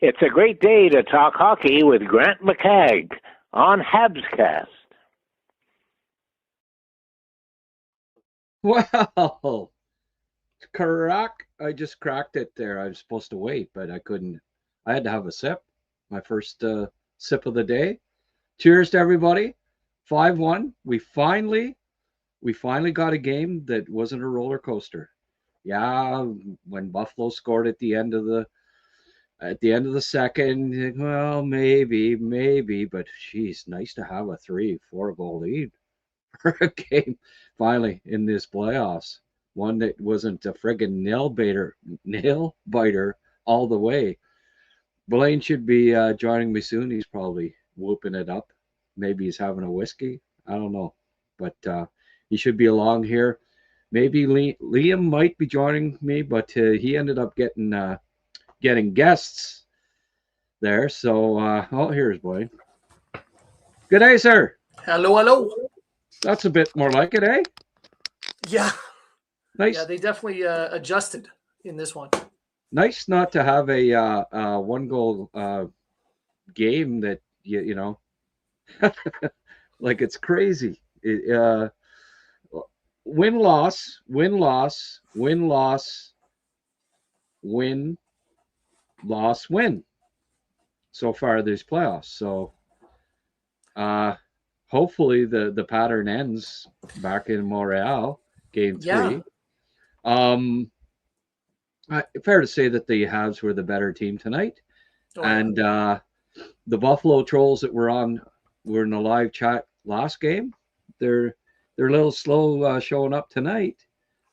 It's a great day to talk hockey with Grant McCagg on Habscast. Well, crack. I just cracked it there. I was supposed to wait, but I couldn't. I had to have a sip. My first sip of the day. Cheers to everybody. 5-1. We finally got a game that wasn't a roller coaster. Yeah, when Buffalo scored at the end of the second, well, maybe, but geez, nice to have a 3-4 goal lead for a game finally in this playoffs. One that wasn't a friggin' nail biter all the way. Blaine should be joining me soon. He's probably whooping it up. Maybe he's having a whiskey. I don't know, but he should be along here. Maybe Liam might be joining me, but he ended up getting guests there. So, here's Blaine. Good day, sir. Hello, hello. That's a bit more like it, eh? Yeah. Nice. Yeah, they definitely adjusted in this one. Nice not to have a one-goal game that you know, like it's crazy. Win loss, win loss, win loss, win loss, win. So far, these playoffs. So, hopefully the pattern ends back in Montreal, game 3. Yeah. Fair to say that the Habs were the better team tonight, Oh, and the Buffalo Trolls that were in the live chat last game. They're a little slow showing up tonight.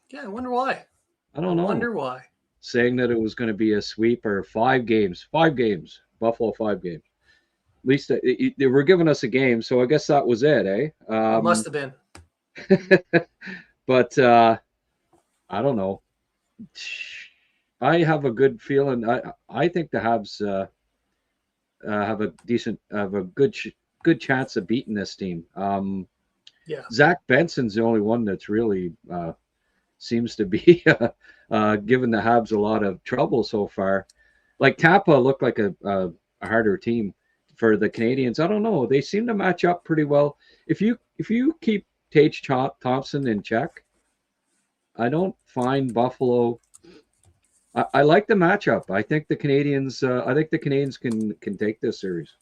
Yeah, I wonder why. I don't know. Wonder why. Saying that it was going to be a sweep or 5 games, Buffalo 5 games. At least they were giving us a game, so I guess that was it, eh? It must have been. But I don't know. I have a good feeling. I think the Habs have a good chance of beating this team. Yeah. Zack Benson's the only one that's really seems to be giving the Habs a lot of trouble so far. Like Tampa looked like a harder team for the Canadians. I don't know. They seem to match up pretty well. If you keep Tage Thompson in check, I don't find Buffalo. I like the matchup. I think the Canadians. Can take this series.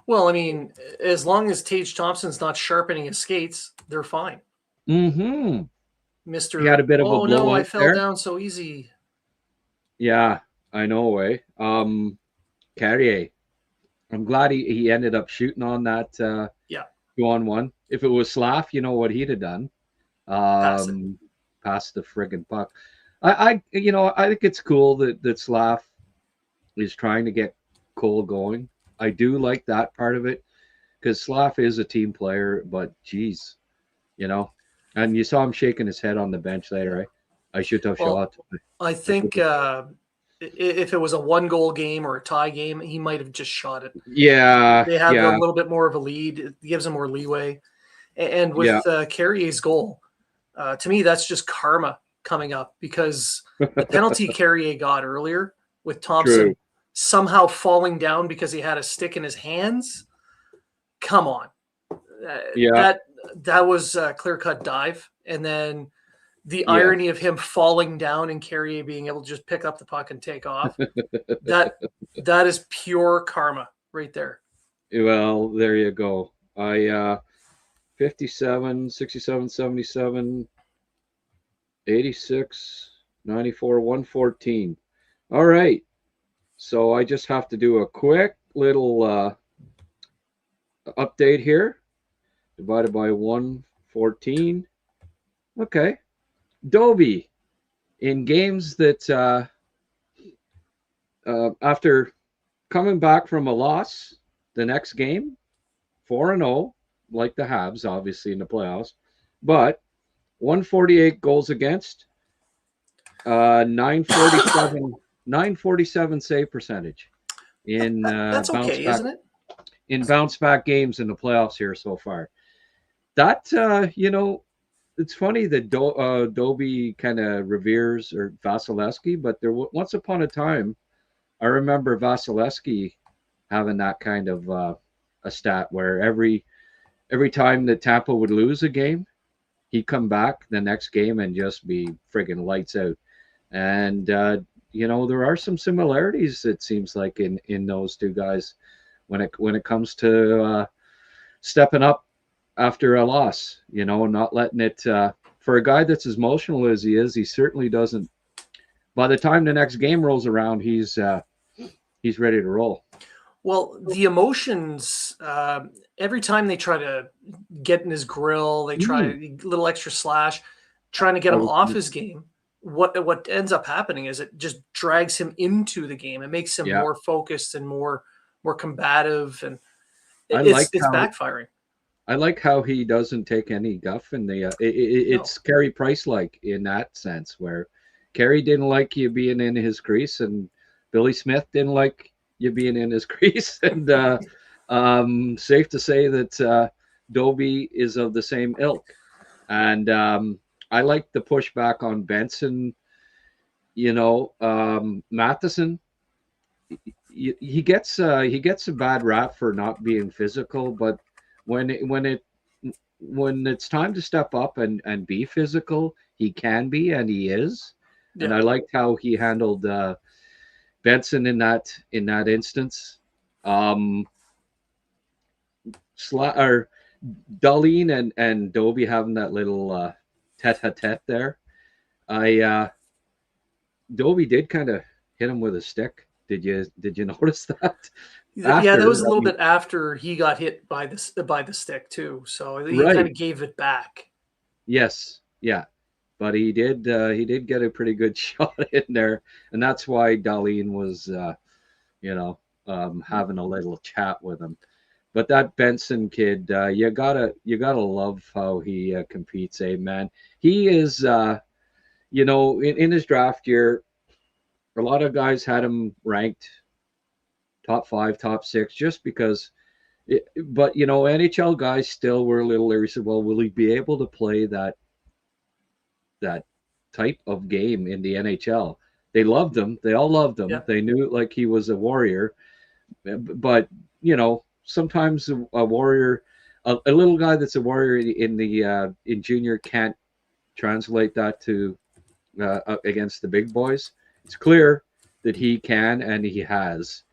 Well, I mean, as long as Tage Thompson's not sharpening his skates, they're fine. Mm-hmm. Mr. He had a bit of a blowout no, I fell there. down so easy. Yeah, I know, eh? Carrier. I'm glad he ended up shooting on that 2-on-1. If it was Slaf, you know what he'd have done. Pass the friggin' puck. I think it's cool that Slaf is trying to get Cole going. I do like that part of it because Slaf is a team player, but geez, and you saw him shaking his head on the bench later, right? I should have shot. I think if it was a 1-goal game or a tie game, he might have just shot it. Yeah. They have a little bit more of a lead. It gives them more leeway. And with Carrier's goal, to me, that's just karma coming up because the penalty Carrier got earlier with Thompson somehow falling down because he had a stick in his hands. Come on. That was a clear-cut dive. And then the irony of him falling down and Carrier being able to just pick up the puck and take off. that is pure karma right there. Well, there you go. 57, 67, 77, 86, 94, 114. All right. So I just have to do a quick little update here. Divided by 114. Okay. Dobie in games that after coming back from a loss the next game, 4-0, like the Habs, obviously, in the playoffs, but 148 goals against, 947 save percentage in that's okay, isn't it? In bounce back games in the playoffs here so far. That it's funny that Dobie kind of reveres or Vasilevsky, but there once upon a time, I remember Vasilevsky having that kind of a stat where every time that Tampa would lose a game, he'd come back the next game and just be friggin' lights out. And there are some similarities, it seems like, in those two guys when it comes to stepping up after a loss. Not letting it. For a guy that's as emotional as he is, he certainly doesn't. By the time the next game rolls around, he's ready to roll. Well, the emotions, every time they try to get in his grill, they try a little extra slash, trying to get him off his game. What ends up happening is it just drags him into the game. It makes him more focused and more combative, and it's backfiring. I like how he doesn't take any guff in the. It's Carey Price-like in that sense, where Carey didn't like you being in his crease, and Billy Smith didn't like you being in his crease. And safe to say that Dobie is of the same ilk. And I like the pushback on Benson. Matheson, he gets a bad rap for not being physical, but when it's time to step up and be physical, he can be, and he is. Yeah. And I liked how he handled Benson in that instance. Darlene and Dobie having that little tete-a-tete there. Dobie did kind of hit him with a stick. Did you notice that? That was a little bit after he got hit by the stick too. So he kind of gave it back. Yes, yeah, but he did get a pretty good shot in there, and that's why Darlene was having a little chat with him. But that Benson kid, you gotta love how he competes, man. He is, in his draft year, a lot of guys had him ranked top 5, top 6, just because. But NHL guys still were a little leery. Said, "Well, will he be able to play that type of game in the NHL?" They loved him. They all loved him. Yeah. They knew like he was a warrior, but sometimes a warrior, a little guy that's a warrior in junior can't translate that to against the big boys. It's clear that he can, and he has.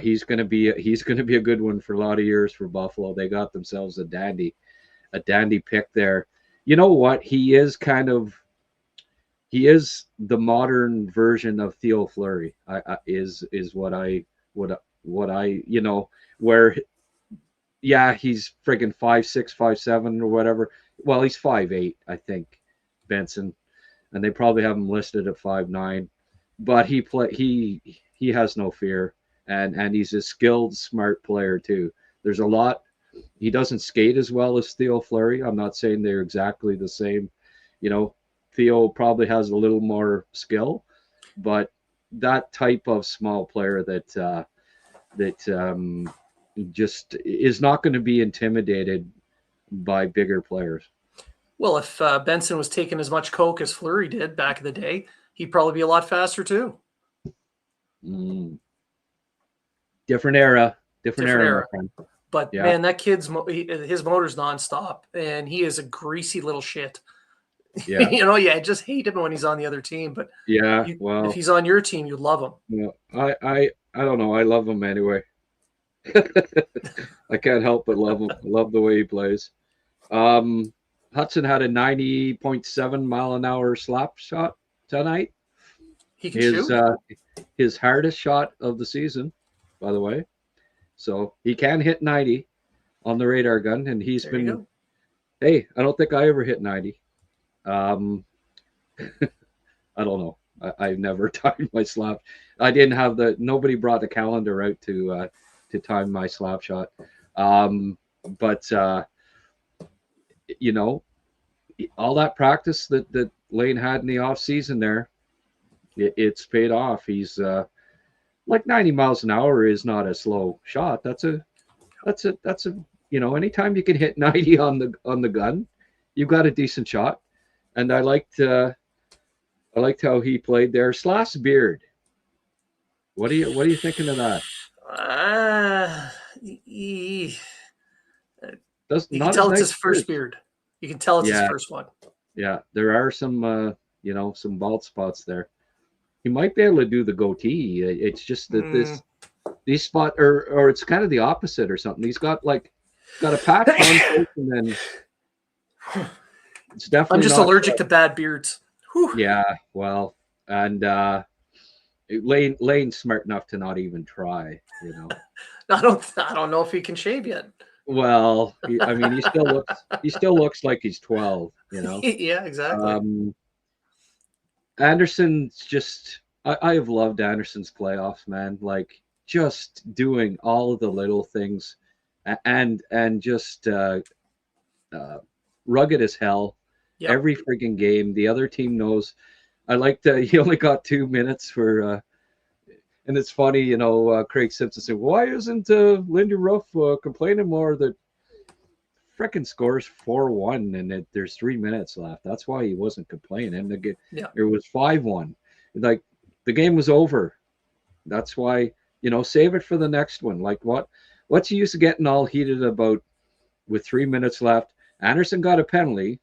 He's gonna be a good one for a lot of years for Buffalo. They got themselves a dandy pick there. You know what? He is the modern version of Theo Fleury. Is what I where, he's friggin' 5'6", 5'7", or whatever. Well, he's 5'8", I think, Benson, and they probably have him listed at 5'9". But he has no fear, and he's a skilled, smart player too. There's a lot. He doesn't skate as well as Theo Fleury. I'm not saying they're exactly the same. Theo probably has a little more skill, but that type of small player that just is not going to be intimidated by bigger players. Well, if Benson was taking as much coke as Fleury did back in the day, he'd probably be a lot faster too. Different era. My friend. But man, that kid's his motor's nonstop, and he is a greasy little shit. Yeah, I just hate him when he's on the other team. But if he's on your team, you love him. Yeah, I don't know. I love him anyway. I can't help but love him. Love the way he plays. Hutson had a 90.7 mile an hour slap shot tonight. He can shoot. His hardest shot of the season, by the way. So he can hit 90 on the radar gun, and he's been. Hey, I don't think I ever hit 90. I don't know. I've never timed my slap. I didn't have nobody brought the calendar out to time my slap shot. But all that practice that Lane had in the off season there, it's paid off. He's like 90 miles an hour is not a slow shot. That's a anytime you can hit 90 on the gun, you've got a decent shot. And I liked how he played there. Slaf's beard What are you thinking of that? You can tell it's his first beard. You can tell it's his first one. Yeah, there are some some bald spots there. He might be able to do the goatee. It's just that these spot or it's kind of the opposite or something. He's got a patch on and then it's definitely. I'm just allergic to bad beards. Whew. Yeah, well, and Lane's smart enough to not even try. I don't know if he can shave yet. Well, I mean, he still looks like he's 12. Yeah, exactly. Anderson's just. I have loved Anderson's playoffs, man. Like just doing all of the little things, and just rugged as hell. Yep. Every freaking game, the other team knows. I like that he only got 2 minutes for. And it's funny, Craig Simpson said, "Why isn't Lindy Ruff complaining more that frickin' scores 4-1 and there's 3 minutes left?" That's why he wasn't complaining. It was 5-1. Like the game was over. That's why save it for the next one. Like what's the use of getting all heated about with 3 minutes left? Anderson got a penalty.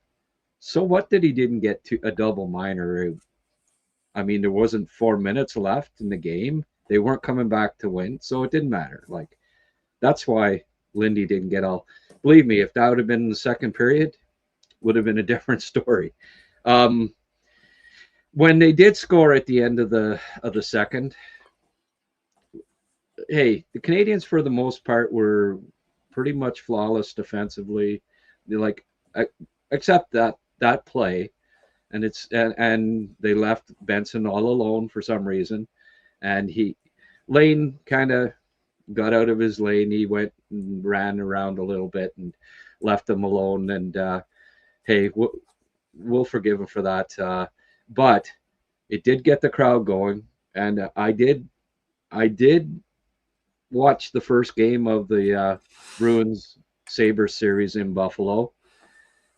So what did he didn't get to a double minor? I mean, there wasn't 4 minutes left in the game. They weren't coming back to win, so it didn't matter. Like, that's why Lindy didn't get all. Believe me, if that would have been in the second period, would have been a different story. When they did score at the end of the second, hey, the Canadians for the most part were pretty much flawless defensively. They're except that play, and they left Benson all alone for some reason. And Lane kind of got out of his lane. He went and ran around a little bit and left him alone. And hey, we'll forgive him for that. But it did get the crowd going. And I did watch the first game of the Bruins Sabres series in Buffalo,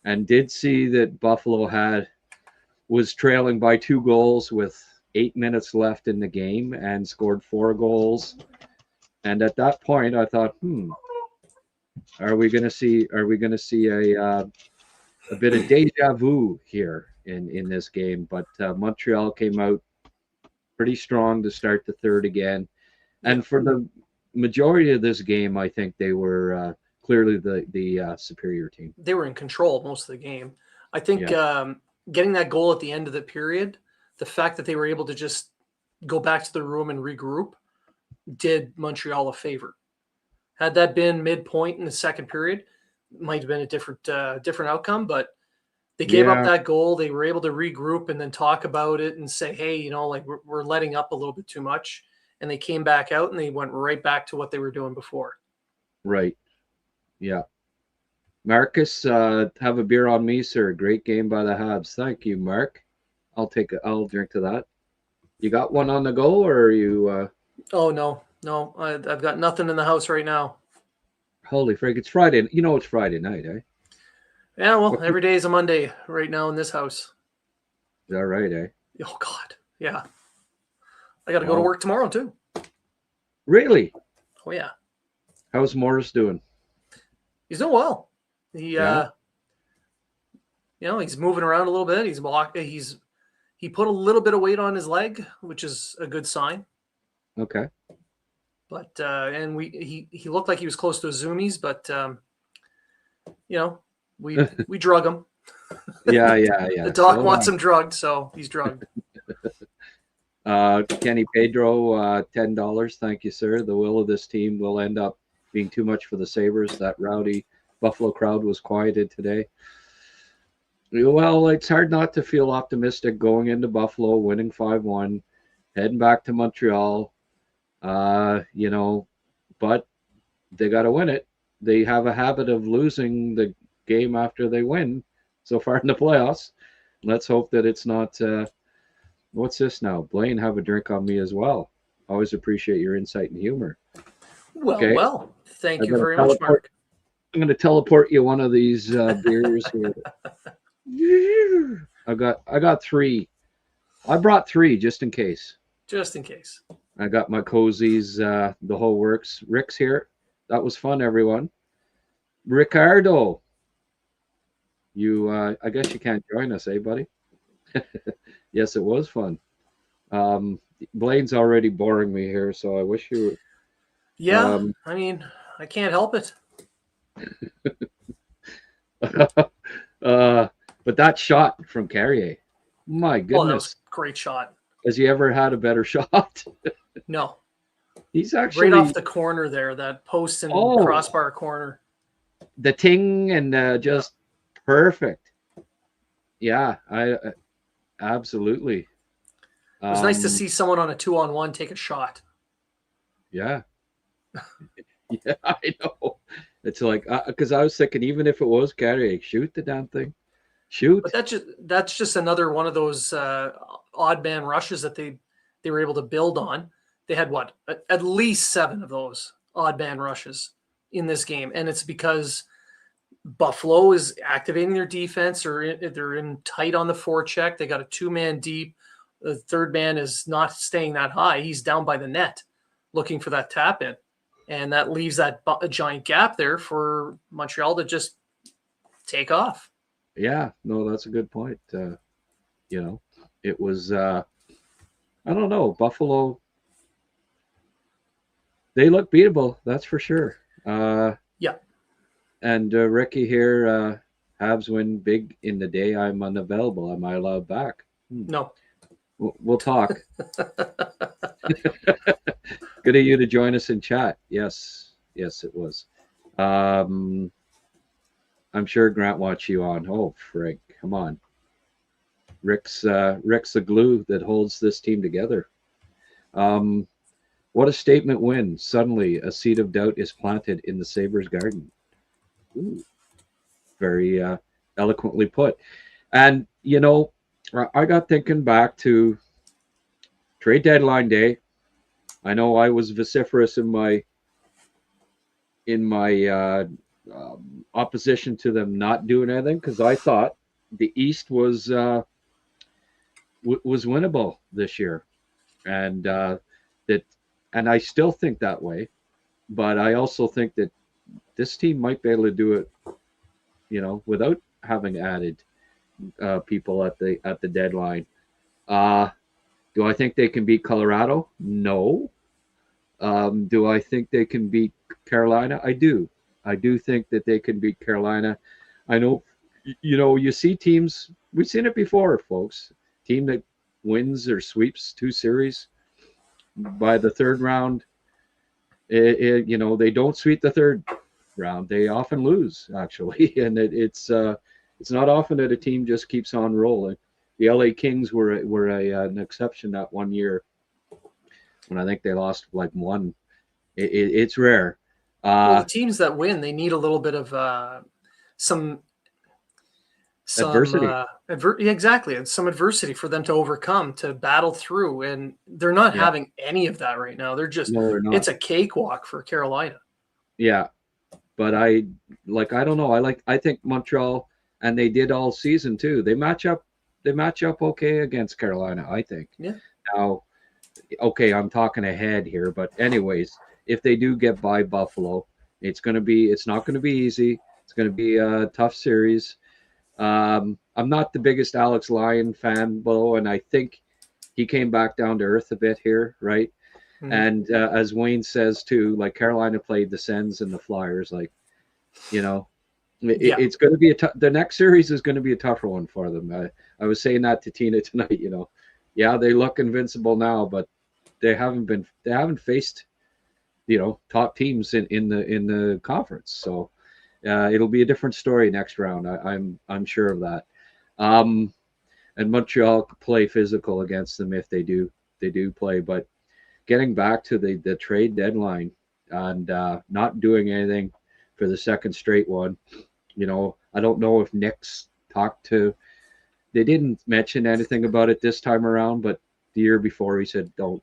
and did see that Buffalo was trailing by 2 goals with 8 minutes left in the game and scored 4 goals. And at that point, I thought, are we going to see a bit of deja vu here in this game? But Montreal came out pretty strong to start the third again. And for the majority of this game, I think they were clearly the superior team. They were in control most of the game. I think getting that goal at the end of the period, the fact that they were able to just go back to the room and regroup did Montreal a favor. Had that been midpoint in the second period, it might have been a different outcome, but they gave up that goal. They were able to regroup and then talk about it and say, hey, we're letting up a little bit too much. And they came back out and they went right back to what they were doing before. Right. Yeah. Marcus, have a beer on me, sir. Great game by the Habs. Thank you, Mark. I'll drink to that. You got one on the go, or are you? Oh no. I've got nothing in the house right now. Holy frick! It's Friday. It's Friday night, eh? Yeah. Well, every day is a Monday right now in this house. Is that right, eh? Oh God. Yeah. I got to go to work tomorrow too. Really? Oh yeah. How's Morris doing? He's doing well. He's moving around a little bit. He put a little bit of weight on his leg, which is a good sign. Okay. But and he looked like he was close to a zoomies, but we drug him. Yeah. The doc wants him drugged, so he's drugged. Kenny Pedro, $10. Thank you, sir. The will of this team will end up being too much for the Sabres. That rowdy Buffalo crowd was quieted today. Well, it's hard not to feel optimistic going into Buffalo, winning 5-1, heading back to Montreal. But they got to win it. They have a habit of losing the game after they win so far in the playoffs. Let's hope that it's not. What's this now? Blaine, have a drink on me as well. Always appreciate your insight and humor. Well, thank you very much, Mark. I'm going to teleport you one of these beers here. I got 3. I brought 3 just in case. Just in case. I got my cozies, the whole works. Rick's here. That was fun, everyone. Ricardo, you, I guess you can't join us, eh, buddy? Yes, it was fun. Blaine's already boring me here, so I wish you. Yeah, I mean, I can't help it. But that shot from Carrier, my goodness. Oh, that was a great shot. Has he ever had a better shot? No. He's actually right off the corner there, that post and crossbar corner. The ting and just perfect. Yeah, I absolutely. It was nice to see someone on a 2-on-1 take a shot. Yeah. Yeah, I know. It's like, because I was thinking, even if it was Carrier, shoot the damn thing. Shoot. But that's just another one of those odd man rushes that they were able to build on. They had at least 7 of those odd man rushes in this game, and it's because Buffalo is activating their defense, or they're in tight on the forecheck. They got a 2-man deep. The third man is not staying that high. He's down by the net, looking for that tap in, and that leaves that giant gap there for Montreal to just take off. Yeah, no, that's a good point. It was, I don't know, Buffalo, they look beatable, that's for sure. Yeah. And Ricky here, Habs win big in the day. I'm unavailable. Am I allowed back? No. We'll talk. Good of you to join us in chat. Yes, it was. I'm sure Grant wants you on. Oh, frig, come on. Rick's the glue that holds this team together. What a statement win. Suddenly, a seed of doubt is planted in the Sabres garden. Ooh, very eloquently put. And, I got thinking back to trade deadline day. I know I was vociferous in my opposition to them not doing anything, because I thought the East was winnable this year, and and I still think that way, but I also think that this team might be able to do it, without having added people at the deadline. Do I think they can beat Colorado? No. Do I think they can beat Carolina? I do. I do think that they can beat Carolina. I know, you see teams, we've seen it before, folks. Team that wins or sweeps 2 series by the third round, they don't sweep the third round. They often lose, actually, and it's not often that a team just keeps on rolling. The LA Kings were an exception that one year when I think they lost like 1. It's rare. Well, the teams that win, they need a little bit of some adversity. Exactly, and some adversity for them to overcome, to battle through, and they're not having any of that right now. They're just it's a cakewalk for Carolina. Yeah, but I don't know. I think Montreal, and they did all season too. They match up okay against Carolina, I think. Yeah. Now, okay, I'm talking ahead here, but anyways, if they do get by Buffalo, it's not going to be easy. It's going to be a tough series. I'm not the biggest Alex Lyon fan, Bo, and I think he came back down to earth a bit here, right? Mm-hmm. And as Wayne says too, like Carolina played the Sens and the Flyers, it's going to be the next series is going to be a tougher one for them. I was saying that to Tina tonight. Yeah, they look invincible now, but they haven't faced top teams in the conference. So it'll be a different story next round. I'm sure of that. And Montreal could play physical against them if they do play. But getting back to the trade deadline and not doing anything for the second straight one, I don't know if Nick's talked to. They didn't mention anything about it this time around, but the year before he said don't.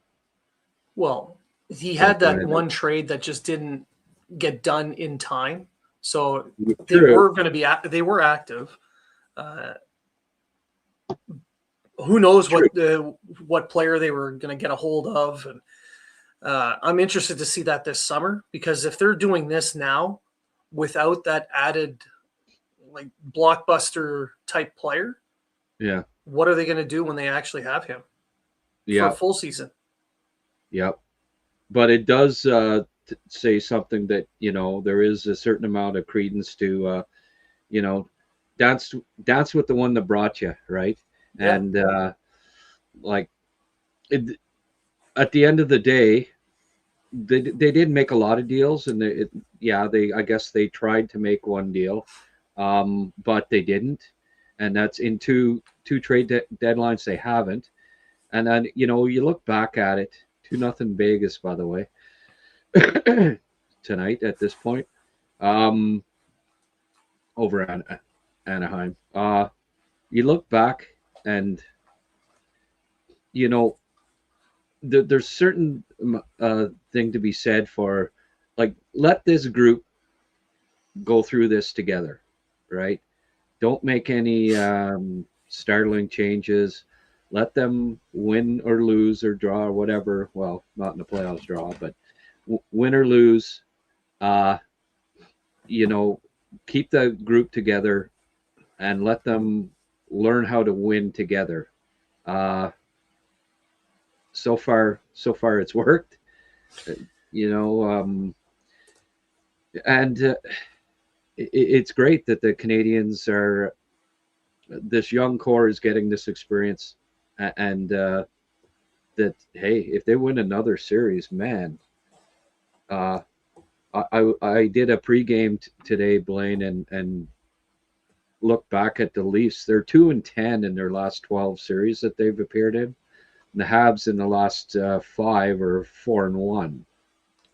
Well, he had that one trade that just didn't get done in time. So they were active. Who knows what player they were going to get a hold of, and I'm interested to see that this summer, because if they're doing this now without that added like blockbuster type player, Yeah. what are they going to do when they actually have him for a full season? Yep. But it does say something that, you know, there is a certain amount of credence to, you know, dance with the one that brought you, right? Yeah. And at the end of the day, they did make a lot of deals, and I guess they tried to make one deal, but they didn't, and that's in two trade deadlines they haven't. And then, you know, you look back at it, 2-0 Vegas, by the way, tonight at this point, over at Anaheim. You look back, and you know, there's certain thing to be said for, like, let this group go through this together, right? Don't make any startling changes. Let them win or lose or draw or whatever. Well, not in the playoffs draw, but win or lose. You know, keep the group together and let them learn how to win together. So far it's worked, you know, and it's great that the Canadians this young core is getting this experience, and that, hey, if they win another series, man, I did a pregame today, Blaine, and look back at the Leafs. They're 2-10 in their last 12 series that they've appeared in. And the Habs in the last 5 are 4-1.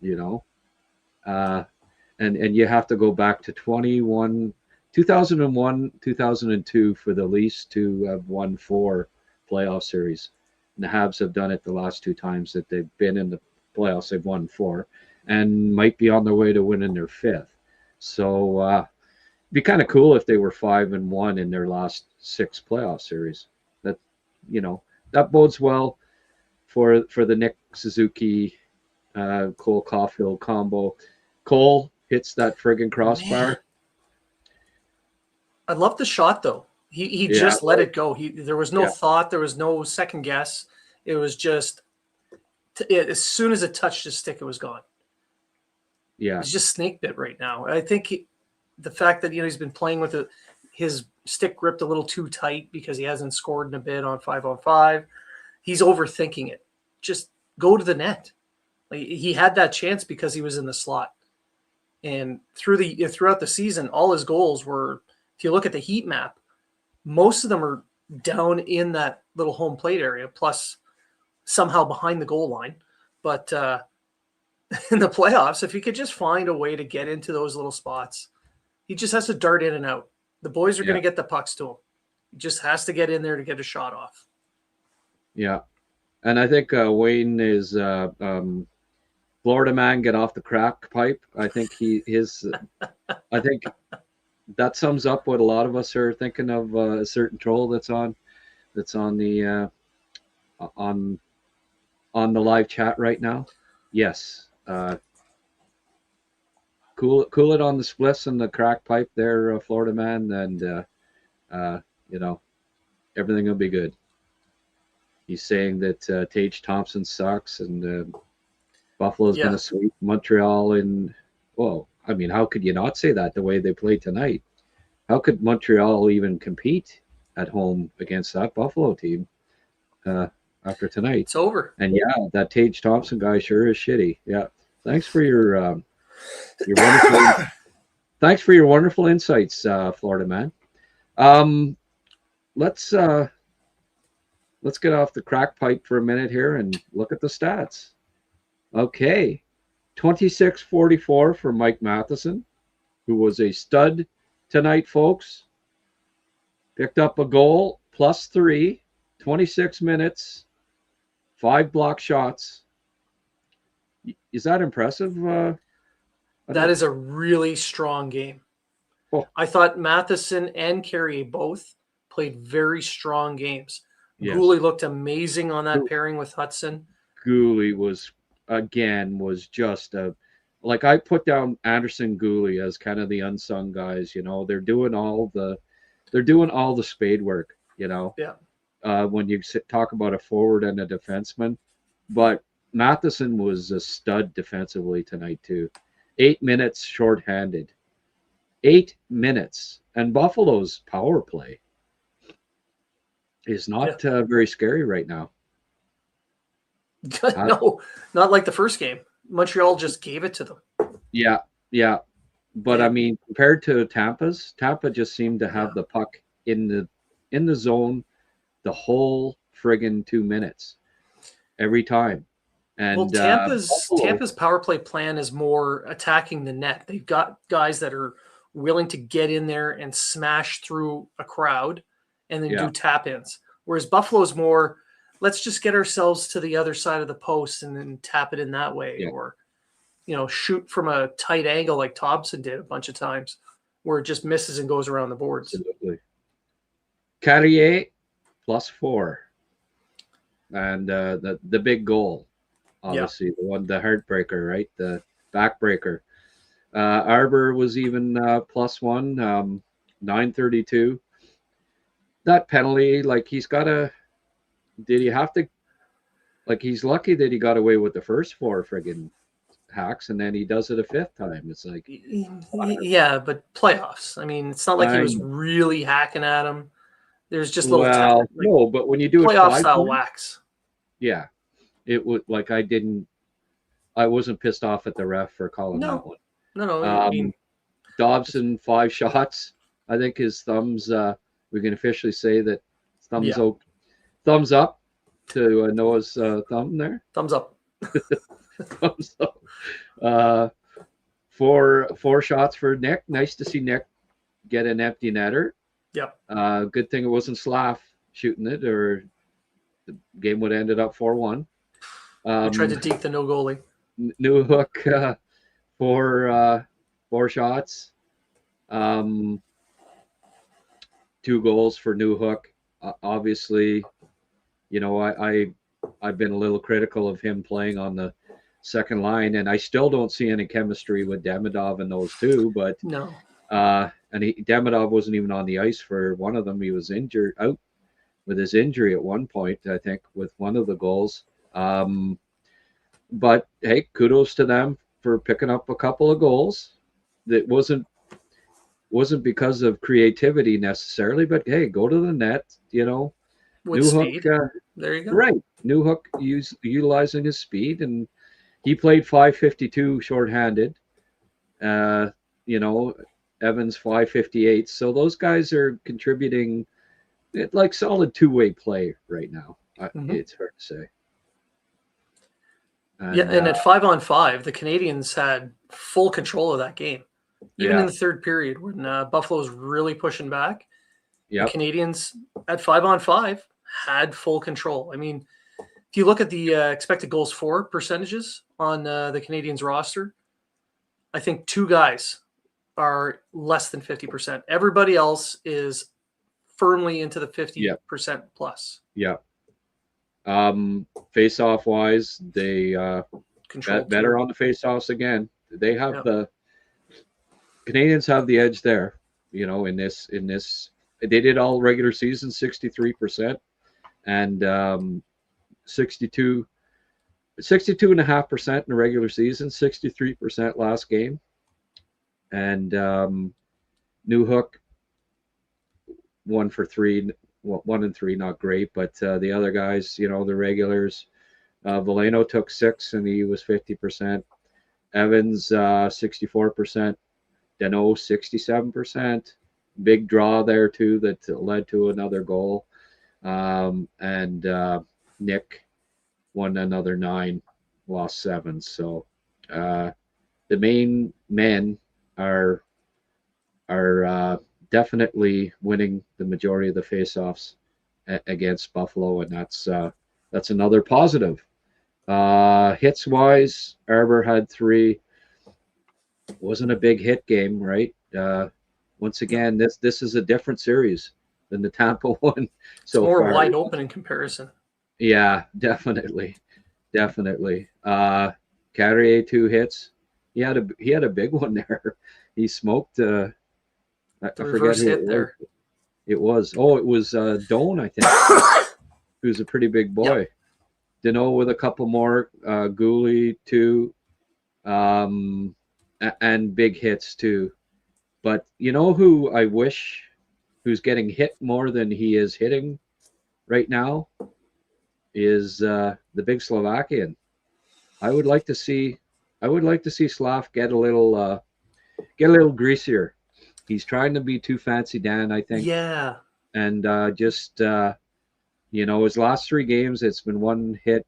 You know, and you have to go back to 2001, 2002 for the Leafs to have won 4 playoff series. And the Habs have done it the last 2 times that they've been in the playoffs. They've won 4 and might be on their way to winning their 5th. So it'd be kind of cool if they were 5-1 in their last 6 playoff series. That, you know, that bodes well for the Nick Suzuki, Cole Caufield combo. Cole hits that friggin' crossbar. Man. I love the shot, though. He just let it go. There was no thought. There was no second guess. It was just as soon as it touched his stick, it was gone. Yeah, he's just snake bit right now. I think the fact that, you know, he's been playing with his stick gripped a little too tight because he hasn't scored in a bit on 5-on-5. He's overthinking it. Just go to the net. Like, he had that chance because he was in the slot, and throughout the season, all his goals were. If you look at the heat map, most of them are down in that little home plate area, plus somehow behind the goal line. But in the playoffs, if he could just find a way to get into those little spots, he just has to dart in and out. The boys are going to get the pucks to him. He just has to get in there to get a shot off. Yeah. And I think Wayne is Florida man, get off the crack pipe. I think I think that sums up what a lot of us are thinking of, a certain troll that's on the on the live chat right now. Yes. Cool it on the spliffs and the crack pipe there, Florida man, and you know, everything will be good. He's saying that Tage Thompson sucks, and Buffalo's going to sweep Montreal in. Well, I mean, how could you not say that the way they played tonight? How could Montreal even compete at home against that Buffalo team after tonight? It's over. And that Tage Thompson guy sure is shitty. Yeah. Thanks for your wonderful thanks for your wonderful insights, Florida man. Let's get off the crack pipe for a minute here and look at the stats. Okay. 26-44 for Mike Matheson, who was a stud tonight, folks. Picked up a goal, +3, 26 minutes, 5 block shots. Is that impressive? That is a really strong game. Oh. I thought Matheson and Carrier both played very strong games. Yes. Goalie looked amazing on that pairing with Hutson. Goalie was again was just like I put down Anderson, Goalie as kind of the unsung guys. They're doing all the spade work. Yeah. When you talk about a forward and a defenseman, but Matheson was a stud defensively tonight too. 8 minutes shorthanded. 8 minutes, and Buffalo's power play is not very scary right now. No, not like the first game. Montreal just gave it to them. Yeah. But I mean, compared to Tampa just seemed to have the puck in the zone the whole friggin' 2 minutes every time. And Tampa's power play plan is more attacking the net. They've got guys that are willing to get in there and smash through a crowd and then do tap-ins. Whereas Buffalo's more, let's just get ourselves to the other side of the post and then tap it in that way. Or, shoot from a tight angle like Thompson did a bunch of times where it just misses and goes around the boards. Absolutely. Carrier +4. And the big goal, obviously, the heartbreaker, right? The backbreaker. Arbor was even +1, 932. That penalty, like he's lucky that he got away with the first 4 friggin' hacks, and then he does it a 5th time. It's like, yeah, but playoffs. I mean, it's not like he was really hacking at him. There's just little no, but when you do playoff style whacks. Yeah, it would I wasn't pissed off at the ref for calling that one. No. I mean, Dobson 5 shots. I think his thumbs. We can officially say that thumbs up to Noah's thumb there. Thumbs up. Thumbs up. 4 shots for Nick. Nice to see Nick get an empty netter. Yep. Good thing it wasn't Slaf shooting it, or the game would have ended up 4-1. I tried to deke the no goalie. New Hook, 4 shots. 2 goals for New Hook. Obviously, I've been a little critical of him playing on the second line, and I still don't see any chemistry with Demidov and those two. But no. And Demidov wasn't even on the ice for one of them. He was out with his injury at one point, I think, with one of the goals. But hey, kudos to them for picking up a couple of goals. That wasn't because of creativity necessarily, but hey, go to the net, With speed. There you go. Right. New Hook utilizing his speed, and he played 5:52 shorthanded. Evans 5:58. So those guys are contributing like solid two-way play right now. It's hard to say. And at 5-on-5, the Canadians had full control of that game. Even in the third period, when Buffalo was really pushing back, the Canadians at 5-on-5 had full control. I mean, if you look at the expected goals for percentages on the Canadians roster, I think 2 guys are less than 50%. Everybody else is firmly into the 50% plus. Yeah. Face-off wise, they better on the face-offs again. They have the Canadians have the edge there. In this, they did all regular season 63%, and 62.5% in the regular season, 63% last game. And New Hook 1 for 3, 1 and 3, not great, but the other guys, the regulars, Veleno took 6 and he was 50%. Evans 64%. Dano 67%. Big draw there too that led to another goal. And Nick won another 9, lost 7. So the main men are definitely winning the majority of the faceoffs against Buffalo, and that's another positive. Hits wise, Arbor had 3. Wasn't a big hit game, right? Once again, this is a different series than the Tampa one. So it's more wide open in comparison. Yeah, definitely. definitely. Carrier 2 hits. He had a big one there. He smoked. I forget reverse who hit it was. there. It was Doan, I think, who's a pretty big boy. Yep. Deneau with a couple more. Goalie 2, and big hits too. But you know who I wish who's getting hit more than he is hitting right now is the big Slovakian. I would like to see Slaf get a little greasier. He's trying to be too fancy Dan, I think. Yeah. And just his last 3 games, it's been one hit,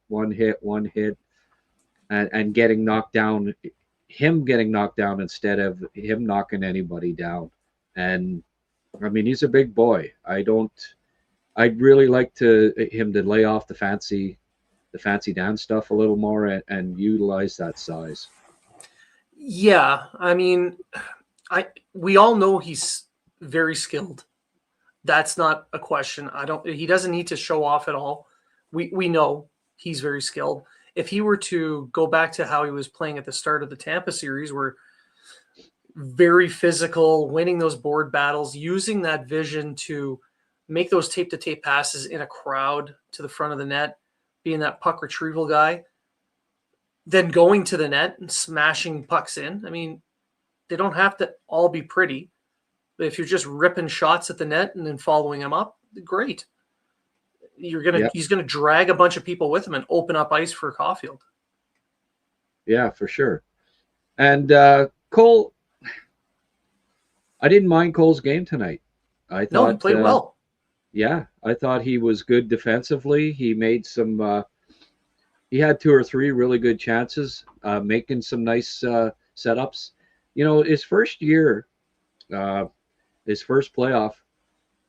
and getting knocked down. Him getting knocked down instead of him knocking anybody down. And I mean, he's a big boy. I'd really like him to lay off the fancy dance stuff a little more and utilize that size. Yeah, I mean, we all know he's very skilled. That's not a question. He doesn't need to show off at all. We know he's very skilled. If he were to go back to how he was playing at the start of the Tampa series, where very physical, winning those board battles, using that vision to make those tape-to-tape passes in a crowd to the front of the net, being that puck retrieval guy, then going to the net and smashing pucks in. I mean, they don't have to all be pretty, but if you're just ripping shots at the net and then following them up, great. He's gonna drag a bunch of people with him and open up ice for Caufield. Yeah, for sure. And Cole, I didn't mind Cole's game tonight. I thought he played well. Yeah, I thought he was good defensively. He made some. He had 2 or 3 really good chances, making some nice setups. His first year, his first playoff,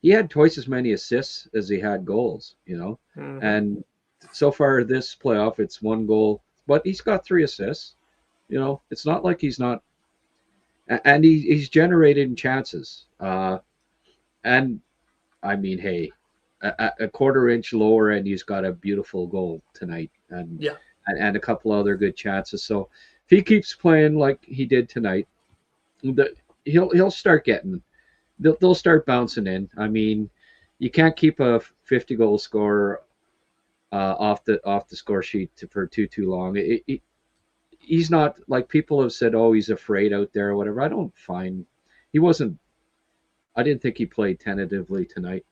he had twice as many assists as he had goals. Mm-hmm. And so far this playoff, it's 1 goal, but he's got 3 assists. It's not like he's not, and he's generated chances. And I mean, hey, a 1/4 inch lower, and he's got a beautiful goal tonight, and a couple other good chances. So if he keeps playing like he did tonight, he'll start getting. They'll start bouncing in. I mean, you can't keep a 50-goal scorer off the score sheet for too long. He's not, like people have said, oh, he's afraid out there or whatever. I don't find he wasn't. I didn't think he played tentatively tonight.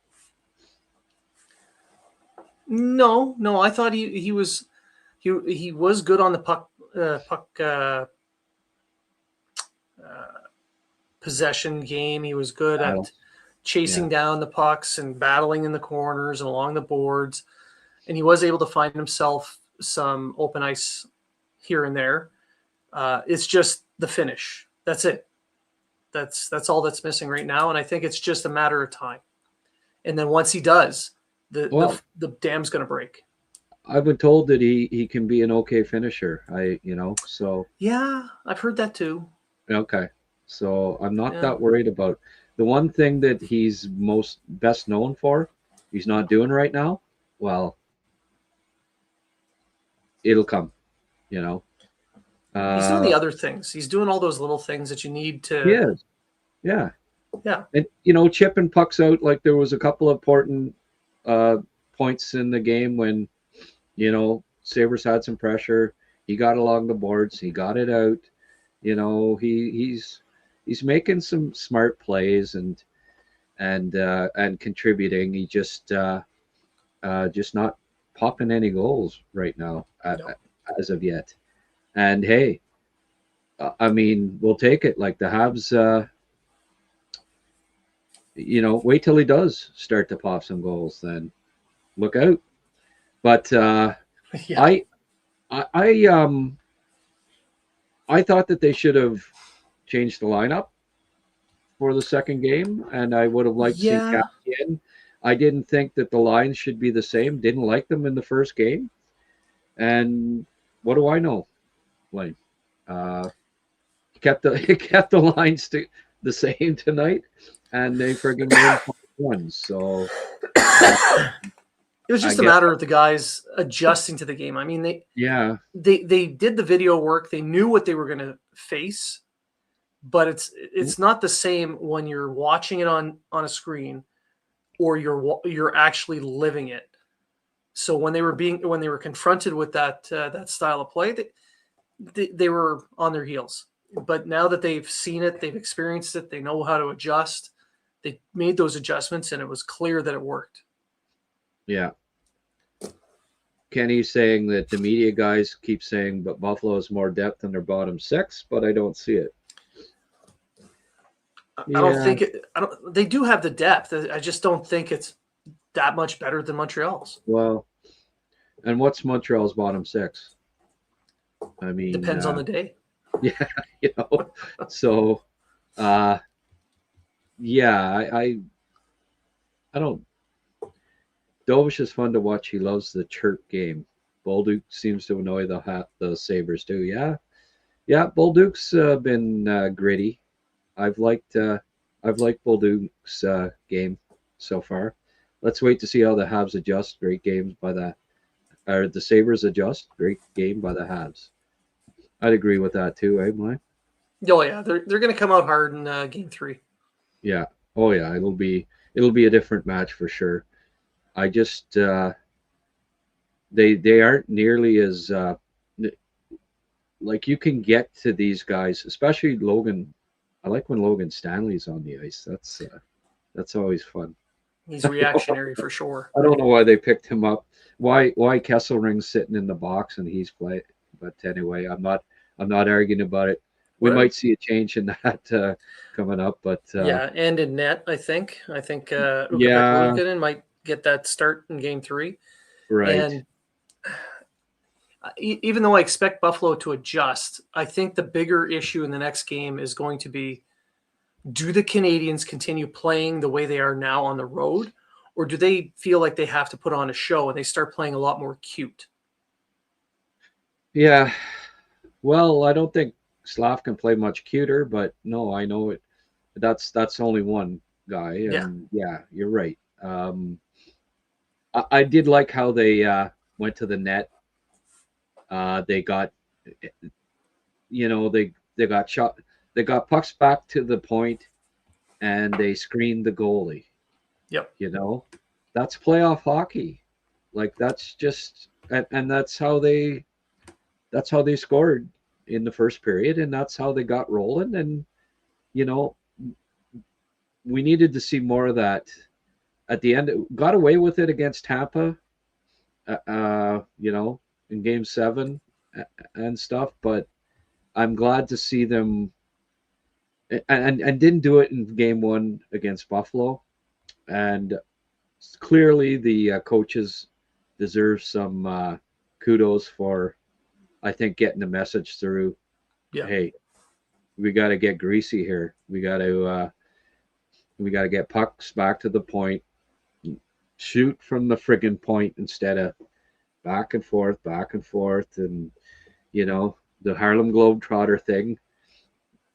No, I thought he was good on the puck possession game. He was good at chasing down the pucks and battling in the corners and along the boards, and he was able to find himself some open ice here and there. It's just the finish. That's it. That's all that's missing right now, and I think it's just a matter of time. And then once he does, the dam's going to break. I've been told that he can be an okay finisher. So yeah, I've heard that too. Okay, so I'm not that worried about the one thing that he's best known for. He's not doing right now. Well, it'll come. He's doing the other things. He's doing all those little things that you need to. He is. Yeah. Yeah. And chipping pucks out. Like there was a couple of important points in the game when Sabres had some pressure. He got along the boards. He got it out. He's making some smart plays and contributing. He just not popping any goals right now as of yet. And hey, I mean, we'll take it. Like the Habs, wait till he does start to pop some goals. Then look out. But I thought that they should have changed the lineup for the second game, and I would have liked to see Cappy in. I didn't think that the lines should be the same. Didn't like them in the first game. And what do I know? Blaine. Kept the lines the same tonight, and they friggin' won. So It was just a matter of the guys adjusting to the game. I mean, they did the video work. They knew what they were going to face, but it's not the same when you're watching it on a screen or you're actually living it. So when they were confronted with that style of play, they were on their heels. But now that they've seen it, they've experienced it, they know how to adjust. They made those adjustments, and it was clear that it worked. Yeah. Kenny's saying that the media guys keep saying, but Buffalo has more depth than their bottom six, but I don't see it. I don't think it. They do have the depth. I just don't think it's that much better than Montreal's. Well, and what's Montreal's bottom six? I mean, depends on the day. Yeah, So, yeah, I don't. Dovish is fun to watch. He loves the chirp game. Bolduc seems to annoy the Sabres too. Yeah. Bolduc's been gritty. I've liked Bolduc's game so far. Let's wait to see how the Habs adjust. Great games by the Sabres adjust. Great game by the Habs. I'd agree with that too, eh, Mike? Oh yeah, they're going to come out hard in Game 3. Yeah. Oh yeah, it'll be a different match for sure. I just they aren't nearly as like you can get to these guys, especially Logan. I like when Logan Stanley's on the ice. That's always fun. He's reactionary for sure. I don't know why they picked him up. Why Kesselring's sitting in the box and he's playing. But anyway, I'm not arguing about it. We might see a change in that coming up, but yeah, and in net, I think yeah, Luukkonen might get that start in Game 3. Right. And even though I expect Buffalo to adjust, I think the bigger issue in the next game is going to be, do the Canadians continue playing the way they are now on the road, or do they feel like they have to put on a show and they start playing a lot more cute? Yeah. Well, I don't think Slaf can play much cuter, but no, I know it. That's only one guy, and yeah you're right. I did like how they went to the net. They got, they got shot. They got pucks back to the point, and they screened the goalie. Yep. That's playoff hockey. Like that's just, and that's how they scored in the first period, and that's how they got rolling. And we needed to see more of that. At the end, got away with it against Tampa, in Game 7 and stuff. But I'm glad to see them, and didn't do it in Game 1 against Buffalo. And clearly, the coaches deserve some kudos for, I think, getting the message through. Yeah. Hey, we got to get greasy here. We got to get pucks back to the point. Shoot from the friggin' point instead of back and forth, and the Harlem Globetrotter thing.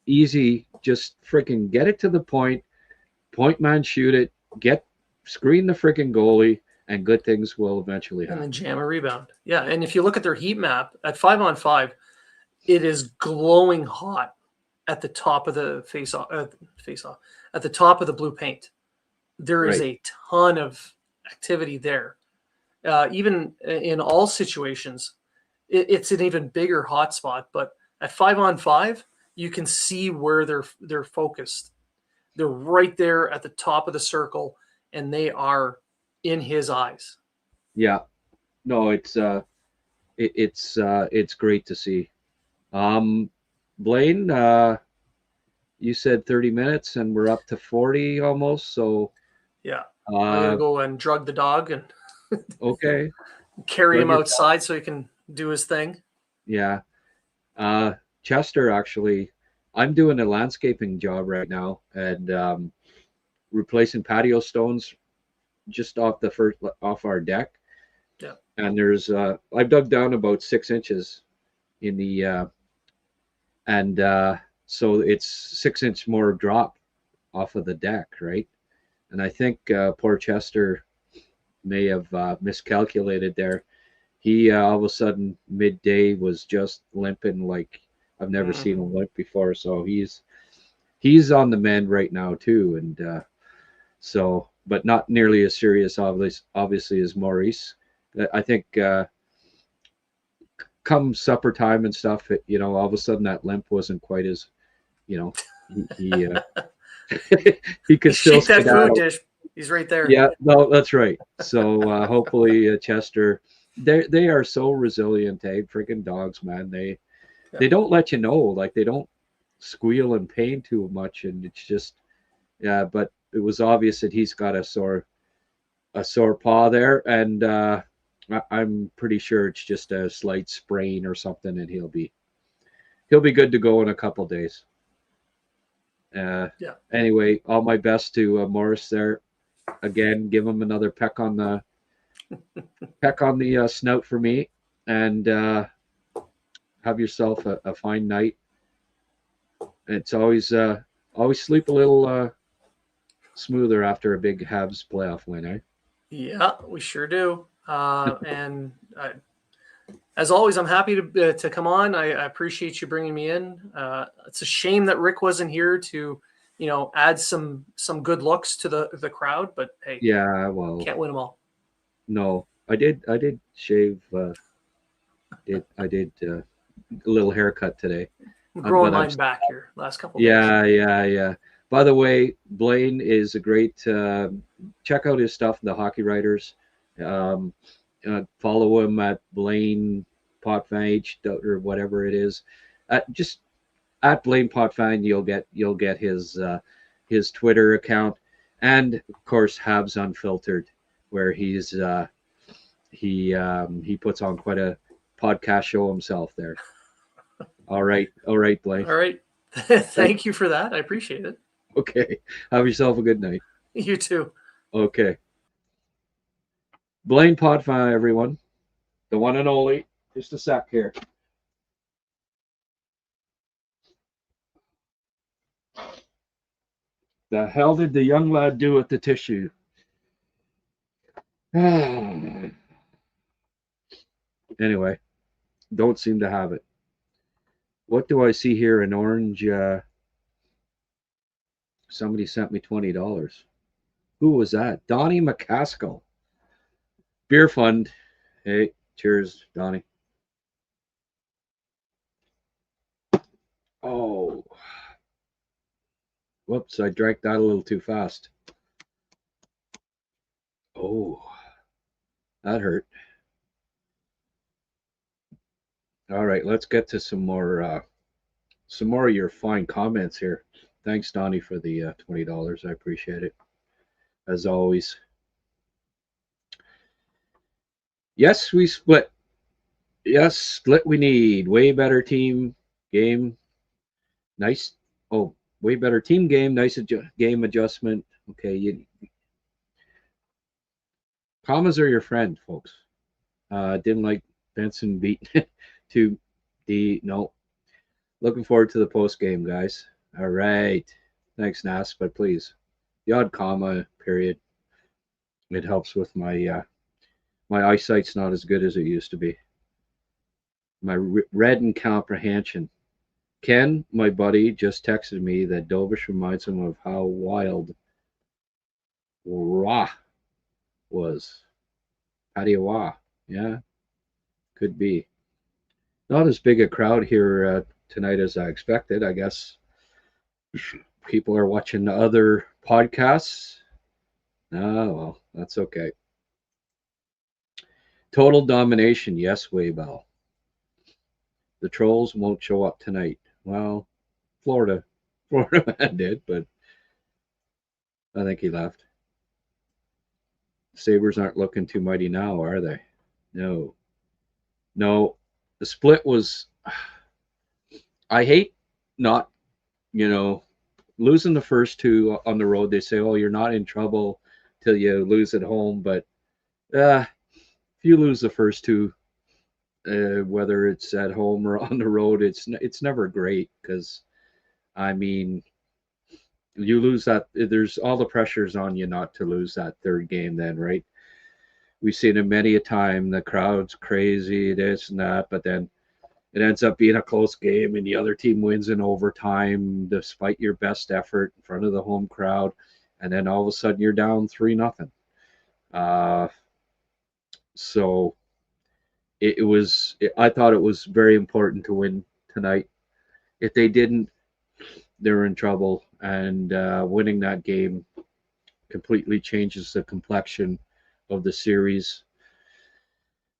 Easy, just freaking get it to the point man, shoot it, screen the freaking goalie, and good things will eventually happen. And then jam a rebound. Yeah, and if you look at their heat map at 5-on-5, it is glowing hot at the top of the face-off, at the top of the blue paint. There is a ton of activity there. Even in all situations, it's an even bigger hotspot. But at 5-on-5, you can see where they're focused. They're right there at the top of the circle, and they are in his eyes. Yeah, no, it's great to see. Blaine, you said 30 minutes, and we're up to 40 almost. So yeah, I'm gonna go and drug the dog and okay, carry him outside so he can do his thing. Yeah, Chester, actually, I'm doing a landscaping job right now, and replacing patio stones just off our deck. Yeah, and there's I've dug down about 6 inches in the so it's 6 inch more drop off of the deck, right? And I think poor Chester may have miscalculated there. He all of a sudden midday was just limping like I've never seen him limp before. So he's on the mend right now too, and so, but not nearly as serious, obviously as Maurice. I think come supper time and stuff, all of a sudden that limp wasn't quite as, he he could still shake that food dish. He's right there. Yeah, no, that's right. So hopefully Chester, they are so resilient, freaking dogs, man. They don't let you know, like they don't squeal in pain too much, and it's just but it was obvious that he's got a sore paw there, and I'm pretty sure it's just a slight sprain or something, and he'll be good to go in a couple days. Anyway, all my best to Morris there. Again, give him another peck on the snout for me, and have yourself a fine night. It's always sleep a little smoother after a big Habs playoff win, eh? Yeah, we sure do. And as always, I'm happy to come on. I appreciate you bringing me in. It's a shame that Rick wasn't here to, add some good looks to the crowd. But hey, yeah, well, can't win them all. No, I did shave. I did a little haircut today. I'm growing mine back here last couple of days. Yeah. By the way, Blaine is a great. Check out his stuff, the Hockey Writers. Follow him at Blain Potvin or whatever it is. Just at Blain Potvin, you'll get his Twitter account, and of course Habs Unfiltered, where he puts on quite a podcast show himself there. All right, Blaine. All right. Thank you for that. I appreciate it. Okay. Have yourself a good night. You too. Okay. Blain Potvin, everyone. The one and only. Just a sec here. The hell did the young lad do with the tissue? Anyway, don't seem to have it. What do I see here in orange? Somebody sent me $20. Who was that? Donnie McCaskill. Beer fund. Hey, cheers, Donnie. Oh. Whoops, I drank that a little too fast. Oh, that hurt. All right, let's get to some more of your fine comments here. Thanks, Donnie, for the $20. I appreciate it, as always. Yes, we split. Yes, split we need. Way better team game. Nice. Oh, way better team game. Nice game adjustment. Okay, commas are your friend, folks. Didn't like Benson beat to the no. Looking forward to the post game, guys. All right. Thanks, Nas, but please, the odd comma, period. It helps with my my eyesight's not as good as it used to be. My read and comprehension. Ken, my buddy, just texted me that Dovish reminds him of how wild Rah was. Paddy-Wah. Yeah, could be. Not as big a crowd here tonight as I expected. I guess people are watching the other podcasts. Oh, well, that's okay. Total domination. Yes, Waybell. The Trolls won't show up tonight. Well, Florida man did, but I think he left. Sabres aren't looking too mighty now, are they? No. The split was. I hate not, losing the first two on the road. They say, oh, you're not in trouble till you lose at home. But if you lose the first two, whether it's at home or on the road, it's never great because, I mean, you lose that. There's all the pressures on you not to lose that third game then, right? we've seen it many a time. The crowd's crazy, this and that, but then it ends up being a close game and the other team wins in overtime despite your best effort in front of the home crowd. And then all of a sudden you're down 3-0. So I thought it was very important to win tonight. If they didn't, they're in trouble. And winning that game completely changes the complexion of the series.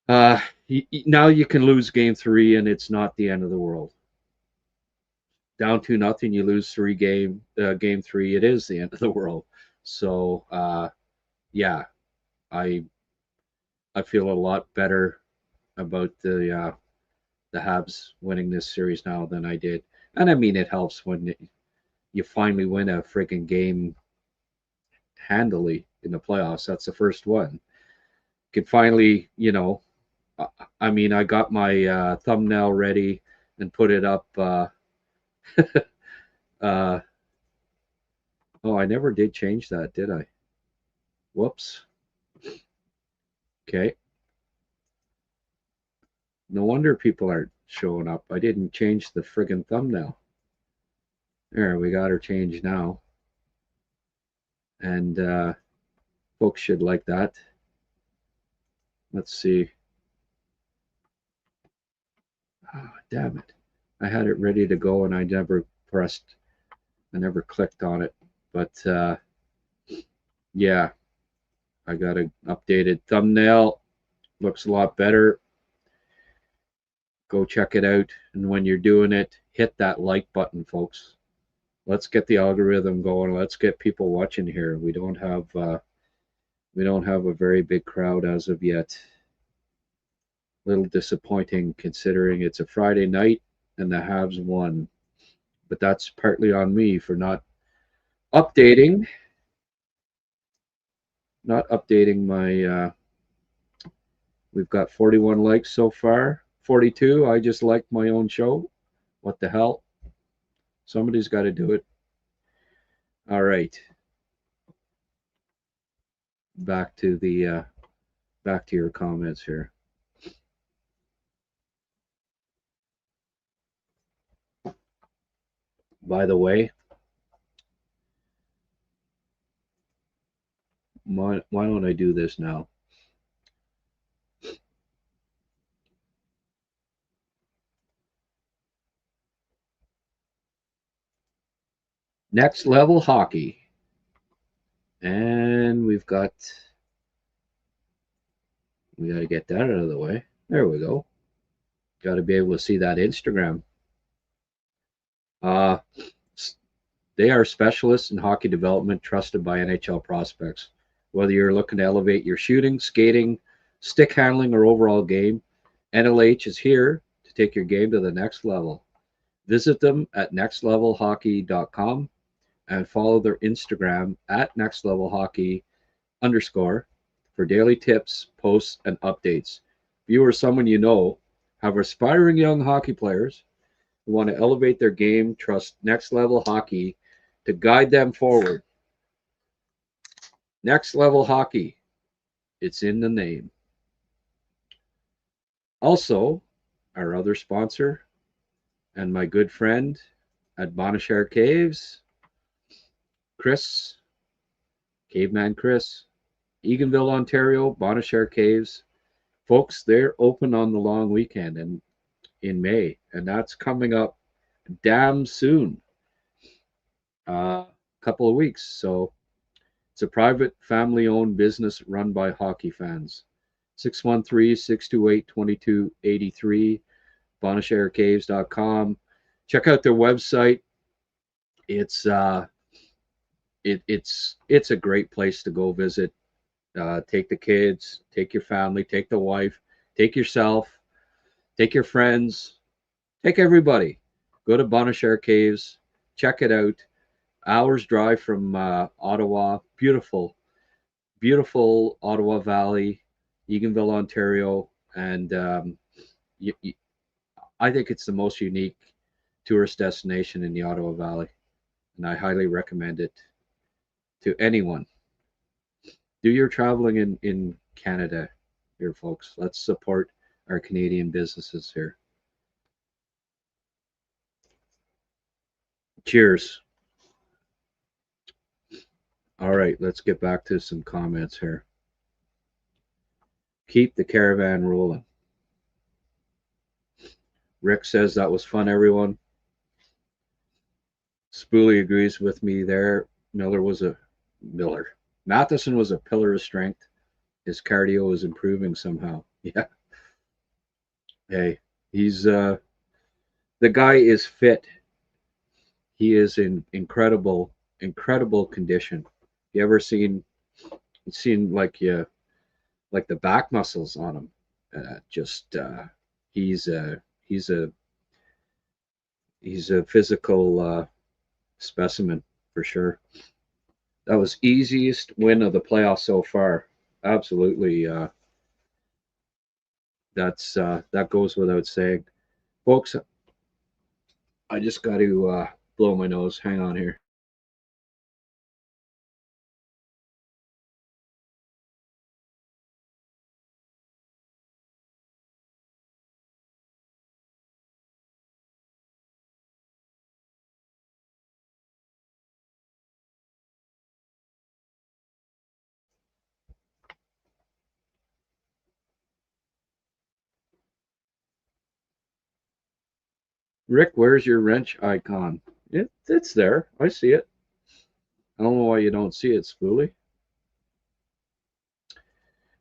Now you can lose game 3 and it's not the end of the world. Down 2-0, you lose game 3, it is the end of the world. So yeah, I feel a lot better about the Habs winning this series now than I did. And I mean, it helps when you finally win a freaking game handily in the playoffs. That's the first one. You can finally, I mean, I got my thumbnail ready and put it up. Oh, I never did change that, did I? Whoops. Okay. No wonder people aren't showing up. I didn't change the friggin' thumbnail. There, we got her changed now. And folks should like that. Let's see. Oh, damn it. I had it ready to go and I never clicked on it. But yeah, I got an updated thumbnail. Looks a lot better. Go check it out. And when you're doing it, hit that like button, folks. Let's get the algorithm going. Let's get people watching here. We don't have a very big crowd as of yet. A little disappointing considering it's a Friday night and the Habs won. But that's partly on me for not updating my we've got 41 likes so far. 42. I just liked my own show. What the hell? Somebody's got to do it. All right. Back to your comments here. By the way, why don't I do this now? Next level hockey. And we got to get that out of the way. There we go. Got to be able to see that Instagram. They are specialists in hockey development trusted by NHL prospects. Whether you're looking to elevate your shooting, skating, stick handling, or overall game, NLH is here to take your game to the next level. Visit them at nextlevelhockey.com and follow their Instagram at nextlevelhockey_ for daily tips, posts, and updates. If you or someone you know have aspiring young hockey players who want to elevate their game, trust Next Level Hockey to guide them forward. Next Level Hockey, it's in the name. Also, our other sponsor and my good friend at Bonashare Caves, Chris, Caveman Chris, Eganville, Ontario, Bonashare Caves. Folks, they're open on the long weekend and in May, and that's coming up damn soon. Couple of weeks. So it's a private family-owned business run by hockey fans. 613-628-2283, bonasharecaves.com. Check out their website. It's a great place to go visit. Take the kids, take your family, take the wife, take yourself, take your friends, take everybody. Go to Bonashare Caves, check it out. Hours drive from Ottawa. Beautiful Ottawa Valley, Eganville, Ontario, and I think it's the most unique tourist destination in the Ottawa Valley, and I highly recommend it to anyone. Do your traveling in Canada here, folks. Let's support our Canadian businesses here. Cheers. All right, let's get back to some comments here. Keep the caravan rolling. Rick says that was fun, everyone. Spoolie agrees with me there. Matheson was a pillar of strength. His cardio is improving somehow. Yeah. Hey, he's the guy is fit. He is in incredible condition. You ever seen like the back muscles on him? He's a physical specimen for sure. That was easiest win of the playoffs so far. Absolutely. That goes without saying. Folks, I just got to blow my nose. Hang on here. Rick, where's your wrench icon? It's there. I see it. I don't know why you don't see it, Spoolie.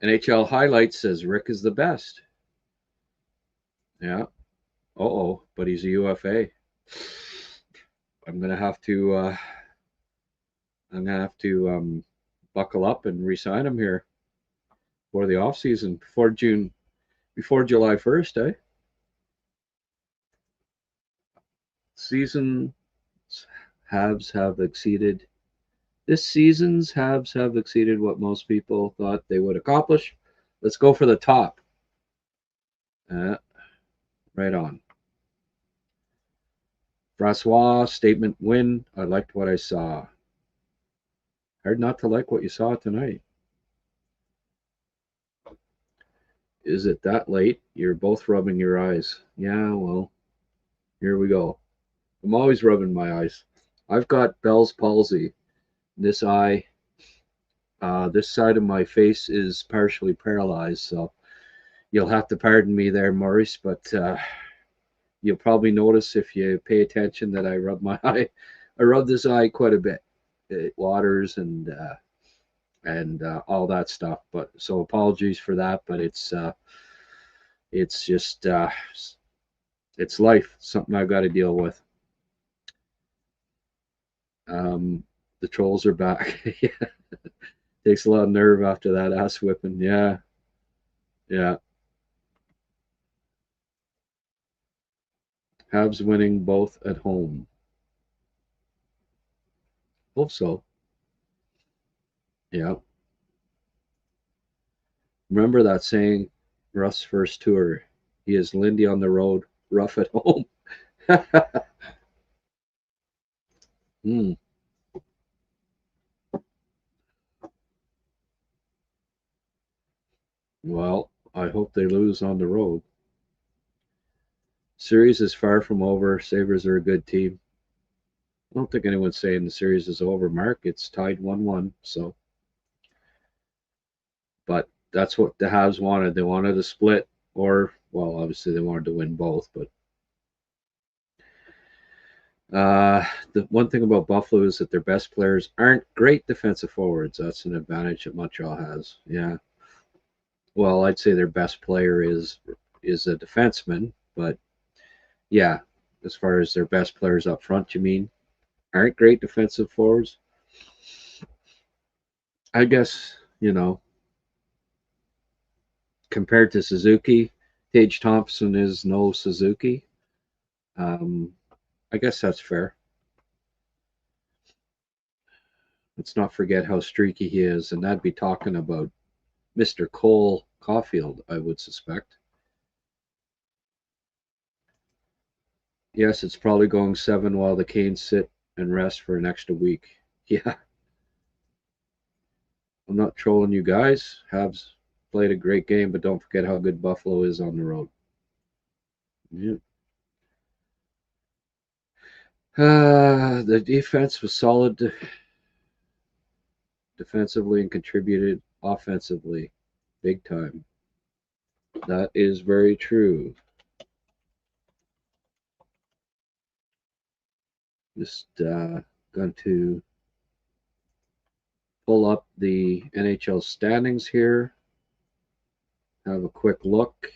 NHL Highlights says Rick is the best. Yeah. But he's a UFA. I'm gonna have to buckle up and re-sign him here for the off season before July 1st, eh? Season's Habs have exceeded what most people thought they would accomplish. Let's go for the top. Right on. Francois, statement win. I liked what I saw. Hard not to like what you saw tonight. Is it that late? You're both rubbing your eyes. Yeah, well, here we go. I'm always rubbing my eyes. I've got Bell's palsy. This eye, this side of my face is partially paralyzed, so you'll have to pardon me there, Maurice, but you'll probably notice if you pay attention that I rub my eye. I rub this eye quite a bit. It waters and all that stuff. But so apologies for that. But it's just it's life. Something I've got to deal with. The trolls are back. Yeah. Takes a lot of nerve after that ass whipping. Yeah. Habs winning both at home. Hope so. Yeah. Remember that saying, Russ' first tour. He is Lindy on the road, rough at home. Well, I hope they lose on the road. Series is far from over. Sabres are a good team. I don't think anyone's saying the series is over, Mark. It's tied 1-1, so. But that's what the Habs wanted. They wanted a split, or, well, obviously they wanted to win both, but. The one thing about Buffalo is that their best players aren't great defensive forwards. That's an advantage that Montreal has. Yeah. Well, I'd say their best player is a defenseman, but yeah, as far as their best players up front, you mean, aren't great defensive forwards? I guess, compared to Suzuki, Tage Thompson is no Suzuki. I guess that's fair. Let's not forget how streaky he is, and that'd be talking about Mr. Cole Caufield, I would suspect. Yes, it's probably going 7 while the Canes sit and rest for an extra week. Yeah. I'm not trolling you guys. Habs played a great game, but don't forget how good Buffalo is on the road. Yeah. The defense was solid defensively and contributed offensively big time. That is very true. Just going to pull up the NHL standings here. Have a quick look.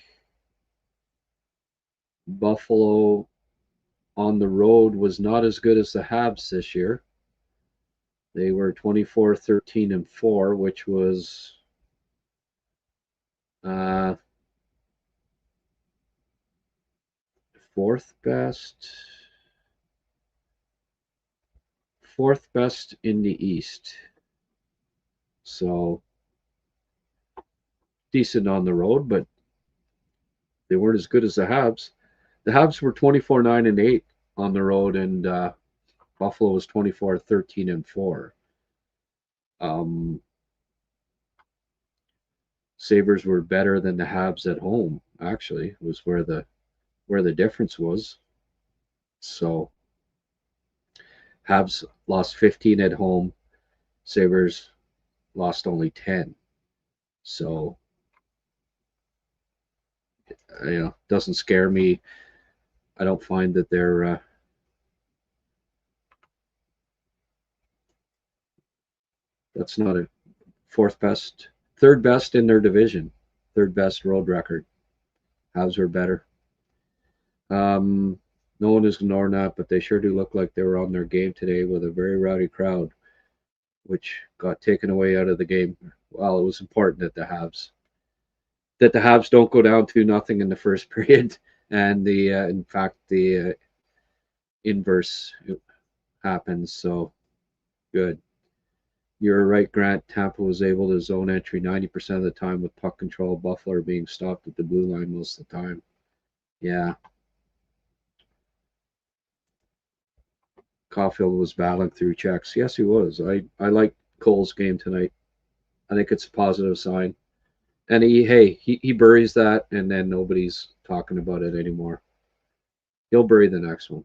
Buffalo on the road was not as good as the Habs this year. They were 24, 13, and 4, which was fourth best in the East. So decent on the road, but they weren't as good as the Habs. The Habs were 24, 9, and 8 on the road, and Buffalo was 24, 13, and 4. Sabres were better than the Habs at home, actually, was where the difference was. So Habs lost 15 at home. Sabres lost only 10. So, doesn't scare me. I don't find that they're that's not a third best in their division, third best road record. Habs were better. No one is ignoring that, but they sure do look like they were on their game today with a very rowdy crowd, which got taken away out of the game. Well, it was important that the Habs don't go down 2-0 in the first period, and in fact the inverse happens. So good. You're right, Grant. Tampa was able to zone entry 90% of the time with puck control. Buffalo being stopped at the blue line most of the time. Yeah. Caufield was battling through checks. Yes, he was. I like Cole's game tonight. I think it's a positive sign. And he buries that, and then nobody's talking about it anymore. He'll bury the next one.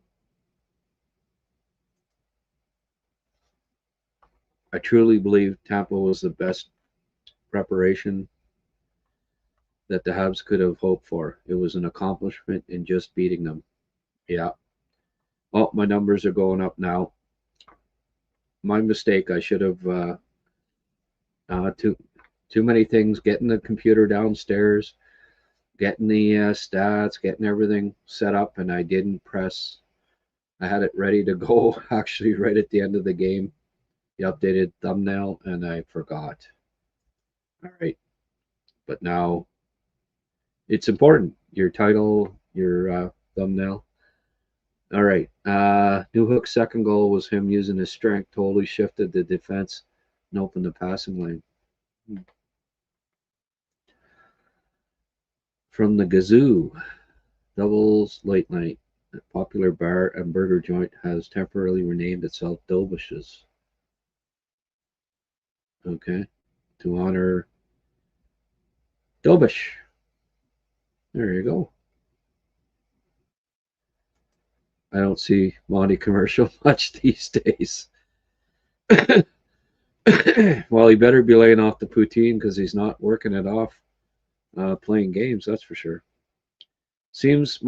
I truly believe Tampa was the best preparation that the Habs could have hoped for. It was an accomplishment in just beating them. Yeah. Oh, my numbers are going up now. My mistake. I should have too many things. Getting the computer downstairs, getting the stats, getting everything set up, and I didn't press. I had it ready to go actually right at the end of the game. The updated thumbnail, and I forgot. All right, but now it's important. Your title, your thumbnail. All right. Newhook's second goal was him using his strength, totally shifted the defense and opened the passing lane. From the Gazoo, Doubles Late Night, a popular bar and burger joint has temporarily renamed itself Dobish's. Okay. To honor Dobish. There you go. I don't see Monty commercial much these days. Well, he better be laying off the poutine because he's not working it off playing games, that's for sure. Seems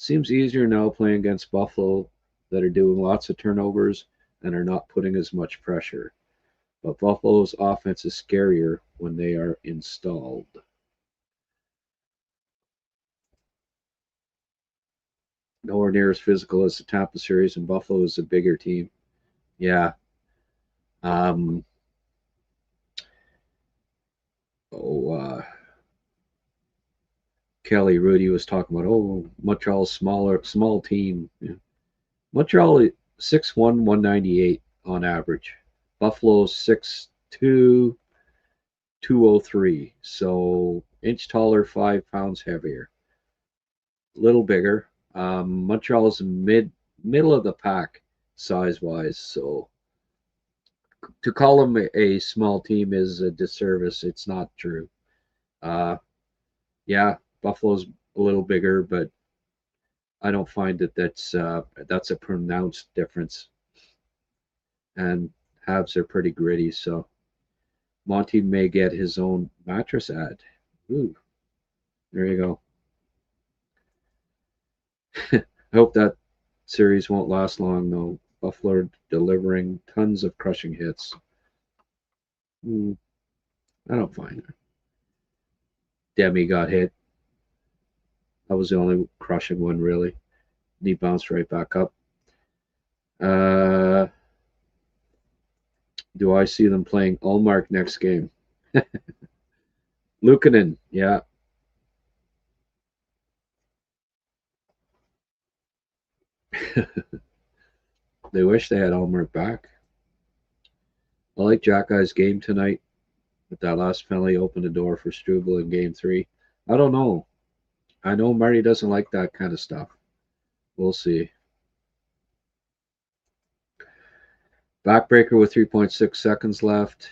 easier now playing against Buffalo that are doing lots of turnovers and are not putting as much pressure. But Buffalo's offense is scarier when they are installed. Nowhere near as physical as the Tampa series, and Buffalo is a bigger team. Yeah. Kelly Rudy was talking about, Montreal's small team. Yeah. Montreal 6'1", 198 on average. Buffalo 6'2", 203. So inch taller, 5 pounds heavier. A little bigger. Montreal's middle of the pack size-wise. So to call them a small team is a disservice. It's not true. Yeah, Buffalo's a little bigger, but I don't find that that's a pronounced difference. And Habs are pretty gritty, so Monty may get his own mattress ad. Ooh, there you go. I hope that series won't last long, though. Buffalo delivering tons of crushing hits. I don't find it. Demi got hit. That was the only crushing one, really. And he bounced right back up. Do I see them playing Ullmark next game? Luukkonen, yeah. They wish they had Ullmark back. I like Jackey's game tonight, but that last penalty opened the door for Struble in game 3. I don't know. I know Marty doesn't like that kind of stuff. We'll see. Backbreaker with 3.6 seconds left.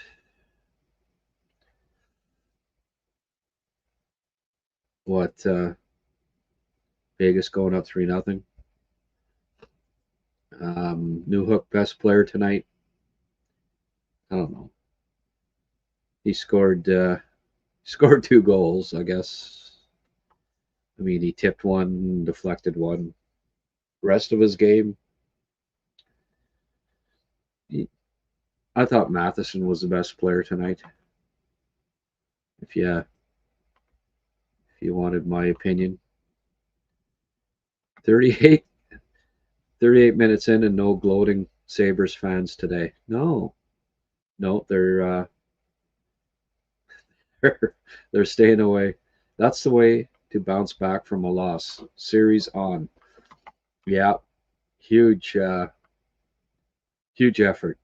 What? Vegas going up 3-0. New Hook best player tonight. I don't know. He scored 2 goals, I guess. I mean, he tipped one, deflected one. Rest of his game, I thought Matheson was the best player tonight. If you wanted my opinion. 38 minutes in and no gloating Sabres fans today. No, they're they're staying away. That's the way to bounce back from a loss. Series on. Yeah, huge effort.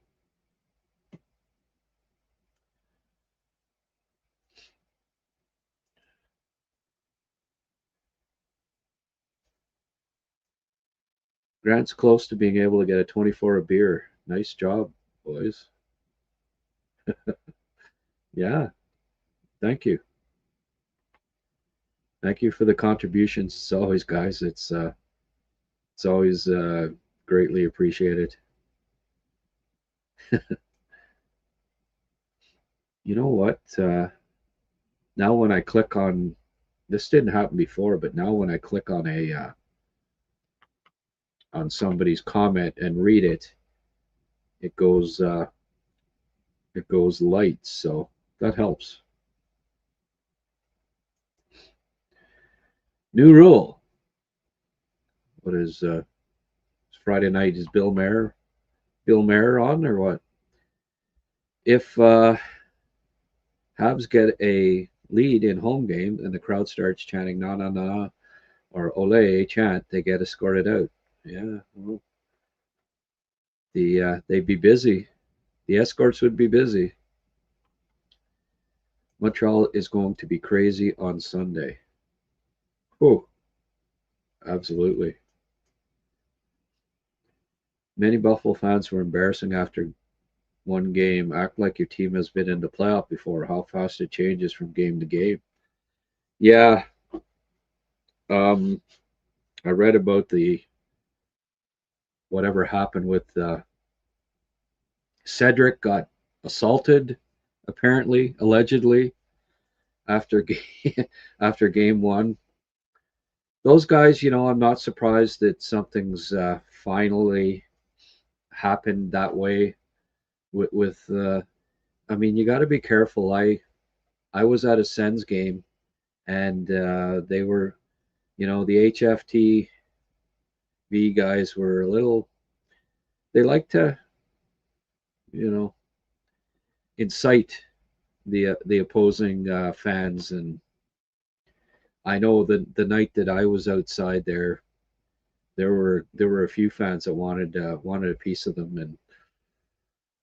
Grant's close to being able to get a 24 a beer. Nice job, boys. Yeah, thank you. Thank you for the contributions. As always, guys, it's always greatly appreciated. You know what? Now when I click on, this didn't happen before, but now when I click on on somebody's comment and read it, it goes light, so that helps. New rule. What is Friday night? Is Bill Maher on or what? If Habs get a lead in home game and the crowd starts chanting na na na or ole chant, they get escorted out. Yeah, well, they'd be busy. The escorts would be busy. Montreal is going to be crazy on Sunday. Oh, absolutely. Many Buffalo fans were embarrassing after one game. Act like your team has been in the playoff before. How fast it changes from game to game. Yeah. I read about the whatever happened with Cedric got assaulted, apparently, allegedly, after after game 1. Those guys, I'm not surprised that something's finally happened that way. With I mean, you got to be careful. I was at a Sens game, and they were, the HFTV guys were a little. They like to, incite the opposing fans, and I know that the night that I was outside there were a few fans that wanted a piece of them, and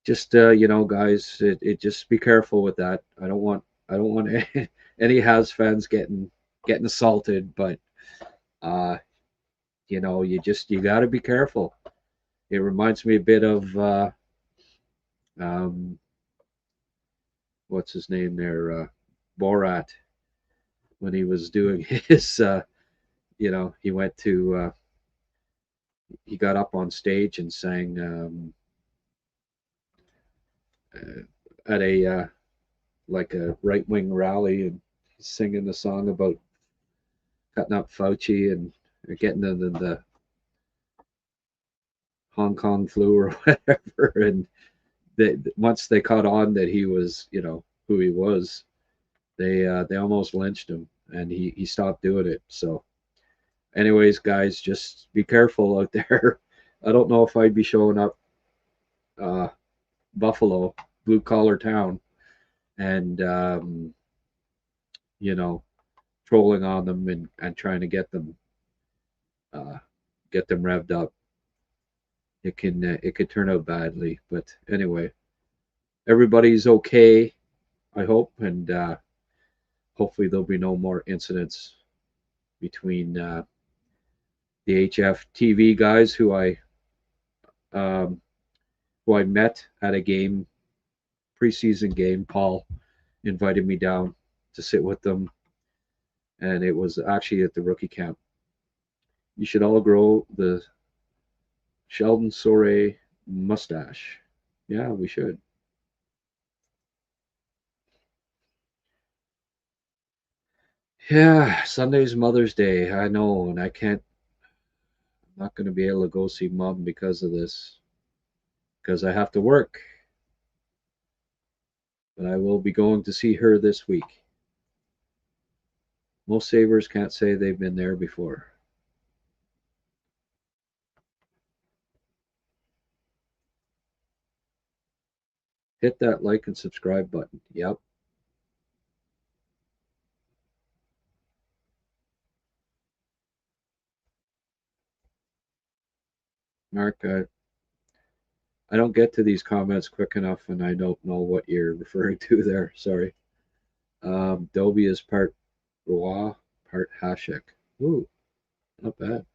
just guys, it just be careful with that. I don't want any Habs fans getting assaulted, but you got to be careful. It reminds me a bit of what's his name there, Borat. when he was doing his, he went to, he got up on stage and sang at a like a right wing rally, and he's singing the song about cutting up Fauci and getting into the Hong Kong flu or whatever. And once they caught on that he was, who he was, they almost lynched him, and he stopped doing it. So, anyways, guys, just be careful out there. I don't know if I'd be showing up Buffalo, blue collar town, and trolling on them and trying to get them revved up. It could turn out badly, but anyway, everybody's okay, I hope, and hopefully there'll be no more incidents between the HF TV guys who I met at a game, preseason game. Paul invited me down to sit with them, and it was actually at the rookie camp. You should all grow the Sheldon Soray mustache. Yeah, we should. Yeah, Sunday's Mother's Day. I know, and I'm not going to be able to go see Mom because of this, because I have to work. But I will be going to see her this week. Most Sabres can't say they've been there before. Hit that like and subscribe button. Yep. Mark, I don't get to these comments quick enough, and I don't know what you're referring to there. Sorry. Dobie is part Roy, part Hashek. Ooh, not bad.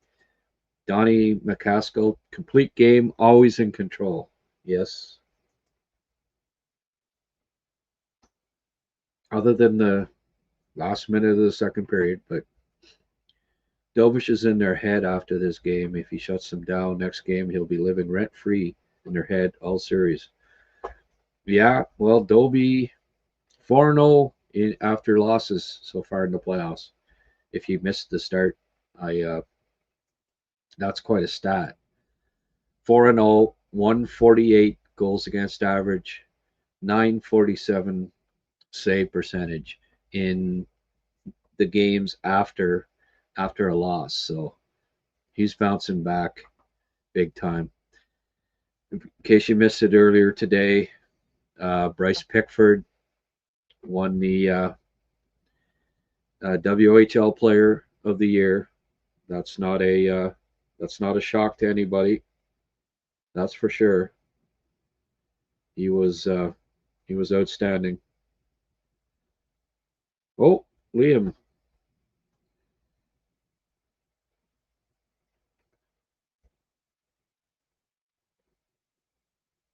Donnie McCaskill, complete game, always in control. Yes. Other than the last minute of the second period, but Dovish is in their head after this game. If he shuts them down next game, he'll be living rent-free in their head all series. Yeah, well, Dobie 4-0 after losses so far in the playoffs. If you missed the start, that's quite a stat. 4-0, 148 goals against average, 947 save percentage in the games after a loss. So he's bouncing back big time. In case you missed it earlier today, Bryce Pickford won the WHL Player of the Year. That's not a shock to anybody. That's for sure. He was outstanding. Oh, Liam.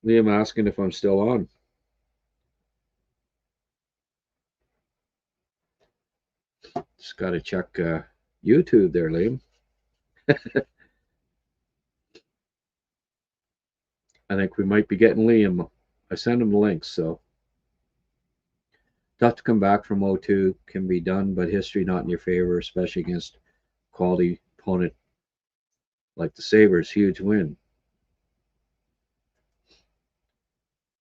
Liam asking if I'm still on. Just got to check YouTube there, Liam. I think we might be getting Liam. I sent him the links, so tough to come back from 0-2 can be done, but history not in your favor, especially against quality opponent like the Sabres. Huge win.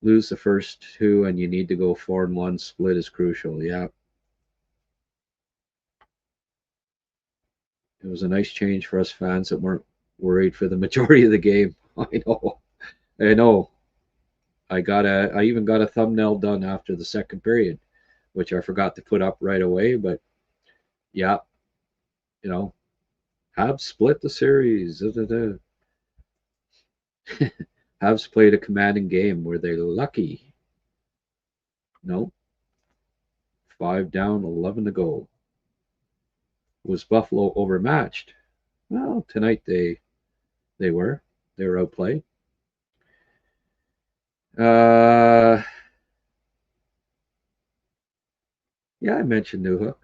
Lose the first two, and you need to go 4-1. Split is crucial. Yeah. It was a nice change for us fans that weren't worried for the majority of the game. I know. I even got a thumbnail done after the second period, which I forgot to put up right away. But yeah, Habs split the series. Habs played a commanding game. Were they lucky? No. 5 down, 11 to go. Was Buffalo overmatched? Well, tonight they were. They were outplayed. Yeah, I mentioned Newhook.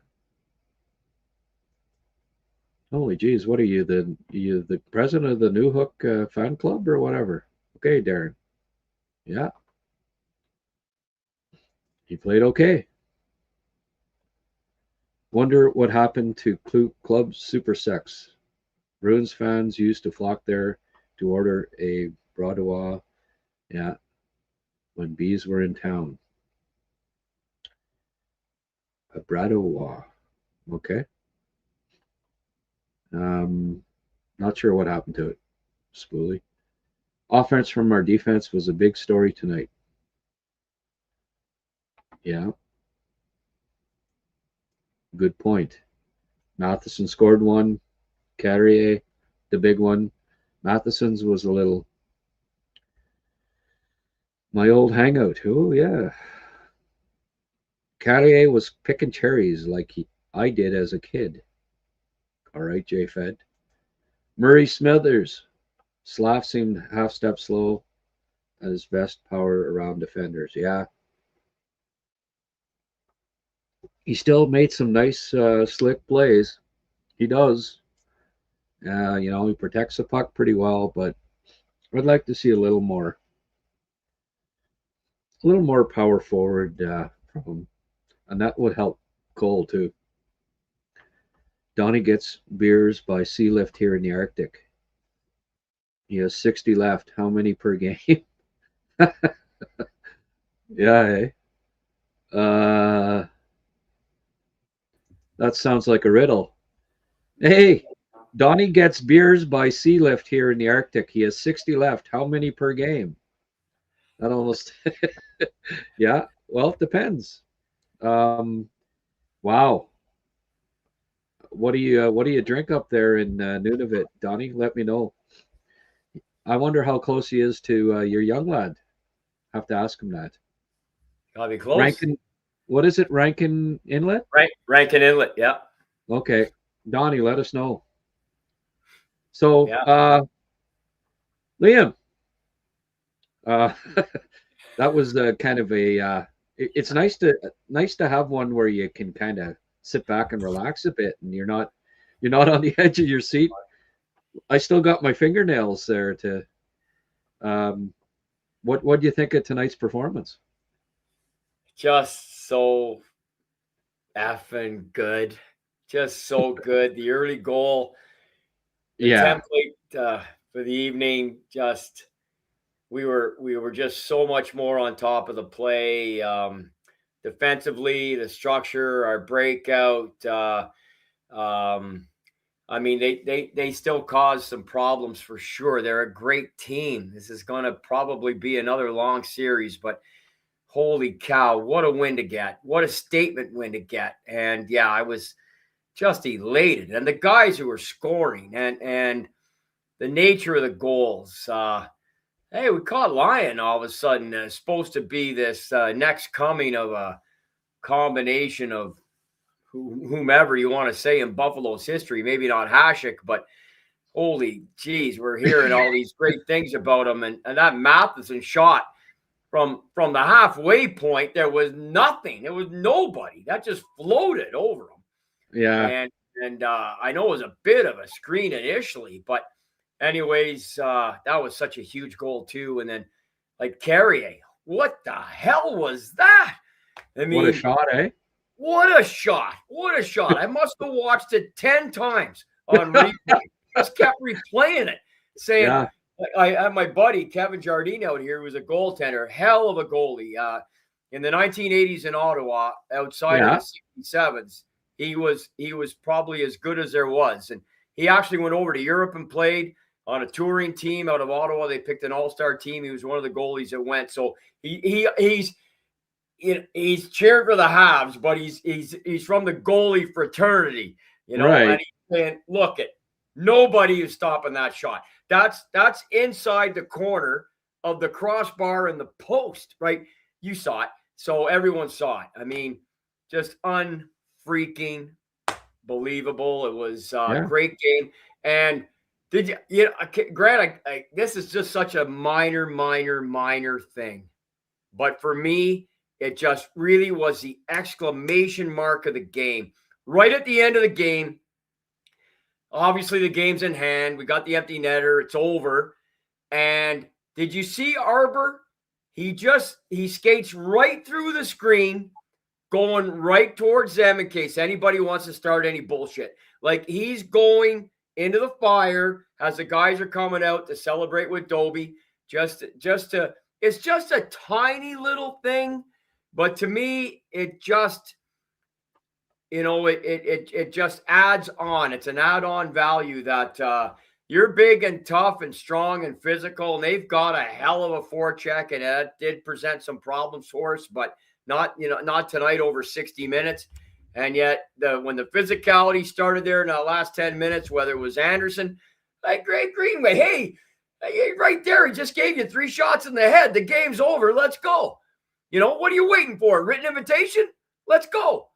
Holy geez, what are you the president of the New Hook fan club or whatever? Okay, Darren. Yeah, he played okay. Wonder what happened to Club Super Sex. Bruins fans used to flock there to order a bradois. Yeah, when bees were in town. A bradois. Okay. Not sure what happened to it. Spoolie. Offense from our defense was a big story tonight. Yeah. Good point. Matheson scored one. Carrier, the big one. Matheson's was a little. My old hangout. Oh, yeah. Carrier was picking cherries like I did as a kid. All right, J Fed. Murray Smithers. Slaf seemed half step slow at his best power around defenders. Yeah. He still made some nice slick plays. He does. He protects the puck pretty well, but I'd like to see a little more power forward from him, and that would help Cole too. Donnie gets beers by sea lift here in the Arctic. He has 60 left. How many per game? Yeah, hey. That sounds like a riddle. Hey, Donnie gets beers by sea lift here in the Arctic. He has 60 left. How many per game? That almost. Yeah. Well, it depends. Wow. What do you drink up there in Nunavut, Donnie? Let me know. I wonder how close he is to your young lad. Have to ask him that. Gotta be close. Rankin, what is it? Rankin Inlet? Right, Rankin Inlet. Yeah. Okay, Donnie, let us know. So, Yeah. Liam, that was kind of a. It's nice to have one where you can kind of sit back and relax a bit, and you're not on the edge of your seat. I still got my fingernails there to. What do you think of tonight's performance? Just so effing good. Just so good. The early goal, the template for the evening, just we were just so much more on top of the play. Defensively, the structure, our breakout. I mean, they still cause some problems for sure. They're a great team. This is going to probably be another long series, but holy cow, what a win to get. What a statement win to get. And yeah, I was just elated. And the guys who were scoring and the nature of the goals. Hey, we caught Lyon all of a sudden. Supposed to be this next coming of a combination of whomever you want to say in Buffalo's history, maybe not Hasek, but holy geez, we're hearing all these great things about him. And that Matheson shot from the halfway point, there was nothing. There was nobody. That just floated over him. Yeah. And I know it was a bit of a screen initially, but anyways, that was such a huge goal too. And then like Carrier, what the hell was that? I mean, what a shot, eh? What a shot. What a shot. I must have watched it 10 times on replay. Just kept replaying it, saying, yeah. I had my buddy, Kevin Jardine, out here, who was a goaltender, hell of a goalie. In the 1980s in Ottawa, outside of the 67s, he was probably as good as there was. And he actually went over to Europe and played on a touring team out of Ottawa. They picked an all-star team. He was one of the goalies that went. So he's cheered for the Habs, but he's from the goalie fraternity, right. And he's saying, look, nobody is stopping that shot. That's inside the corner of the crossbar and the post, right? You saw it. So everyone saw it. I mean, just unfreaking believable. It was a great game. And Grant, this is just such a minor thing. But for me, it just really was the exclamation mark of the game. Right at the end of the game, Obviously, the game's in hand. We got the empty netter. It's over. And did you see Arbor? He skates right through the screen, going right towards them in case anybody wants to start any bullshit. Like, he's going into the fire as the guys are coming out to celebrate with Dobie. It's just a tiny little thing, but to me, it just, it just adds on. It's an add-on value that you're big and tough and strong and physical, and they've got a hell of a forecheck, and that did present some problems for us, but not tonight over 60 minutes. And yet, when the physicality started there in the last 10 minutes, whether it was Anderson, like Greg Greenway, hey, right there, he just gave you 3 shots in the head. The game's over. Let's go. What are you waiting for? Written invitation? Let's go.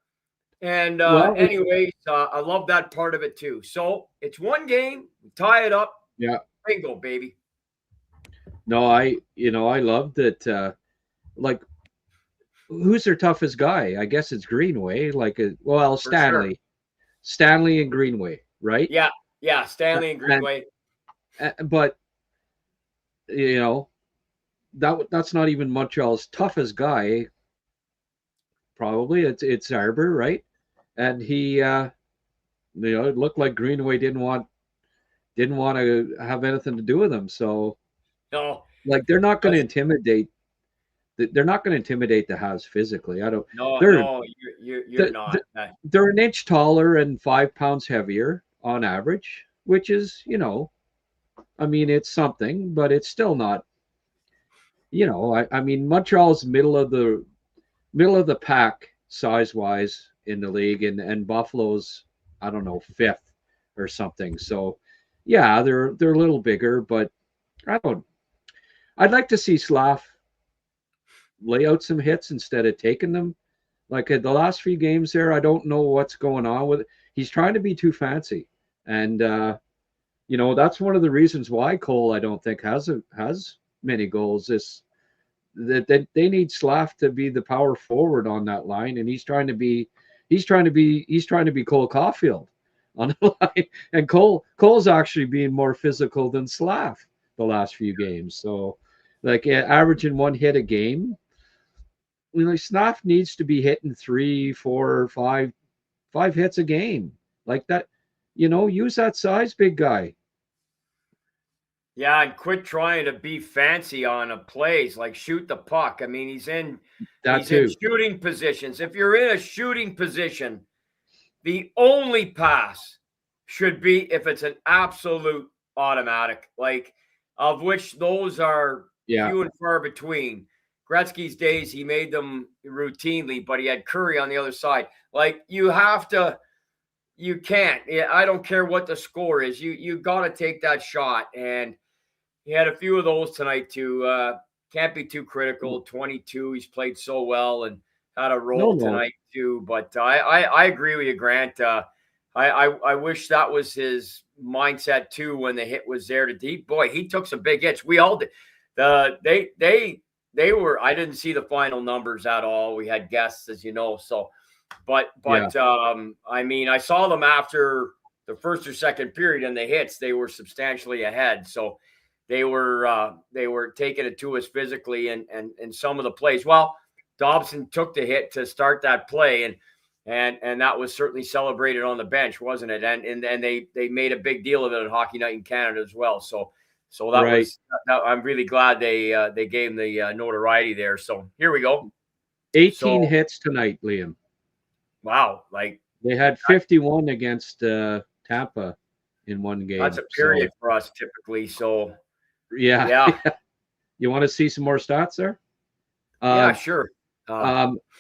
And anyways, I love that part of it too. So it's one game, tie it up. Yeah. Bingo, baby. No, I love that. Like, who's their toughest guy? I guess it's Greenway. Stanley. Sure. Stanley and Greenway, right? Yeah, Stanley and Greenway. But that's not even Montreal's toughest guy. Probably it's Arbor, right? And he, it looked like Greenway didn't want to have anything to do with him. So, no, like, they're not going to intimidate. They're not going to intimidate the Habs physically. No, you're not. They're an inch taller and 5 pounds heavier on average, which is, it's something, but it's still not. Montreal's middle of the pack size wise in the league, and Buffalo's, I don't know, 5th or something. So yeah, they're a little bigger, but I'd like to see Slaf lay out some hits instead of taking them. Like, the last few games there, I don't know what's going on with it. He's trying to be too fancy, and that's one of the reasons why Cole, I don't think, has many goals. That they need Slaf to be the power forward on that line, and he's trying to be Cole Caufield on the line, and Cole's actually being more physical than Slaf the last few games. So, like, averaging 1 hit a game, Slaf needs to be hitting 3, 4, 5 hits a game, like that. Use that size, big guy. Yeah, and quit trying to be fancy on a plays, like shoot the puck. I mean, he's in shooting positions. If you're in a shooting position, the only pass should be if it's an absolute automatic, like, of which those are few and far between. Gretzky's days, he made them routinely, but he had Curry on the other side. Like, you can't. I don't care what the score is. You got to take that shot, and he had a few of those tonight too. Can't be too critical. 22, he's played so well and had a role tonight too. But I agree with you, Grant. I wish that was his mindset too when the hit was there to deep. Boy, he took some big hits. We all did. They were. I didn't see the final numbers at all. We had guests, as you know. So, but I saw them after the first or second period, and the hits, they were substantially ahead. So they were taking it to us physically, and some of the plays. Well, Dobson took the hit to start that play, and that was certainly celebrated on the bench, wasn't it? And they made a big deal of it at Hockey Night in Canada as well. So that was. I'm really glad they gave him the notoriety there. So here we go. 18 hits tonight, Liam. Wow, like they had 51 against Tampa in one game. That's a period for us typically. So yeah. You want to see some more stats there? Yeah, sure.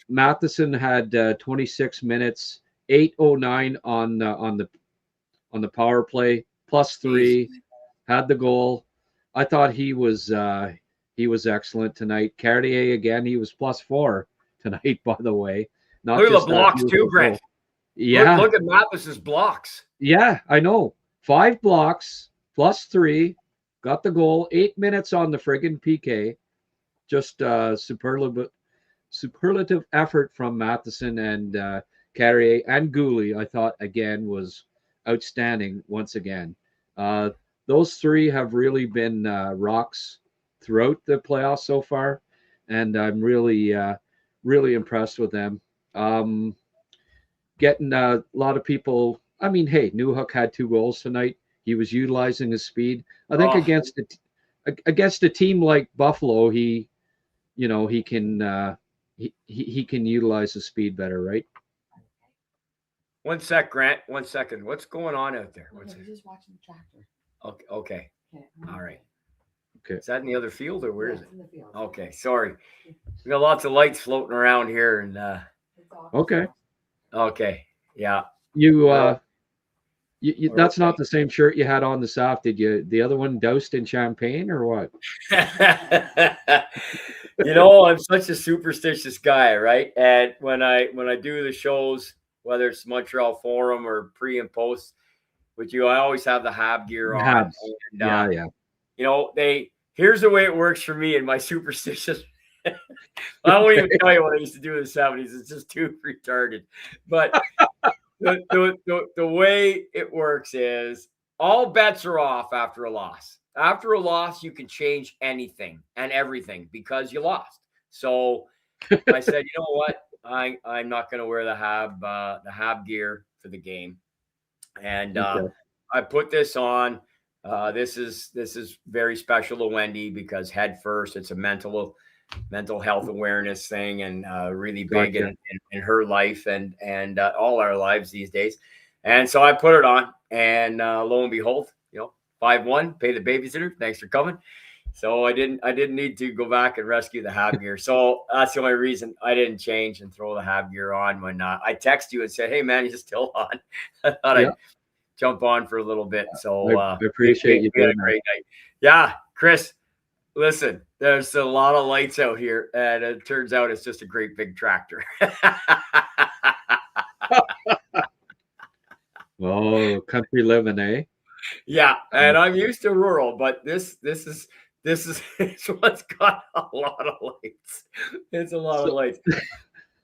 Matheson had 26 minutes, 8:09 on the power play, +3, had the goal. I thought he was excellent tonight. Cartier again, he was +4 tonight, by the way. Not look at just the blocks too, Grant. Yeah, look at Matheson's blocks. Yeah, I know. 5 blocks, +3, got the goal. 8 minutes on the friggin' PK. Just superlative effort from Matheson, and Carrier and Goalie, I thought, again, was outstanding once again. Those three have really been rocks throughout the playoffs so far, and I'm really, really impressed with them. Getting a lot of people. I mean, hey, Newhook had 2 goals tonight. He was utilizing his speed. I think against a team like Buffalo, he can he can utilize his speed better, right? One sec, Grant. 1 second. What's going on out there? We're just watching the tractor. Okay. Okay. All right. Okay. Is that in the other field or where is it? It's in the field. Okay. Sorry. We got lots of lights floating around here, and Okay. okay. Yeah. You that's not the same shirt you had on this off. Did you the other one doused in champagne or what? I'm such a superstitious guy, right? And when I do the shows, whether it's Montreal Forum or pre and post with you, I always have the Hab gear on. And, yeah. Here's the way it works for me and my superstitious. I won't even tell you what I used to do in the 70s. It's just too retarded. But the way it works is all bets are off after a loss. After a loss, you can change anything and everything because you lost. So I said, you know what? I'm not going to wear the Hab gear for the game. And I put this on. This is very special to Wendy because head first, it's a mental health awareness thing and really big in her life and all our lives these days. And so I put it on, and lo and behold, 5-1, pay the babysitter. Thanks for coming. So I didn't need to go back and rescue the Hab gear. So that's the only reason I didn't change and throw the Hab gear on when I text you and said, hey man, you're still on. I thought I'd jump on for a little bit. So I appreciate you doing a great night. Yeah, Chris, listen, there's a lot of lights out here, and it turns out it's just a great big tractor. Oh, country living, eh? Yeah, and I'm used to rural, but this is what's got a lot of lights. It's a lot of lights.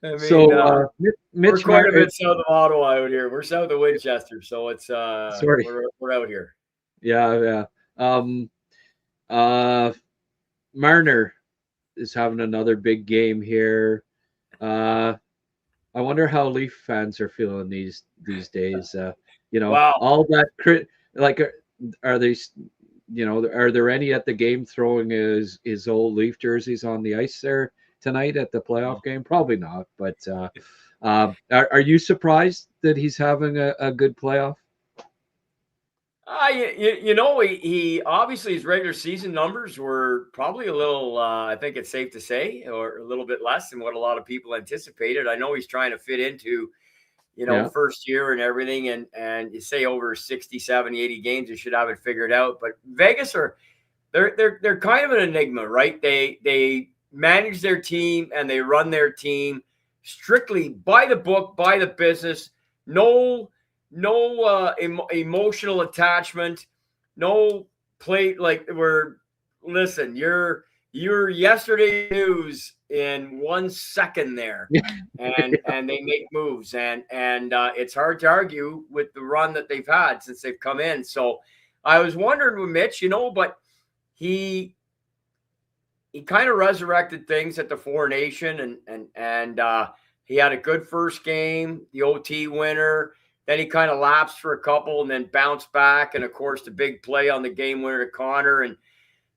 I mean, Mitch we're quite a bit south of Ottawa out here. We're south of Winchester, so it's we're out here. Yeah. Marner is having another big game here. I wonder how Leaf fans are feeling these days. Wow. All that are they? Are there any at the game throwing his old Leaf jerseys on the ice there tonight at the playoff game? Probably not. But are you surprised that he's having a good playoff? He obviously his regular season numbers were probably a little, I think it's safe to say, or a little bit less than what a lot of people anticipated. I know he's trying to fit into, first year and everything. And you say over 60, 70, 80 games, you should have it figured out. But Vegas they're kind of an enigma, right? They manage their team and they run their team strictly by the book, by the business. No emotional attachment, no play listen, you're yesterday news in 1 second there, and they make moves, and it's hard to argue with the run that they've had since they've come in. So I was wondering with Mitch, but he kind of resurrected things at the Four Nation, and he had a good first game, the OT winner. Then he kind of lapsed for a couple and then bounced back. And, of course, the big play on the game winner to Connor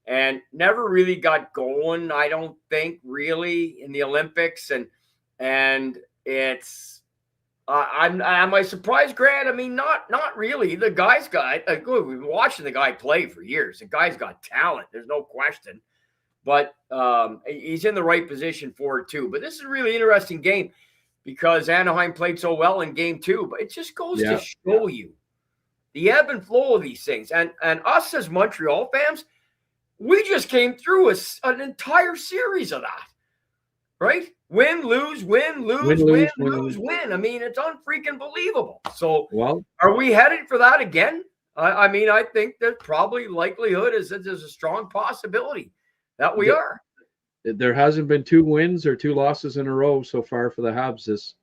and never really got going, I don't think, really, in the Olympics. And it's am I surprised, Grant? I mean, not really. The guy's got we've been watching the guy play for years. The guy's got talent. There's no question. But he's in the right position for it, too. But this is a really interesting game, because Anaheim played so well in game 2, but it just goes to show you the ebb and flow of these things. And us as Montreal fans, we just came through an entire series of that, right? Win, lose, win, lose, win, lose, win. I mean, it's unfreaking believable. So are we headed for that again? I mean, I think that probably likelihood is that there's a strong possibility that we are. There hasn't been 2 wins or 2 losses in a row so far for the Habs this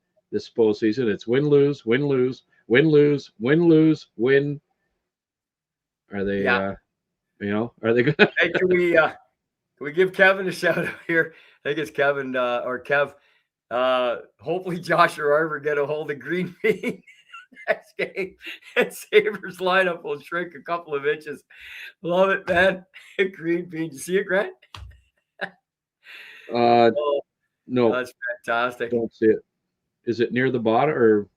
postseason. It's win, lose, win, lose, win, lose, win, lose, win. Are they? Yeah. Are they gonna? Hey, can we give Kevin a shout out here? I think it's Kevin or Kev. Hopefully Josh or Arver get a hold of Green Bean next game, and Sabres lineup will shrink a couple of inches. Love it, man. Green Bean. You see it, Grant? No, that's fantastic. Don't see it. Is it near the bottom or?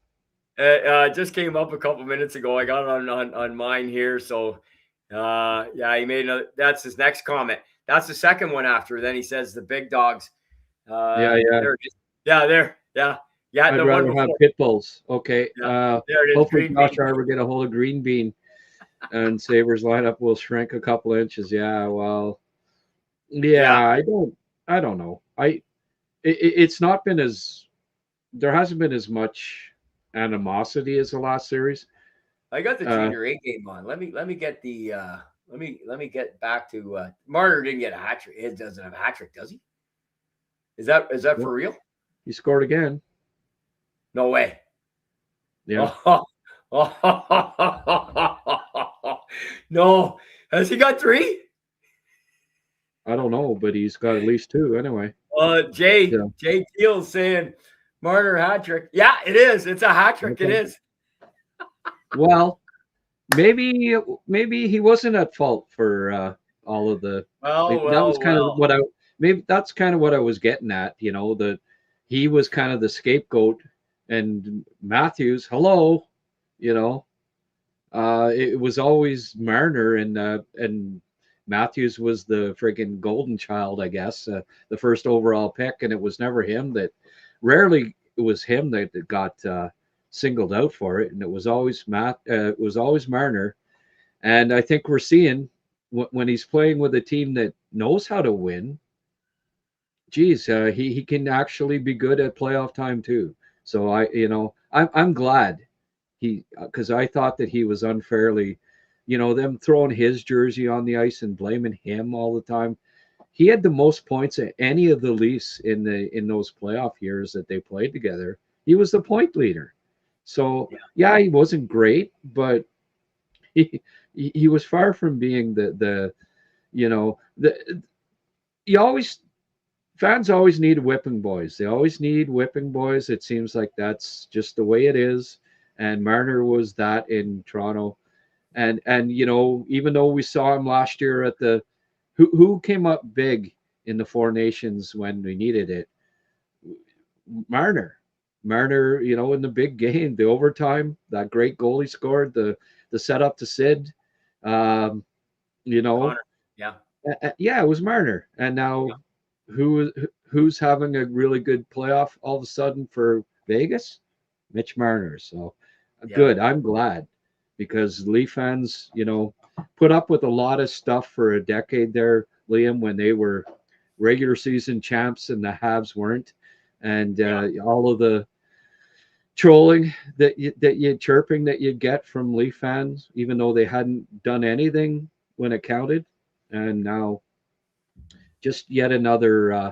It just came up a couple minutes ago. I got it on mine here. So, he made that's his next comment. That's the second one after. Then he says the big dogs. Yeah. There. Yeah. I'd rather have pit bulls. Okay. There it is. Hopefully Josh Arver get a hold of Green Bean, and Sabres lineup will shrink a couple inches. Yeah. Well. Yeah. I don't know. It's not been as. There hasn't been as much animosity as the last series. I got the junior A game on. Let me get the let me get back to Marner didn't get a hat trick. He doesn't have a hat trick, does he? Is that for real? He scored again. No way. Yeah. No. Has he got 3? I don't know, but he's got at least 2 anyway. Jay Teal saying Marner hat trick. Yeah, it is. It's a hat trick. Okay. It is. Well, maybe he wasn't at fault for all of the. That was kind of what that's kind of what I was getting at. That he was kind of the scapegoat, and Matthews. Hello, it was always Marner, and Matthews was the friggin' golden child, I guess, the first overall pick, and it was never him that. Rarely it was him that got singled out for it, and it was always Marner. And I think we're seeing when he's playing with a team that knows how to win. Geez, he can actually be good at playoff time too. So I'm glad because I thought that he was unfairly, them throwing his jersey on the ice and blaming him all the time. He had the most points of any of the Leafs in those playoff years that they played together. He was the point leader. So he wasn't great, but he was far from being fans always need whipping boys. They always need whipping boys. It seems like that's just the way it is. And Marner was that in Toronto. And even though we saw him last year at the who came up big in the Four Nations when we needed it? Marner, in the big game, the overtime, that great goal he scored, the setup to Sid, Connor. Yeah, it was Marner. And now who's having a really good playoff all of a sudden for Vegas? Mitch Marner. So good. I'm glad because Leaf fans, put up with a lot of stuff for a decade there, Liam, when they were regular season champs and the Habs weren't, and all of the trolling that you chirping that you'd get from Leaf fans, even though they hadn't done anything when it counted, and now just yet another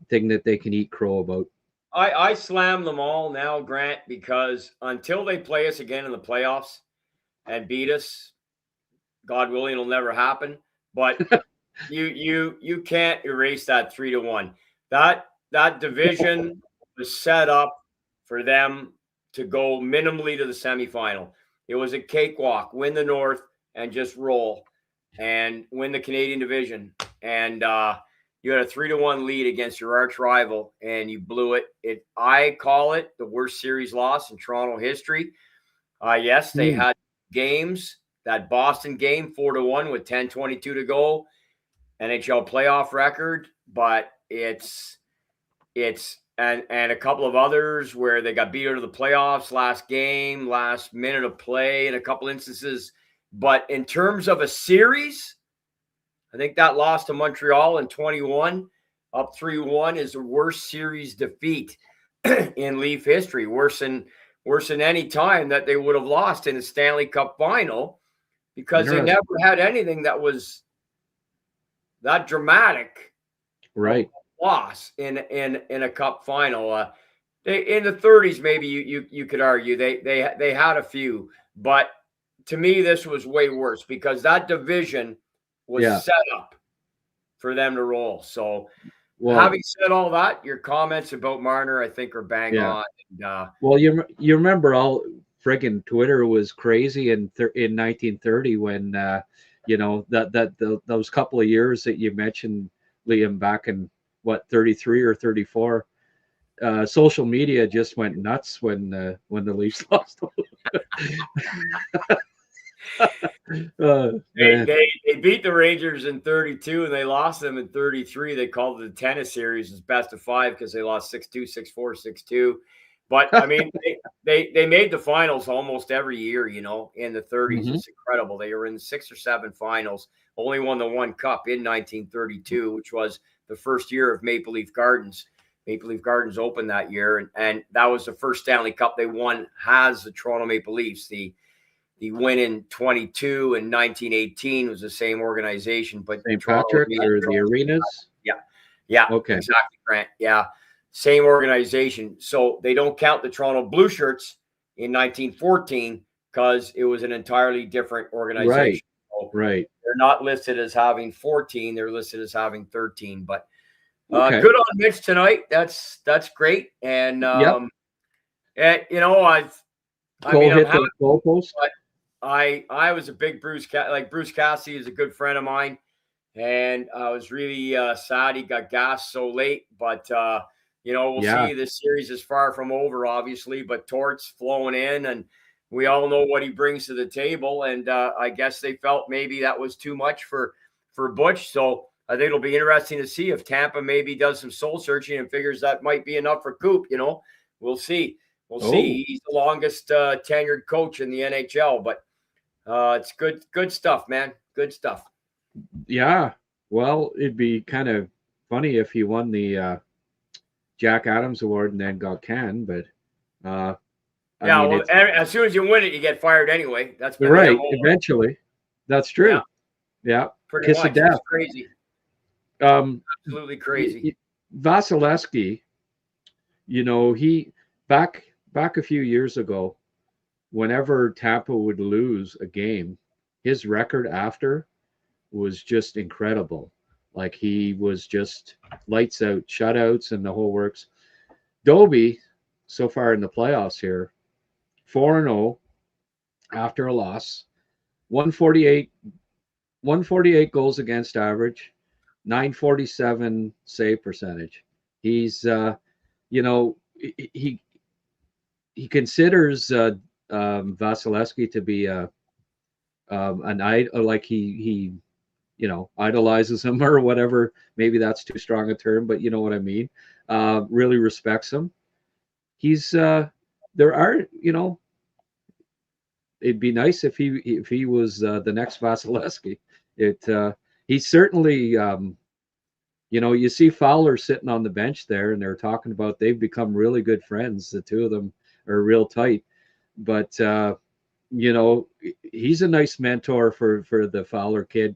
thing that they can eat crow about. I slam them all now, Grant, because until they play us again in the playoffs and beat us, God willing, it'll never happen. But you can't erase that 3-1. That division was set up for them to go minimally to the semifinal. It was a cakewalk. Win the North and just roll and win the Canadian division. And you had a 3-1 lead against your arch rival, and you blew it. I call it the worst series loss in Toronto history. Yes, they had games. That Boston game, 4-1 with 10:22 to go, NHL playoff record. But it's and a couple of others where they got beat out of the playoffs last game, last minute of play in a couple instances. But in terms of a series, I think that loss to Montreal in 21, up 3-1, is the worst series defeat in Leaf history. Worse than any time that they would have lost in the Stanley Cup final, because they never had anything that was that dramatic. Right. Loss in a cup final. in the 30s, maybe you could argue they had a few, but to me, this was way worse because that division was set up for them to roll. So, having said all that, your comments about Marner, I think, are bang on. And, well, you remember all friggin' Twitter was crazy in 1930 when those couple of years that you mentioned, Liam, back in 33 or 34. Social media just went nuts when the Leafs lost. They beat the Rangers in 32 and they lost them in 33. They called it the tennis series as best of 5 because they lost 6-2, 6-4, 6-2. But I mean, they made the finals almost every year, in the 30s. Mm-hmm. It's incredible. They were in 6 or 7 finals, only won the one cup in 1932, which was the first year of Maple Leaf Gardens. Maple Leaf Gardens opened that year, and that was the first Stanley Cup they won as the Toronto Maple Leafs. The win in 22 and 1918 was the same organization, but St. Patrick or the arenas? Yeah, okay, exactly, Grant. Yeah, same organization. So they don't count the Toronto Blue Shirts in 1914 because it was an entirely different organization. Right. So right. They're not listed as having 14; they're listed as having 13. But good on Mitch tonight. That's great. And Cole hit the goalpost. I was a big Bruce Cassidy is a good friend of mine, and I was really sad he got gassed so late. But we'll see. This series is far from over, obviously. But Tort's flowing in, and we all know what he brings to the table. And I guess they felt maybe that was too much for Butch. So I think it'll be interesting to see if Tampa maybe does some soul searching and figures that might be enough for Coop. We'll see. We'll see. He's the longest tenured coach in the NHL, but it's good stuff, man. Good stuff. Yeah. Well, it'd be kind of funny if he won the Jack Adams Award and then got canned, but as soon as you win it, you get fired anyway. That's right. Eventually, that's true. Yeah. Pretty Kiss much. of death. It's crazy. Absolutely crazy. Vasilevsky, he back a few years ago, whenever Tampa would lose a game, his record after was just incredible. Like he was just lights out, shutouts, and the whole works. Doby, so far in the playoffs here, 4-0 after a loss, 148 goals against average, 947 save percentage. He's he considers Vasilevsky to be an idol, like he idolizes him or whatever. Maybe that's too strong a term, but you know what I mean. Really respects him. He's there are it'd be nice if he was the next Vasilevsky. He's certainly you see Fowler sitting on the bench there, and they're talking about they've become really good friends. The two of them are real tight, but he's a nice mentor for the Fowler kid.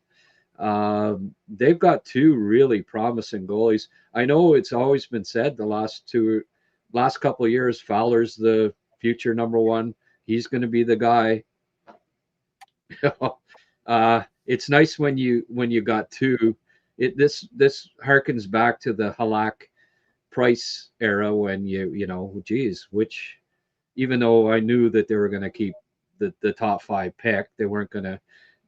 They've got 2 really promising goalies. I know it's always been said the last couple of years, Fowler's the future number 1. He's going to be the guy. It's nice when you got 2. This harkens back to the Halak Price era when which, even though I knew that they were going to keep the top 5 pick, they weren't going to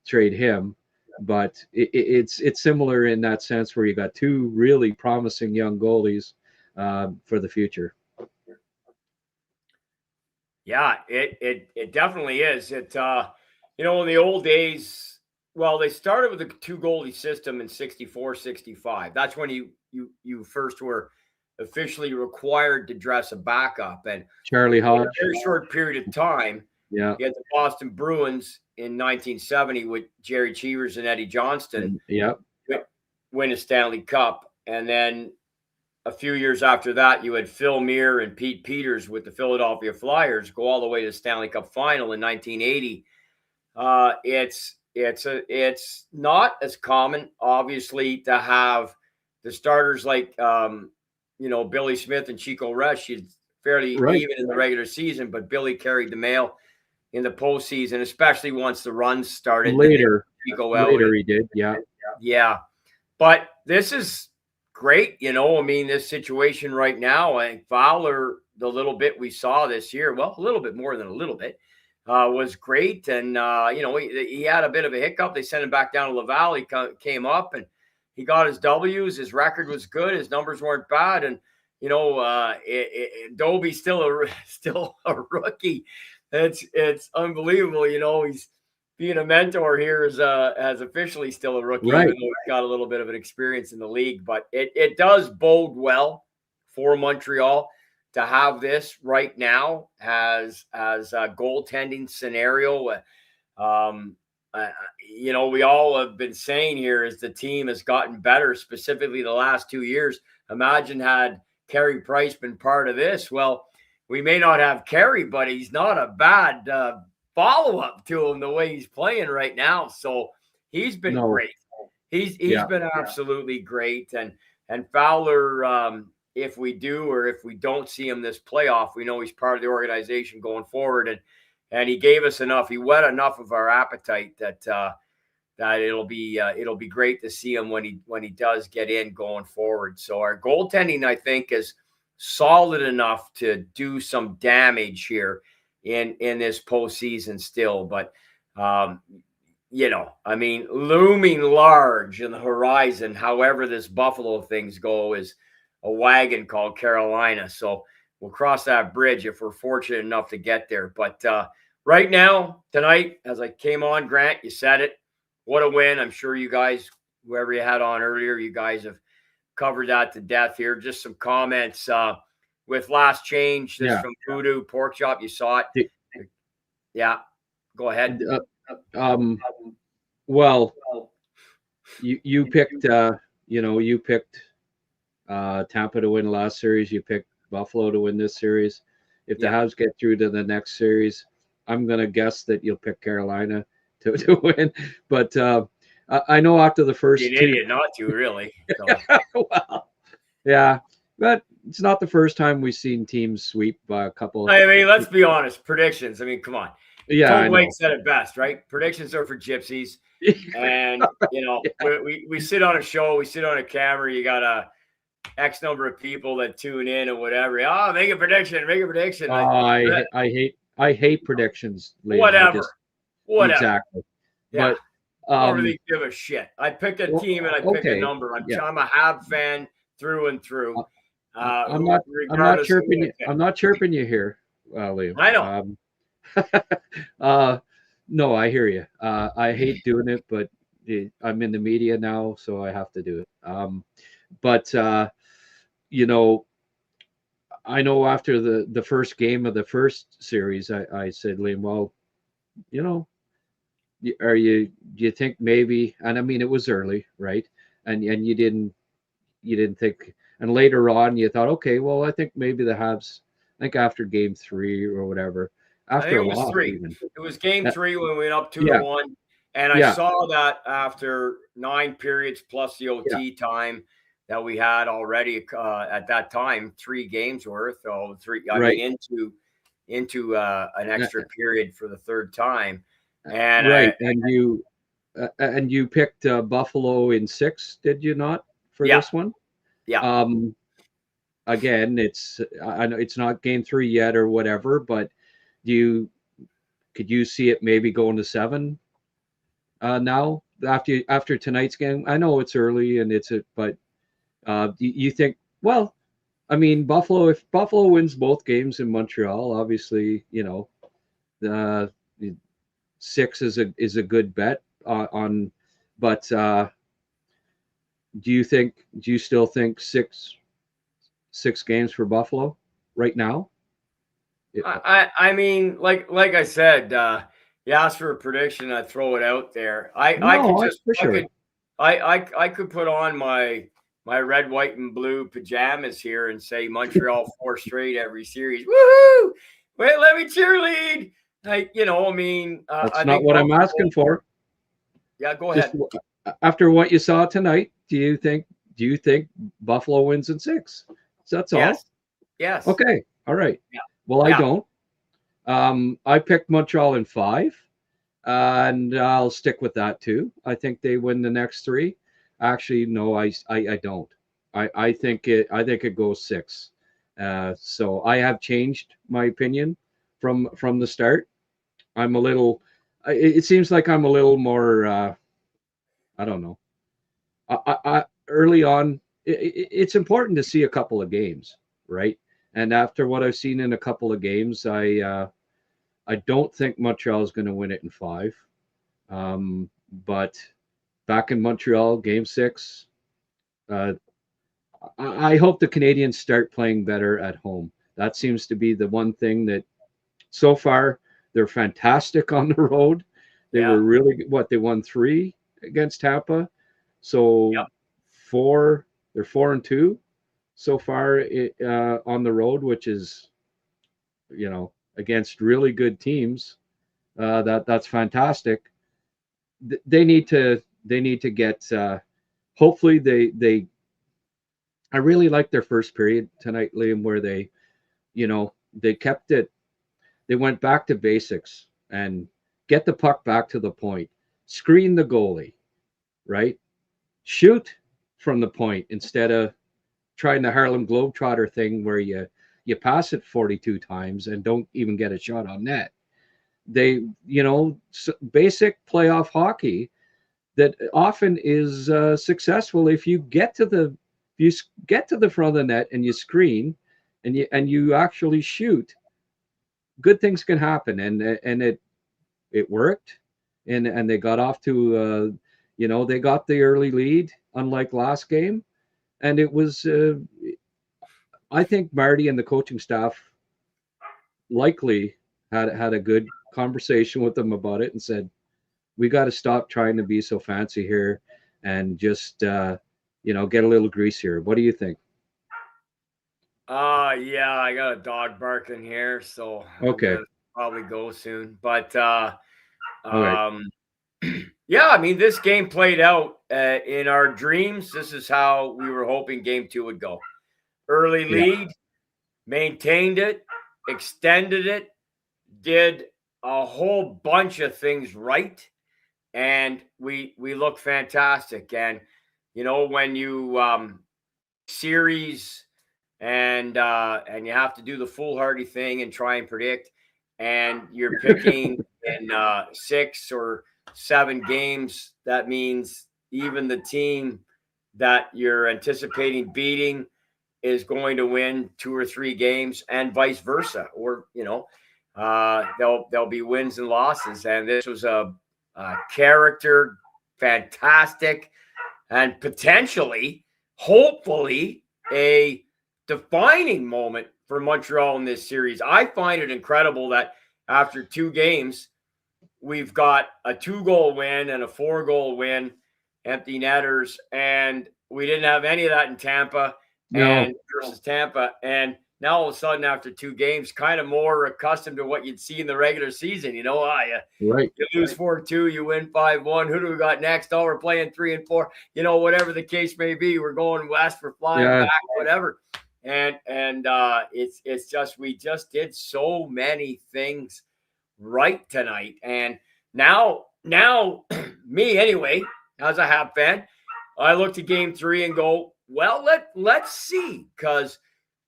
trade him. But it's similar in that sense where you got 2 really promising young goalies for the future. Yeah, it definitely is. It in the old days, well, they started with a 2 goalie system in 64, 65. That's when you first were officially required to dress a backup, and Charlie Hodge. In a very short period of time. Yeah, you had the Boston Bruins in 1970 with Jerry Cheevers and Eddie Johnston. Win a Stanley Cup, and then a few years after that, you had Phil Muir and Pete Peters with the Philadelphia Flyers go all the way to the Stanley Cup final in 1980. It's not as common, obviously, to have the starters like Billy Smith and Chico Resch. fairly even in the regular season, but Billy carried the mail in the postseason, especially once the runs started. Later, he did. Yeah. Yeah. But this is great. I mean, this situation right now, I think Fowler, the little bit we saw this year, well, a little bit more than a little bit, was great. And, he had a bit of a hiccup. They sent him back down to Laval. He came up and he got his W's. His record was good. His numbers weren't bad. And, Dobie's still a rookie. It's unbelievable. He's being a mentor here as officially still a rookie, even though he's got a little bit of an experience in the league. But it does bode well for Montreal to have this right now as a goaltending scenario. We all have been saying here as the team has gotten better, specifically the last 2 years. Imagine had Carey Price been part of this. Well, we may not have Carey, but he's not a bad follow-up to him the way he's playing right now. So he's been great. He's been absolutely great. And Fowler, if we do or if we don't see him this playoff, we know he's part of the organization going forward. And he gave us enough. He whet enough of our appetite that it'll be great to see him when he does get in going forward. So our goaltending, I think, is solid enough to do some damage here in this postseason still. But, looming large in the horizon, however this Buffalo things go, is a wagon called Carolina. So we'll cross that bridge if we're fortunate enough to get there. But right now, tonight, as I came on, Grant, you said it. What a win. I'm sure you guys, whoever you had on earlier, you guys have covered that to death here. Just some comments with last change. This from Voodoo Pork Chop. You saw it. Yeah. Go ahead. Well, you picked Tampa to win the last series. You picked Buffalo to win this series. If the Habs get through to the next series, I'm going to guess that you'll pick Carolina to win. But I know after the first you're an idiot not to, really. So. Well, yeah, but it's not the first time we've seen teams sweep by a couple. I mean, let's be honest. Predictions. I mean, come on. Yeah, Tom Waite said it best, right? Predictions are for gypsies. And, we sit on a show, we sit on a camera, you got a X number of people that tune in and whatever. Oh, make a prediction. I hate predictions. Liam. Whatever. Exactly. Yeah. But I don't really give a shit. I pick a team and I pick a number. I'm a Habs fan through and through. I'm not chirping you. I'm not chirping you here, Liam. I know. No, I hear you. I hate doing it, but I'm in the media now, so I have to do it. But I know after the first game of the first series, I said, Liam, well, do you think maybe? And I mean, it was early, right? And you didn't think. And later on, you thought, okay, well, I think maybe the Habs. I think after game 3 or whatever. After it was 3. Even. It was game 3 when we went up 2-1, and I saw that after 9 periods plus the OT time that we had already at that time, 3 games worth. Oh, 3. I mean, into an extra period for the third time, and and you picked Buffalo in 6, did you not, for this one? Yeah. Again, I know it's not game 3 yet or whatever, but could you see it maybe going to 7 now after tonight's game? I know it's early and but you think, well, I mean, if Buffalo wins both games in Montreal, obviously, the 6 is a good bet on, but do you still think 6 games for Buffalo right now? I mean, like I said, you asked for a prediction, I throw it out there. I could put on my red, white, and blue pajamas here and say Montreal 4 straight every series. Woohoo! Wait, let me cheerlead. That's not what I'm asking for. Yeah, go ahead. After what you saw tonight, do you think Buffalo wins in 6? That's all. Yes. Okay. All right. Yeah. Well, I don't. I picked Montreal in 5, and I'll stick with that too. I think they win the next 3. Actually, no, I don't. I think it goes 6. So I have changed my opinion from the start. I'm a little. It seems like I'm a little more. I don't know. I early on, it's important to see a couple of games, right? And after what I've seen in a couple of games, I don't think Montreal is going to win it in 5. But back in Montreal, Game 6, I hope the Canadians start playing better at home. That seems to be the one thing that so far they're fantastic on the road. They were really they won 3 against Tampa. So 4, they're 4-2 so far on the road, which is, against really good teams. That's fantastic. They need to get. Hopefully they. I really liked their first period tonight, Liam, where they kept it. They went back to basics and get the puck back to the point, screen the goalie, right? Shoot from the point instead of trying the Harlem Globetrotter thing where you pass it 42 times and don't even get a shot on net. They, basic playoff hockey that often is successful if you get to the front of the net and you screen and you actually shoot. Good things can happen, and it worked, and they got off to they got the early lead, unlike last game, and it was I think Marty and the coaching staff likely had a good conversation with them about it and said, we got to stop trying to be so fancy here and just get a little greasier. What do you think? Yeah, I got a dog barking here, so okay, I'll probably go soon. But right. Yeah, I mean, this game played out in our dreams. This is how we were hoping Game 2 would go. Early lead, maintained it, extended it, did a whole bunch of things right, and we look fantastic. And when you series and you have to do the foolhardy thing and try and predict, and you're picking in 6 or 7 games, that means even the team that you're anticipating beating is going to win 2 or 3 games, and vice versa. Or there'll be wins and losses. And this was a character, fantastic, and potentially, hopefully, a defining moment for Montreal in this series. I find it incredible that after 2 games, we've got a 2-goal win and a 4-goal win, empty netters, and we didn't have any of that in Tampa and versus Tampa. And now all of a sudden, after 2 games, kind of more accustomed to what you'd see in the regular season. You lose 4-2, you win 5-1. Who do we got next? Oh, we're playing 3 and 4. Whatever the case may be, we're going west, we're flying back, whatever. And it's just, we just did so many things right tonight. And now me anyway, as a Habs fan, I look to Game 3 and go, well, let's see, because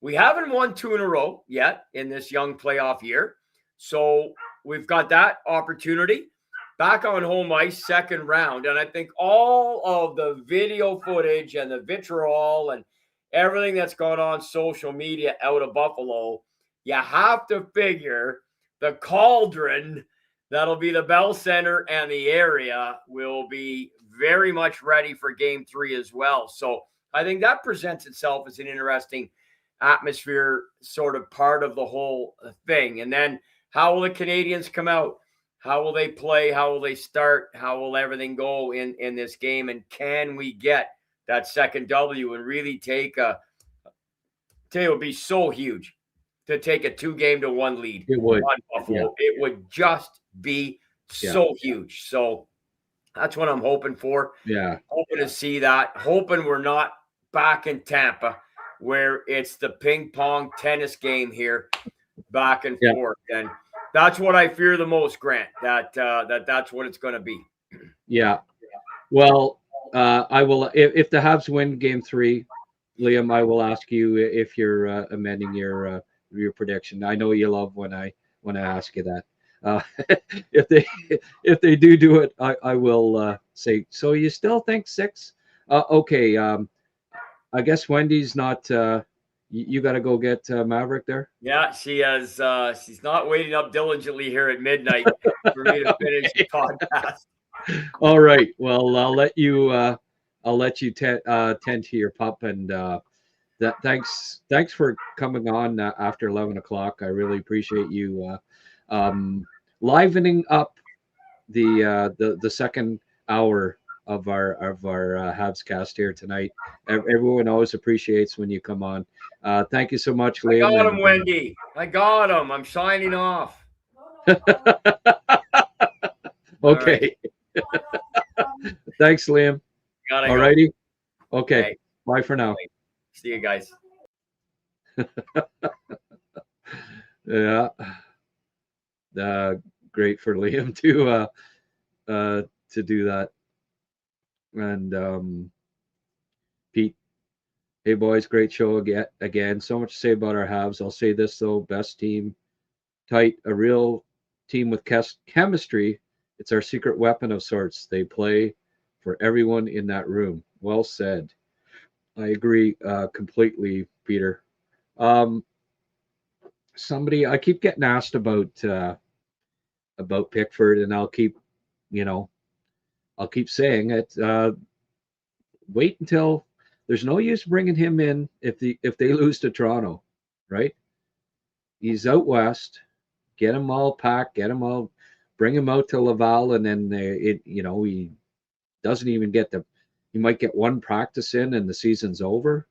we haven't won 2 in a row yet in this young playoff year. So we've got that opportunity back on home ice, second round. And I think all of the video footage and the vitriol and everything that's gone on social media out of Buffalo, you have to figure the cauldron that'll be the Bell Center and the area will be very much ready for Game 3 as well. So I think that presents itself as an interesting atmosphere, sort of part of the whole thing. And then how will the Canadians come out? How will they play? How will they start? How will everything go in this game? And can we get that second W and really take it would be so huge to take a 2-game-to-1 lead on Buffalo. Yeah. It would just be so huge. So that's what I'm hoping for. Yeah. Hoping to see that. Hoping we're not back in Tampa where it's the ping pong tennis game here, back and forth. And that's what I fear the most, Grant, that's what it's going to be. Yeah. Well, I will, if the Habs win game 3, Liam, I will ask you if you're amending your prediction. I know you love when I ask you that. If they do it, I will say. So you still think 6? Okay. I guess Wendy's not. You got to go get Maverick there. Yeah, she has. She's not waiting up diligently here at midnight for me to finish the podcast. All right. Well, I'll let you tend to your pup, and thanks for coming on after 11 o'clock. I really appreciate you livening up the second hour of our Habs cast here tonight. Everyone always appreciates when you come on. Thank you so much, Liam. I got him, Wendy. I got him. I'm signing off. Okay. Thanks, Liam. All righty. Okay. Bye for now. See you guys. Yeah. Great for Liam to do that. And Pete, hey boys, great show again. So much to say about our Habs. I'll say this though: best team, tight, a real team with chemistry. It's our secret weapon of sorts. They play for everyone in that room. Well said. I agree completely, Peter. Somebody, I keep getting asked about Pickford, and I'll keep saying it. Wait until there's no use bringing him in if they lose to Toronto, right? He's out west. Get him all packed. Bring him out to Laval, and then he doesn't even get he might get one practice in, and the season's over.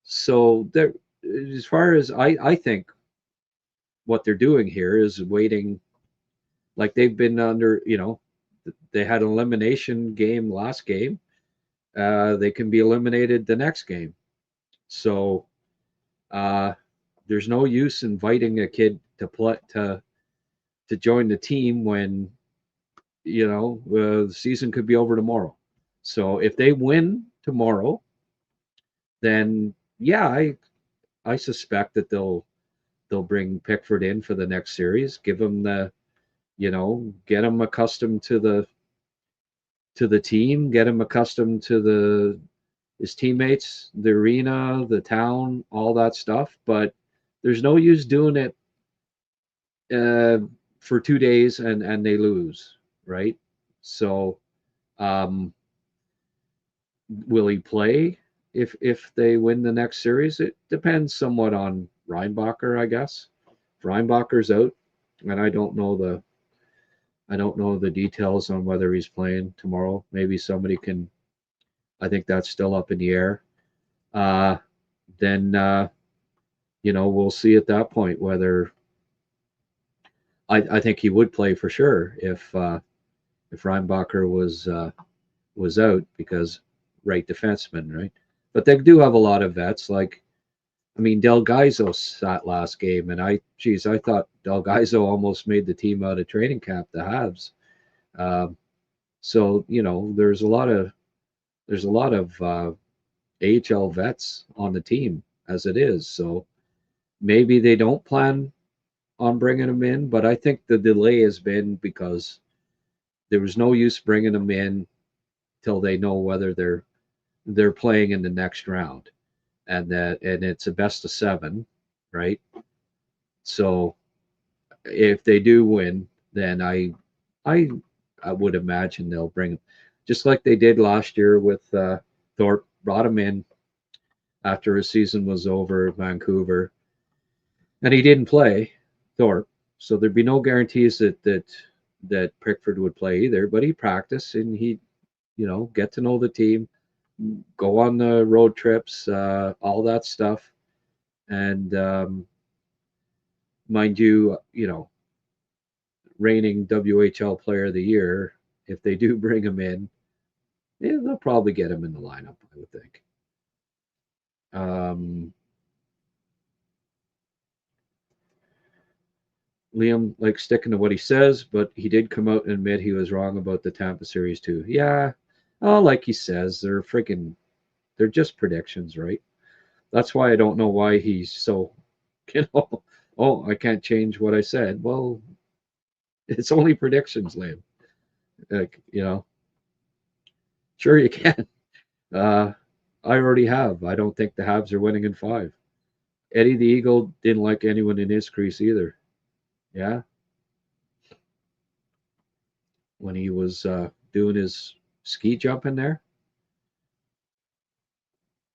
So there, as far as I think, what they're doing here is waiting. Like they've been under, they had an elimination game last game. They can be eliminated the next game. So there's no use inviting a kid to play to join the team when the season could be over tomorrow. So if they win tomorrow, then yeah, I suspect that they'll bring Pickford in for the next series, give him get him accustomed to the team, get him accustomed to his teammates, the arena, the town, all that stuff. But there's no use doing it for 2 days and they lose, right? So will he play if they win the next series? It depends somewhat on Reinbacher, I guess. If Reinbacher's out, and I don't know the details on whether he's playing tomorrow. Maybe somebody can. I think that's still up in the air. Then we'll see at that point whether. I think he would play for sure if Reinbacher was out, because right defenseman, right? But they do have a lot of vets. Like, I mean, Del Gaizo sat last game, and I thought Del Gaizo almost made the team out of training camp, the Habs. So there's a lot of AHL vets on the team as it is. So maybe they don't plan on bringing them in, but I think the delay has been because there was no use bringing them in till they know whether they're playing in the next round, and it's a best of 7, right? So if they do win, then I would imagine they'll bring him, just like they did last year with Thorpe. Brought him in after his season was over at Vancouver, and he didn't play, Thorpe. So there'd be no guarantees that Pickford would play either, but he practiced and he, get to know the team, go on the road trips, all that stuff. And mind you, reigning WHL player of the year, if they do bring him in, they'll probably get him in the lineup, I would think. Liam likes sticking to what he says, but he did come out and admit he was wrong about the Tampa series too. Yeah, oh, like he says, they're just predictions, right? That's why I don't know why he's so, oh, I can't change what I said. Well, it's only predictions, Liam. Like, sure you can. I already have. I don't think the Habs are winning in 5. Eddie the Eagle didn't like anyone in his crease either. Yeah. When he was doing his ski jump in there.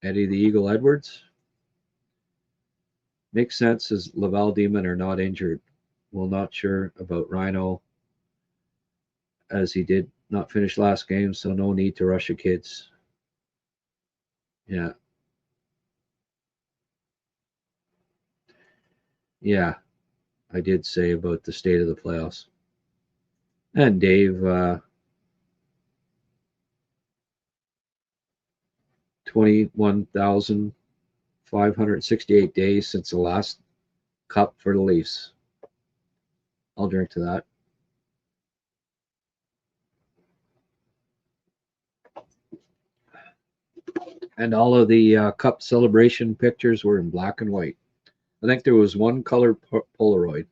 Eddie the Eagle Edwards. Makes sense as Laval Demon are not injured. Well, not sure about Rhino as he did not finish last game, so no need to rush the kids. Yeah. Yeah, I did say about the state of the playoffs. And Dave, 21,568 days since the last cup for the Leafs. I'll drink to that. And all of the cup celebration pictures were in black and white. I think there was one color Polaroid.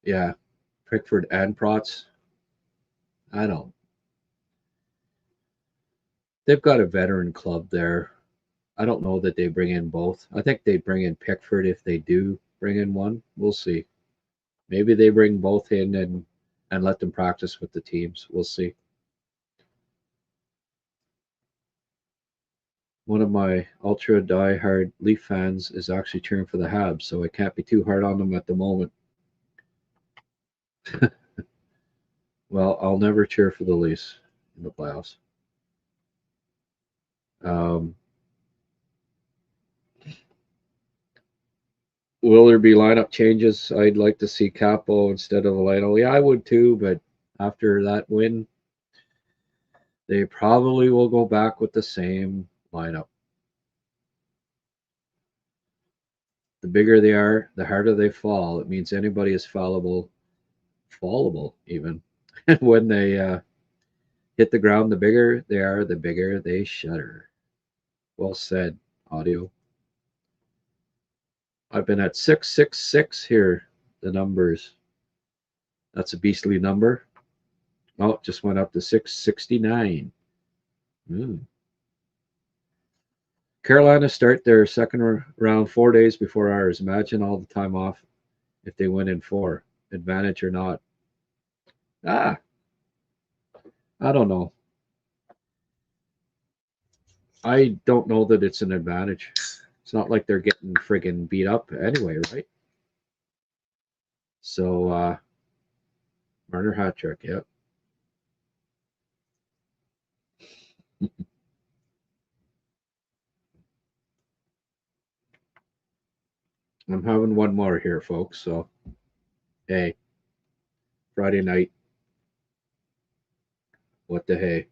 Yeah, Pickford and Protz. I don't. They've got a veteran club there. I don't know that they bring in both. I think they bring in Pickford if they do bring in one. We'll see. Maybe they bring both in and let them practice with the teams. We'll see. One of my ultra die-hard Leaf fans is actually cheering for the Habs, so I can't be too hard on them at the moment. Well, I'll never cheer for the Leafs in the playoffs. Will there be lineup changes? I'd like to see Capo instead of Lino. Yeah, I would too, but after that win, they probably will go back with the same lineup. The bigger they are, the harder they fall. It means anybody is fallable even. And when they hit the ground, the bigger they are, the bigger they shudder. Well said, audio. I've been at 666 here, the numbers. That's a beastly number. Oh, it just went up to 669. Carolina start their second round 4 days before ours. Imagine all the time off if they win in 4. Advantage or not. I don't know. I don't know that it's an advantage. It's not like they're getting friggin' beat up anyway, right? So, Marner hat trick, yep. I'm having one more here, folks. So, hey, Friday night. What the hey?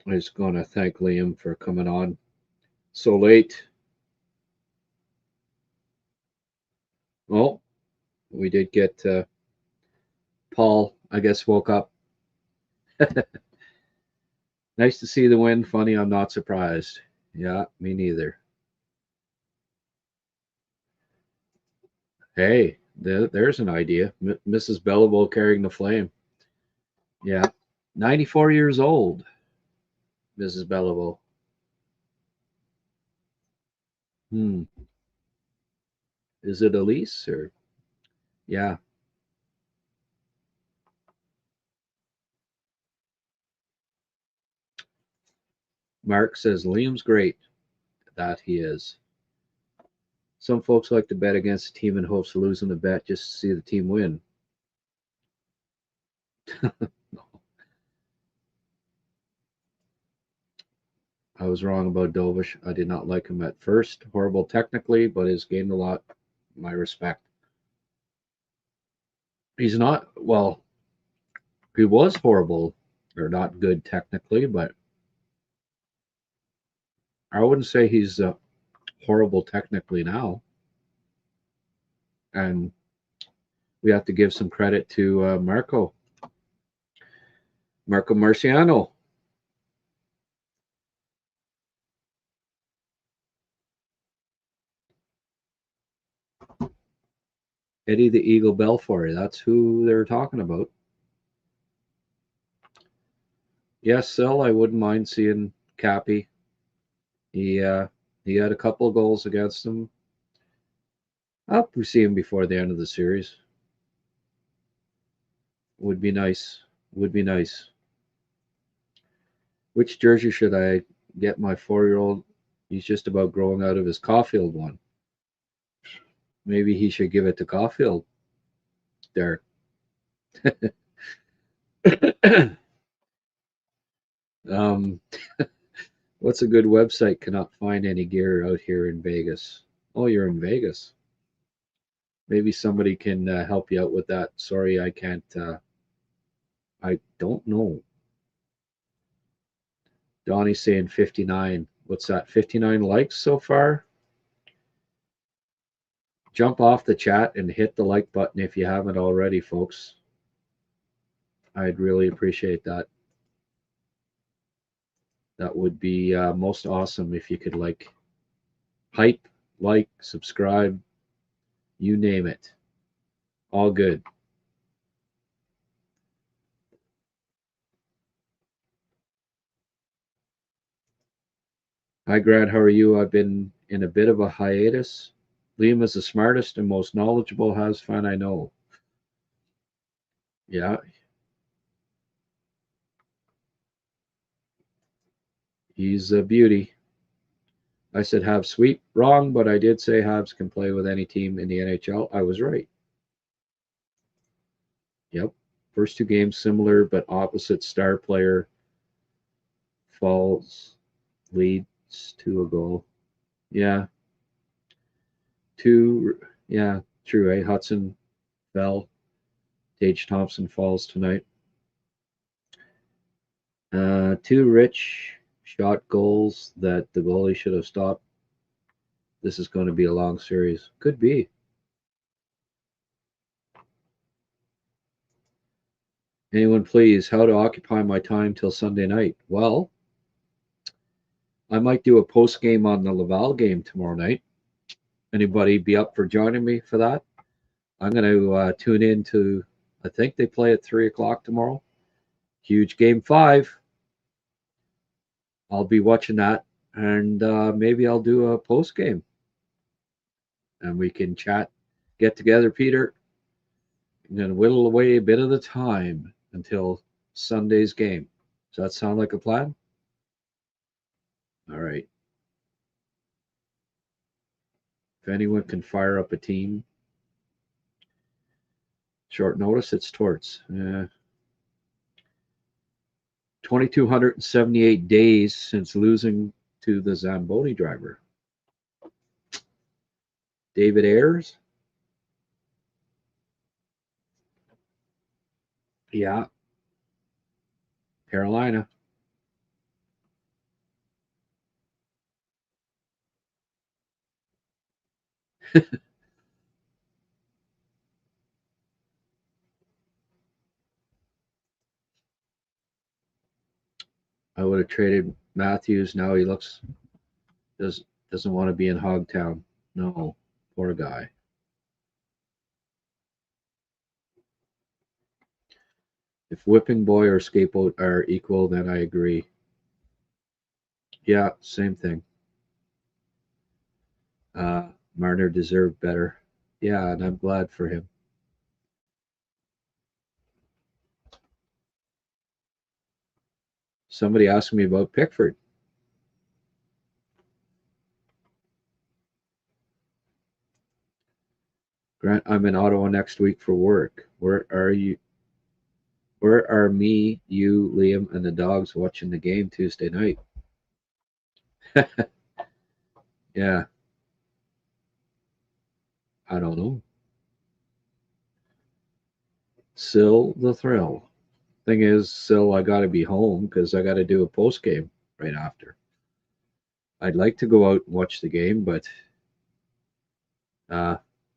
I was going to thank Liam for coming on so late. Oh, we did get Paul, I guess, woke up. Nice to see the win. Funny, I'm not surprised. Yeah, me neither. Hey, there's an idea. Mrs. Belleville carrying the flame. Yeah, 94 years old, Mrs. Belleville. Is it Elise or? Yeah. Mark says Liam's great. That he is. Some folks like to bet against the team in hopes of losing the bet just to see the team win. I was wrong about Dovish. I did not like him at first. Horrible technically, but has gained a lot. My respect. He's not, well, he was horrible or not good technically, but I wouldn't say he's horrible technically now. And we have to give some credit to Marco Marciano. Eddie the Eagle Belfory. That's who they're talking about. Yes, Sil, I wouldn't mind seeing Cappy. He had a couple of goals against him. I hope we see him before the end of the series. Would be nice. Would be nice. Which jersey should I get my 4-year-old? He's just about growing out of his Caufield one. Maybe he should give it to Caufield. Derek. What's a good website? Cannot find any gear out here in Vegas. Oh, you're in Vegas. Maybe somebody can help you out with that. Sorry, I can't. I don't know. Donnie's saying 59. What's that? 59 likes so far? Jump off the chat and hit the like button if you haven't already, folks. I'd really appreciate that. That would be most awesome if you could hype, subscribe, you name it. All good. Hi, Grant. How are you? I've been in a bit of a hiatus. Liam is the smartest and most knowledgeable Habs fan I know. Yeah. He's a beauty. I said Habs sweep. Wrong, but I did say Habs can play with any team in the NHL. I was right. Yep. First two games similar, but opposite star player falls, leads to a goal. Yeah. Yeah, true, eh? Hutson fell. Tage Thompson falls tonight. Two rich shot goals that the goalie should have stopped. This is going to be a long series. Could be. Anyone, please, how to occupy my time till Sunday night? Well, I might do a post game on the Laval game tomorrow night. Anybody be up for joining me for that? I'm going to tune in to, I think they play at 3 o'clock tomorrow. Huge game 5. I'll be watching that, and maybe I'll do a post game. And we can chat, get together, Peter. I'm going to whittle away a bit of the time until Sunday's game. Does that sound like a plan? All right. If anyone can fire up a team, short notice, it's Torts. 2,278 days since losing to the Zamboni driver. David Ayers? Yeah. Carolina. I would have traded Matthews. Now he doesn't want to be in Hogtown. No, poor guy. If Whipping Boy or Scapegoat are equal, then I agree. Yeah, same thing. Marner deserved better. Yeah, and I'm glad for him. Somebody asked me about Pickford. Grant, I'm in Ottawa next week for work. Where are you? Where are me, you, Liam, and the dogs watching the game Tuesday night? Yeah. I don't know. Still the thrill. Thing is, still I got to be home because I got to do a post game right after. I'd like to go out and watch the game, but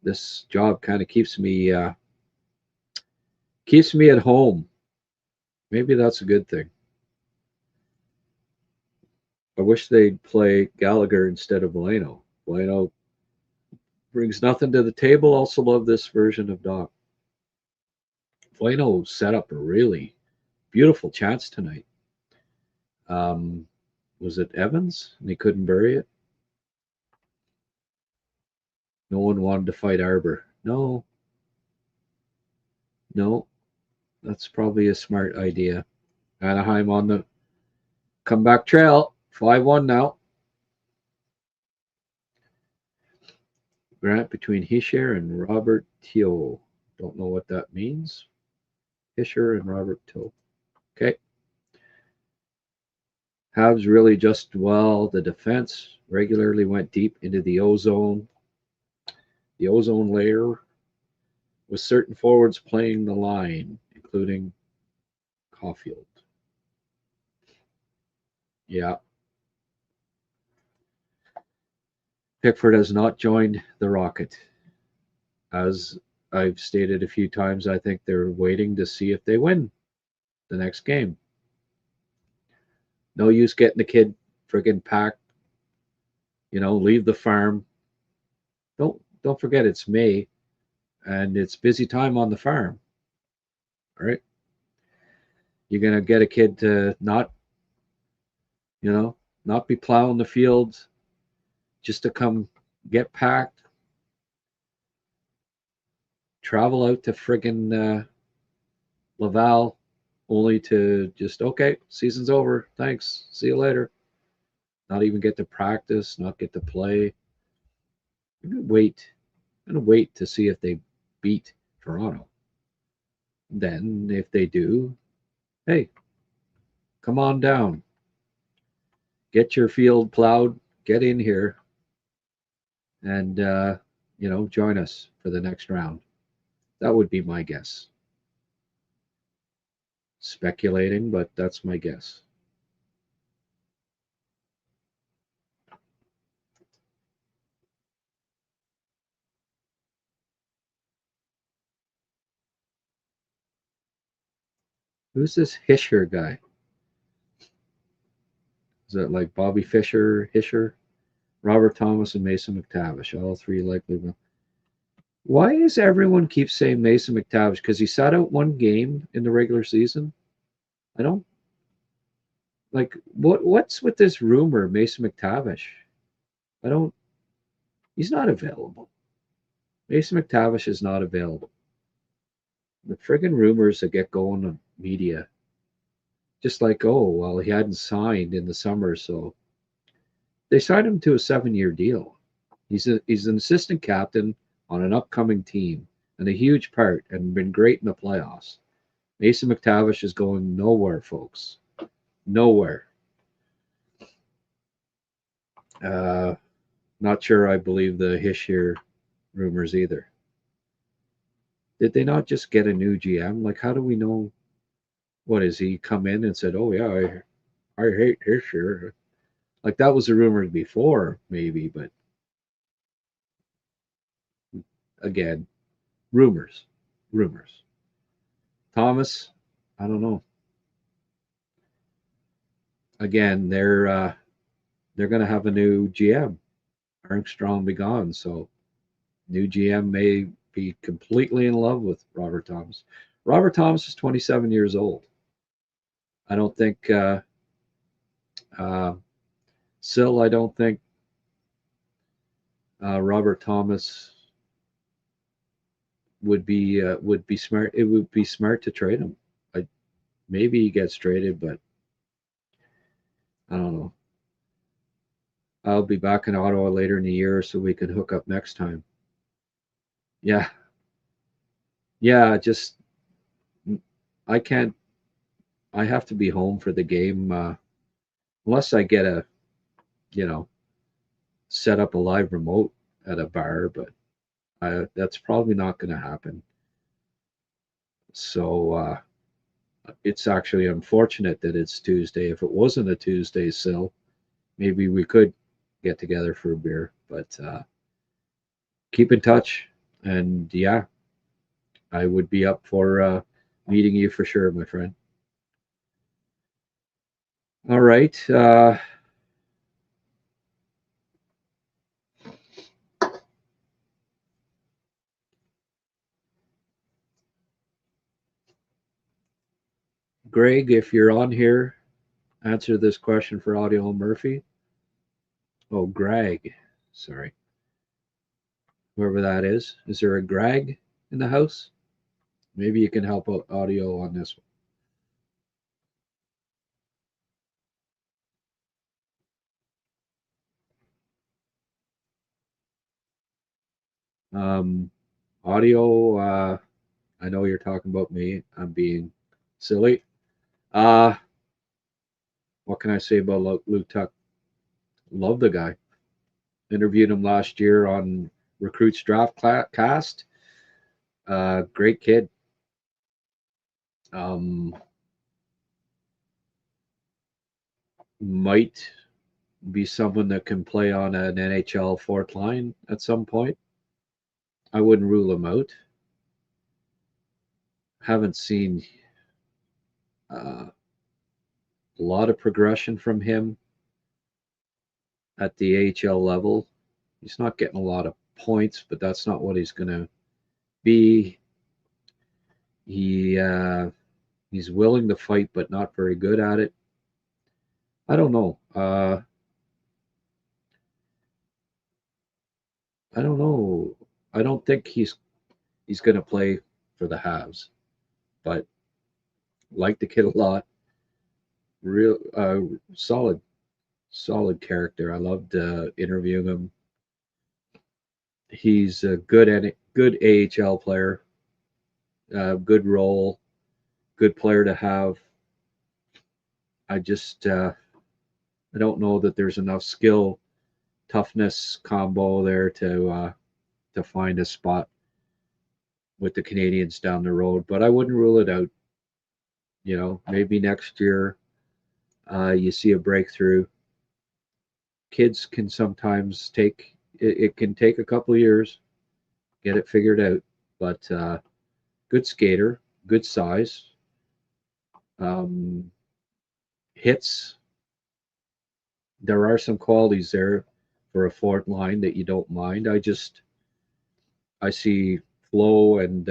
this job kind of keeps me at home. Maybe that's a good thing. I wish they'd play Gallagher instead of Valeno. Valeno brings nothing to the table. Also love this version of Doc. Valeno set up a really beautiful chance tonight. Was it Evans? And he couldn't bury it. No one wanted to fight Arbor. No, that's probably a smart idea. Anaheim on the comeback trail. 5-1 now. Grant between Hischier and Robert Teal. Don't know what that means. Hischier and Robert Teal. Okay. Habs really just well. The defense regularly went deep into the ozone. The ozone layer, with certain forwards playing the line, including Caufield. Yeah. Pickford has not joined the Rocket. As I've stated a few times, I think they're waiting to see if they win the next game. No use getting the kid friggin' packed. Leave the farm. Don't forget it's May, and it's busy time on the farm. All right. You're gonna get a kid to not be plowing the fields just to come get packed, travel out to friggin' Laval, only to just, okay, season's over. Thanks. See you later. Not even get to practice, not get to play. I'm gonna wait to see if they beat Toronto. Then if they do, hey, come on down. Get your field plowed, get in here, and join us for the next round. That would be my guess. Speculating, but that's my guess. Who's this Hischier guy? Is it like Bobby Fischer, Hischier, Robert Thomas, and Mason McTavish? All three likely. Why does everyone keep saying Mason McTavish? Because he sat out one game in the regular season? I don't like what's with this rumor, Mason McTavish? He's not available. Mason McTavish is not available. The friggin' rumors that get going on media. Just like, oh, well, he hadn't signed in the summer, so they signed him to a 7-year deal. He's an assistant captain on an upcoming team and a huge part and been great in the playoffs. Mason McTavish is going nowhere, folks. Nowhere. Not sure I believe the Hischier rumors either. Did they not just get a new GM? Like, how do we know? What is he come in and said, oh, yeah, I hate Hischier. Like, that was a rumor before, maybe, but again, rumors. Thomas, I don't know. Again, they're going to have a new GM. Armstrong be gone, so new GM may be completely in love with Robert Thomas. Robert Thomas is 27 years old. I don't think I don't think Robert Thomas would be smart. It would be smart to trade him. Maybe he gets traded, but I don't know. I'll be back in Ottawa later in the year so we can hook up next time. Yeah. Just I can't. I have to be home for the game unless I get set up a live remote at a bar, but that's probably not going to happen. So it's actually unfortunate that it's Tuesday. If it wasn't a Tuesday still, maybe we could get together for a beer. But keep in touch, and yeah, I would be up for meeting you for sure, my friend. All right. Greg, if you're on here, answer this question for Audio Murphy. Oh, Greg. Sorry. Whoever that is. Is there a Greg in the house? Maybe you can help out Audio on this one. Audio, I know you're talking about me. I'm being silly. What can I say about Luke Tuck? Love the guy. Interviewed him last year on Recruits Draft Cast. Great kid. Might be someone that can play on an NHL fourth line at some point. I wouldn't rule him out. Haven't seen a lot of progression from him at the AHL level. He's not getting a lot of points, but that's not what he's going to be. He's willing to fight, but not very good at it. I don't know. I don't know. I don't think he's going to play for the Habs, but like the kid a lot. Real solid character. I loved interviewing him. He's a good AHL player, good role, good player to have. I just I don't know that there's enough skill, toughness combo there to find a spot with the Canadians down the road. But I wouldn't rule it out. Maybe next year you see a breakthrough. Kids can sometimes it can take a couple of years, get it figured out, but good skater, good size, hits. There are some qualities there for a fourth line that you don't mind. I see Flo and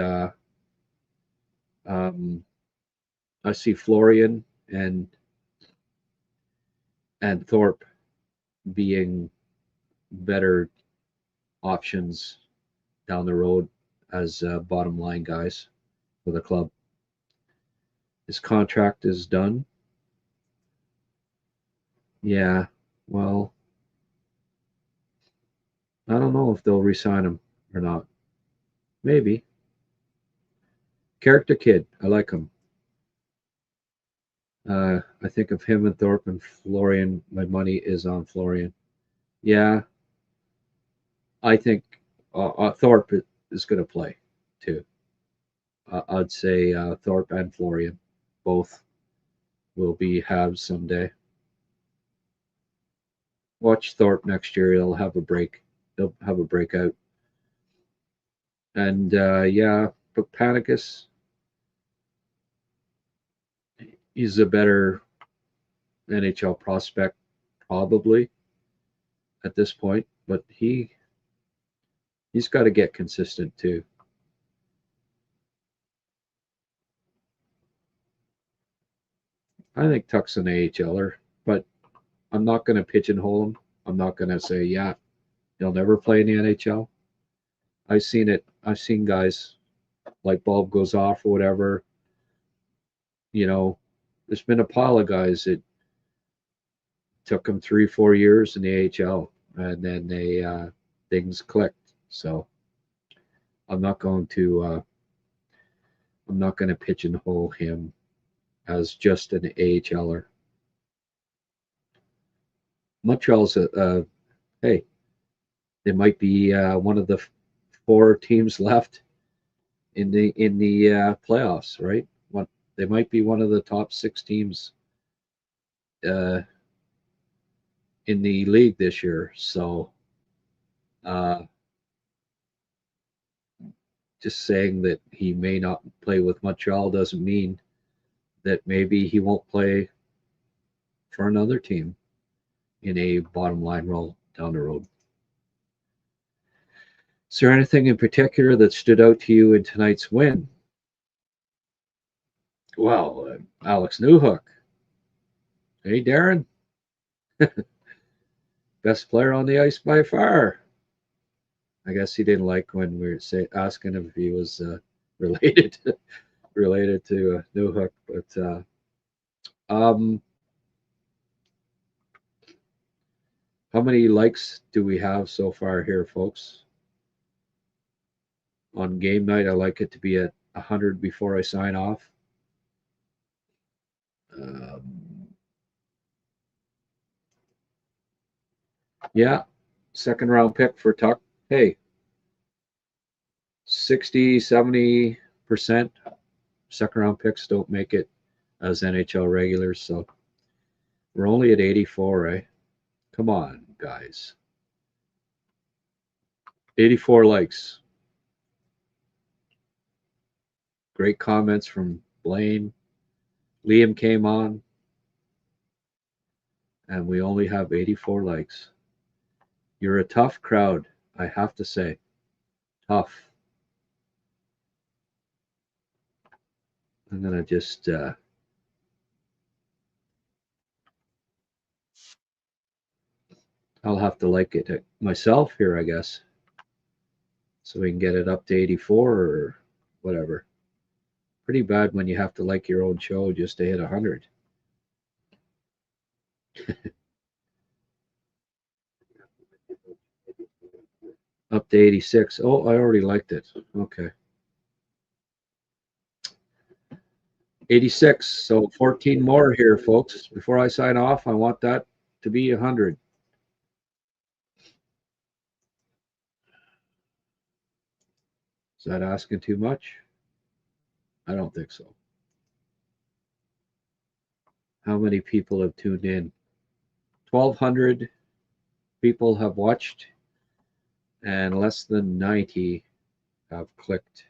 I see Florian and Thorpe being better options down the road as bottom line guys for the club. His contract is done. Yeah, well, I don't know if they'll re-sign him or not. Maybe. Character kid. I like him. I think of him and Thorpe and Florian. My money is on Florian. Yeah. I think Thorpe is going to play too. I'd say Thorpe and Florian both will be Habs someday. Watch Thorpe next year. He'll have a break. He'll have a breakout. And yeah, but Panicus, he's a better NHL prospect probably at this point, but he's got to get consistent too. I think Tuck's an AHLer, but I'm not going to pigeonhole him. I'm not going to say, yeah, he'll never play in the NHL. I've seen it. I've seen guys, light bulb goes off or whatever. There's been a pile of guys that took them 3-4 years in the AHL, and then things clicked. So I'm not going to pigeonhole him as just an AHLer. Montreal's hey, they might be one of the 4 teams left in the playoffs, right? They might be one of the top 6 teams in the league this year. So, just saying that he may not play with Montreal doesn't mean that maybe he won't play for another team in a bottom line role down the road. Is there anything in particular that stood out to you in tonight's win? Well, Alex Newhook. Hey, Darren. Best player on the ice by far. I guess he didn't like when we were asking him if he was related to Newhook, but how many likes do we have so far here, folks? On game night, I like it to be at 100 before I sign off. Yeah, second round pick for Tuck. Hey, 60, 70% second round picks don't make it as NHL regulars, so we're only at 84, eh? Come on, guys. 84 likes. Great comments from Blaine. Liam came on, and we only have 84 likes. You're a tough crowd, I have to say. Tough. I'm going to just I'll have to like it myself here, I guess, so we can get it up to 84 or whatever. Pretty bad when you have to like your own show just to hit 100. Up to 86. Oh, I already liked it. Okay. 86. So 14 more here, folks. Before I sign off, I want that to be 100. Is that asking too much? I don't think so. How many people have tuned in? 1,200 people have watched, and less than 90 have clicked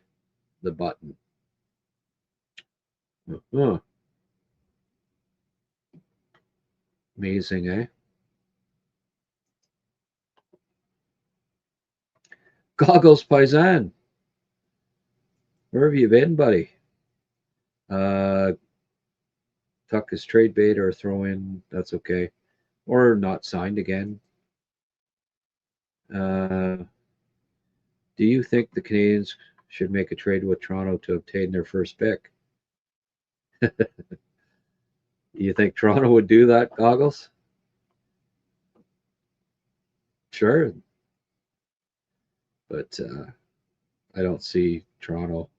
the button. Amazing, eh? Goggles Paisan. Where have you been, buddy? Tuck is trade bait or throw in. That's okay. Or not signed again. Do you think the Canadiens should make a trade with Toronto to obtain their first pick? You think Toronto would do that, Goggles? Sure. But I don't see Toronto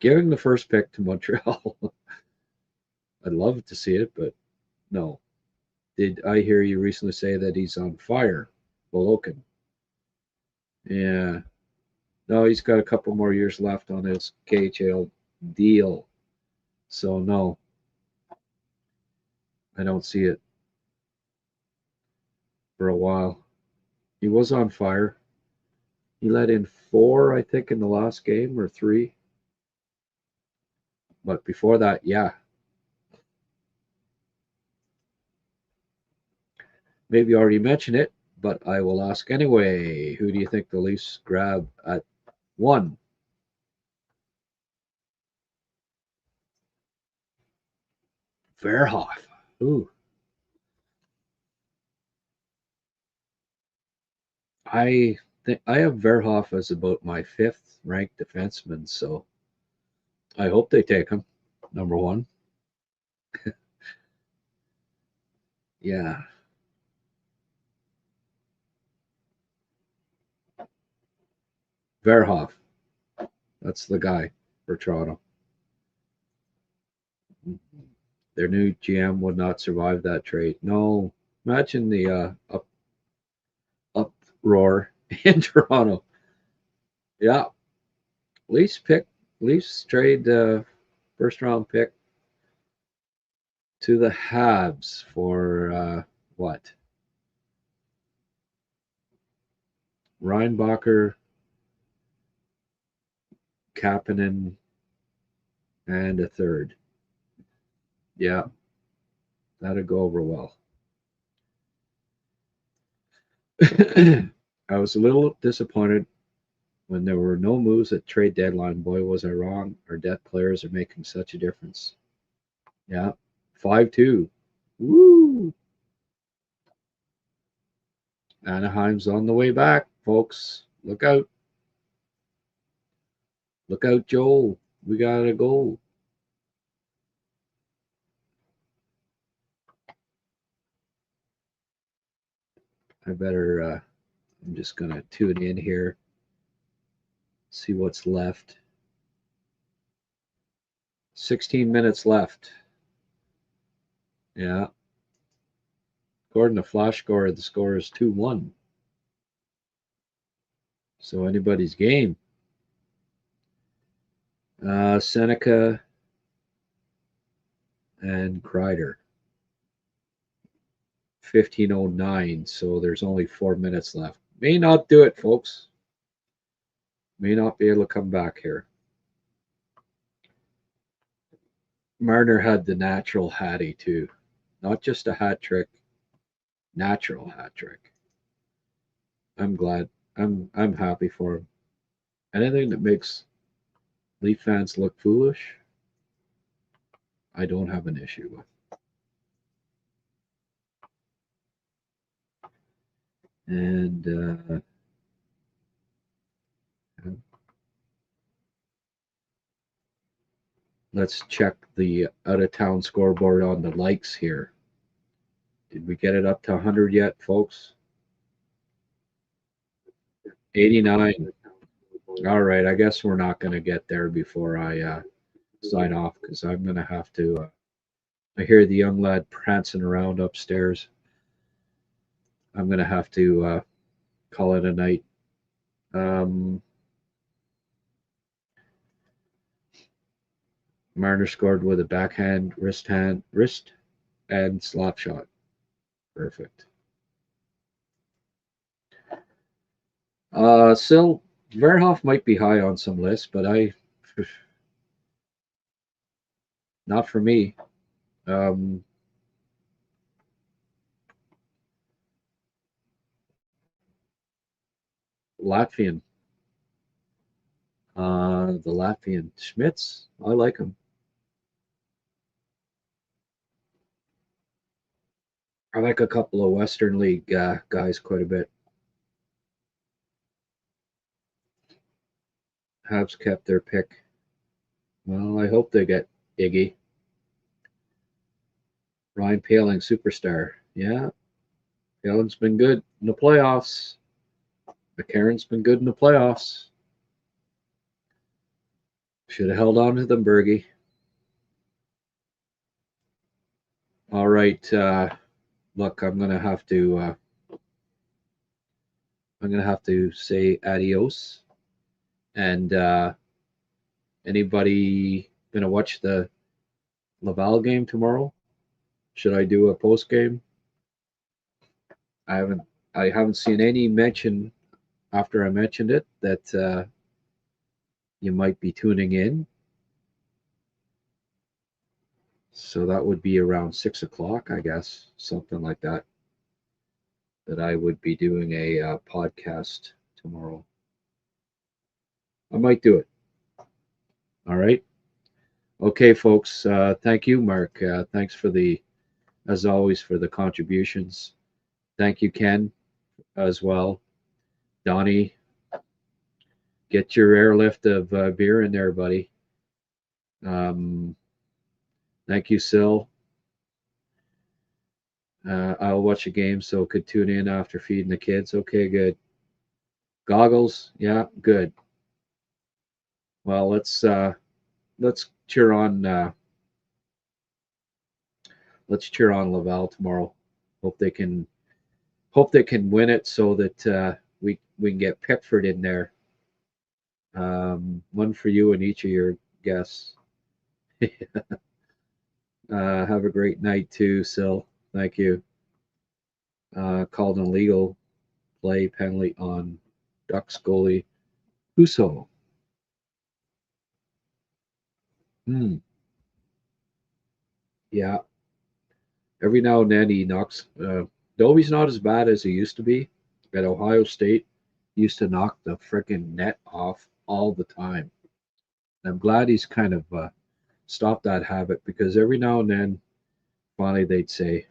giving the first pick to Montreal. I'd love to see it, but no. Did I hear you recently say that he's on fire, Volokin? Yeah. No, he's got a couple more years left on his KHL deal. So, no. I don't see it for a while. He was on fire. He let in 4, I think, in the last game, or 3. But before that, yeah. Maybe you already mentioned it, but I will ask anyway. Who do you think the Leafs grab at 1? Verhoff. Ooh. I think I have Verhoff as about my 5th ranked defenseman, so I hope they take him, number 1. Yeah. Verhoff. That's the guy for Toronto. Their new GM would not survive that trade. No, imagine the uproar in Toronto. Yeah, Leafs trade first round pick to the Habs for what? Reinbacher, Kapanen, and a third. Yeah, that'd go over well. I was a little disappointed when there were no moves at trade deadline. Boy, was I wrong. Our depth players are making such a difference. Yeah, 5-2. Woo! Anaheim's on the way back, folks. Look out. Look out, Joel. We got a goal. I'm just going to tune in here, see what's left. 16 minutes left. Yeah. According to Flash Score, the score is 2-1. So anybody's game. Seneca and Kreider. 15:09, so there's only 4 minutes left. May not do it, folks. May not be able to come back here. Marner had the natural hattie too. Not just a hat trick, natural hat trick. I'm glad. I'm happy for him. Anything that makes Leaf fans look foolish, I don't have an issue with. And let's check the out-of-town scoreboard on the likes here. Did we get it up to 100 yet, folks? 89. All right, I guess we're not going to get there before I sign off because I'm going to have to. I hear the young lad prancing around upstairs. I'm going to have to call it a night. Marner scored with a backhand, wrist, and slap shot. Perfect. Still, Verhoff might be high on some lists, but not for me. Latvian. The Latvian Schmitz. I like him. I like a couple of Western League guys quite a bit. Habs kept their pick. Well, I hope they get Iggy. Ryan Poehling, superstar. Yeah, Poehling's been good in the playoffs. McCarron's been good in the playoffs. Should have held on to them, Bergie. All right. Look, I'm gonna have to say adios. And anybody gonna watch the Laval game tomorrow? Should I do a post game? I haven't seen any mention after I mentioned it that you might be tuning in. So that would be around 6 o'clock, I guess, something like that. That I would be doing a podcast tomorrow. I might do it. All right. Okay, folks. Thank you, Mark. Thanks as always, for the contributions. Thank you, Ken, as well. Donnie, get your airlift of beer in there, buddy. Thank you, Sil. I'll watch a game, so could tune in after feeding the kids. Okay, good. Goggles, yeah, good. Well, let's cheer on let's cheer on Laval tomorrow. Hope they can win it so that we can get Pickford in there. One for you and each of your guests. Have a great night too, Sil. Thank you. Called an illegal play penalty on Ducks goalie Husso. Yeah. Every now and then he knocks. Though he's not as bad as he used to be at Ohio State. He used to knock the freaking net off all the time. I'm glad he's kind of stopped that habit, because every now and then, finally, they'd say,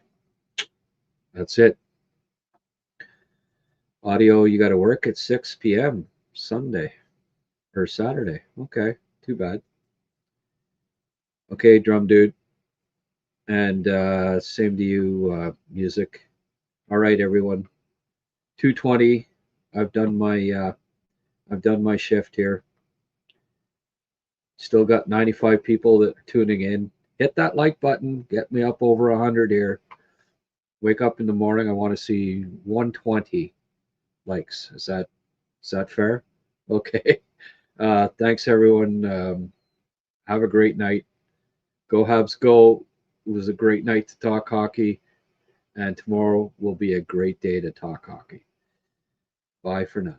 "That's it. Audio, you got to work at 6 p.m. Sunday or Saturday." Okay, too bad. Okay, drum dude. And same to you, music. All right, everyone. 2:20. I've done my shift here. Still got 95 people that are tuning in. Hit that like button. Get me up over 100 here. Wake up in the morning. I want to see 120 likes. Is that fair? Okay. Thanks, everyone. Have a great night. Go Habs, go. It was a great night to talk hockey, and tomorrow will be a great day to talk hockey. Bye for now.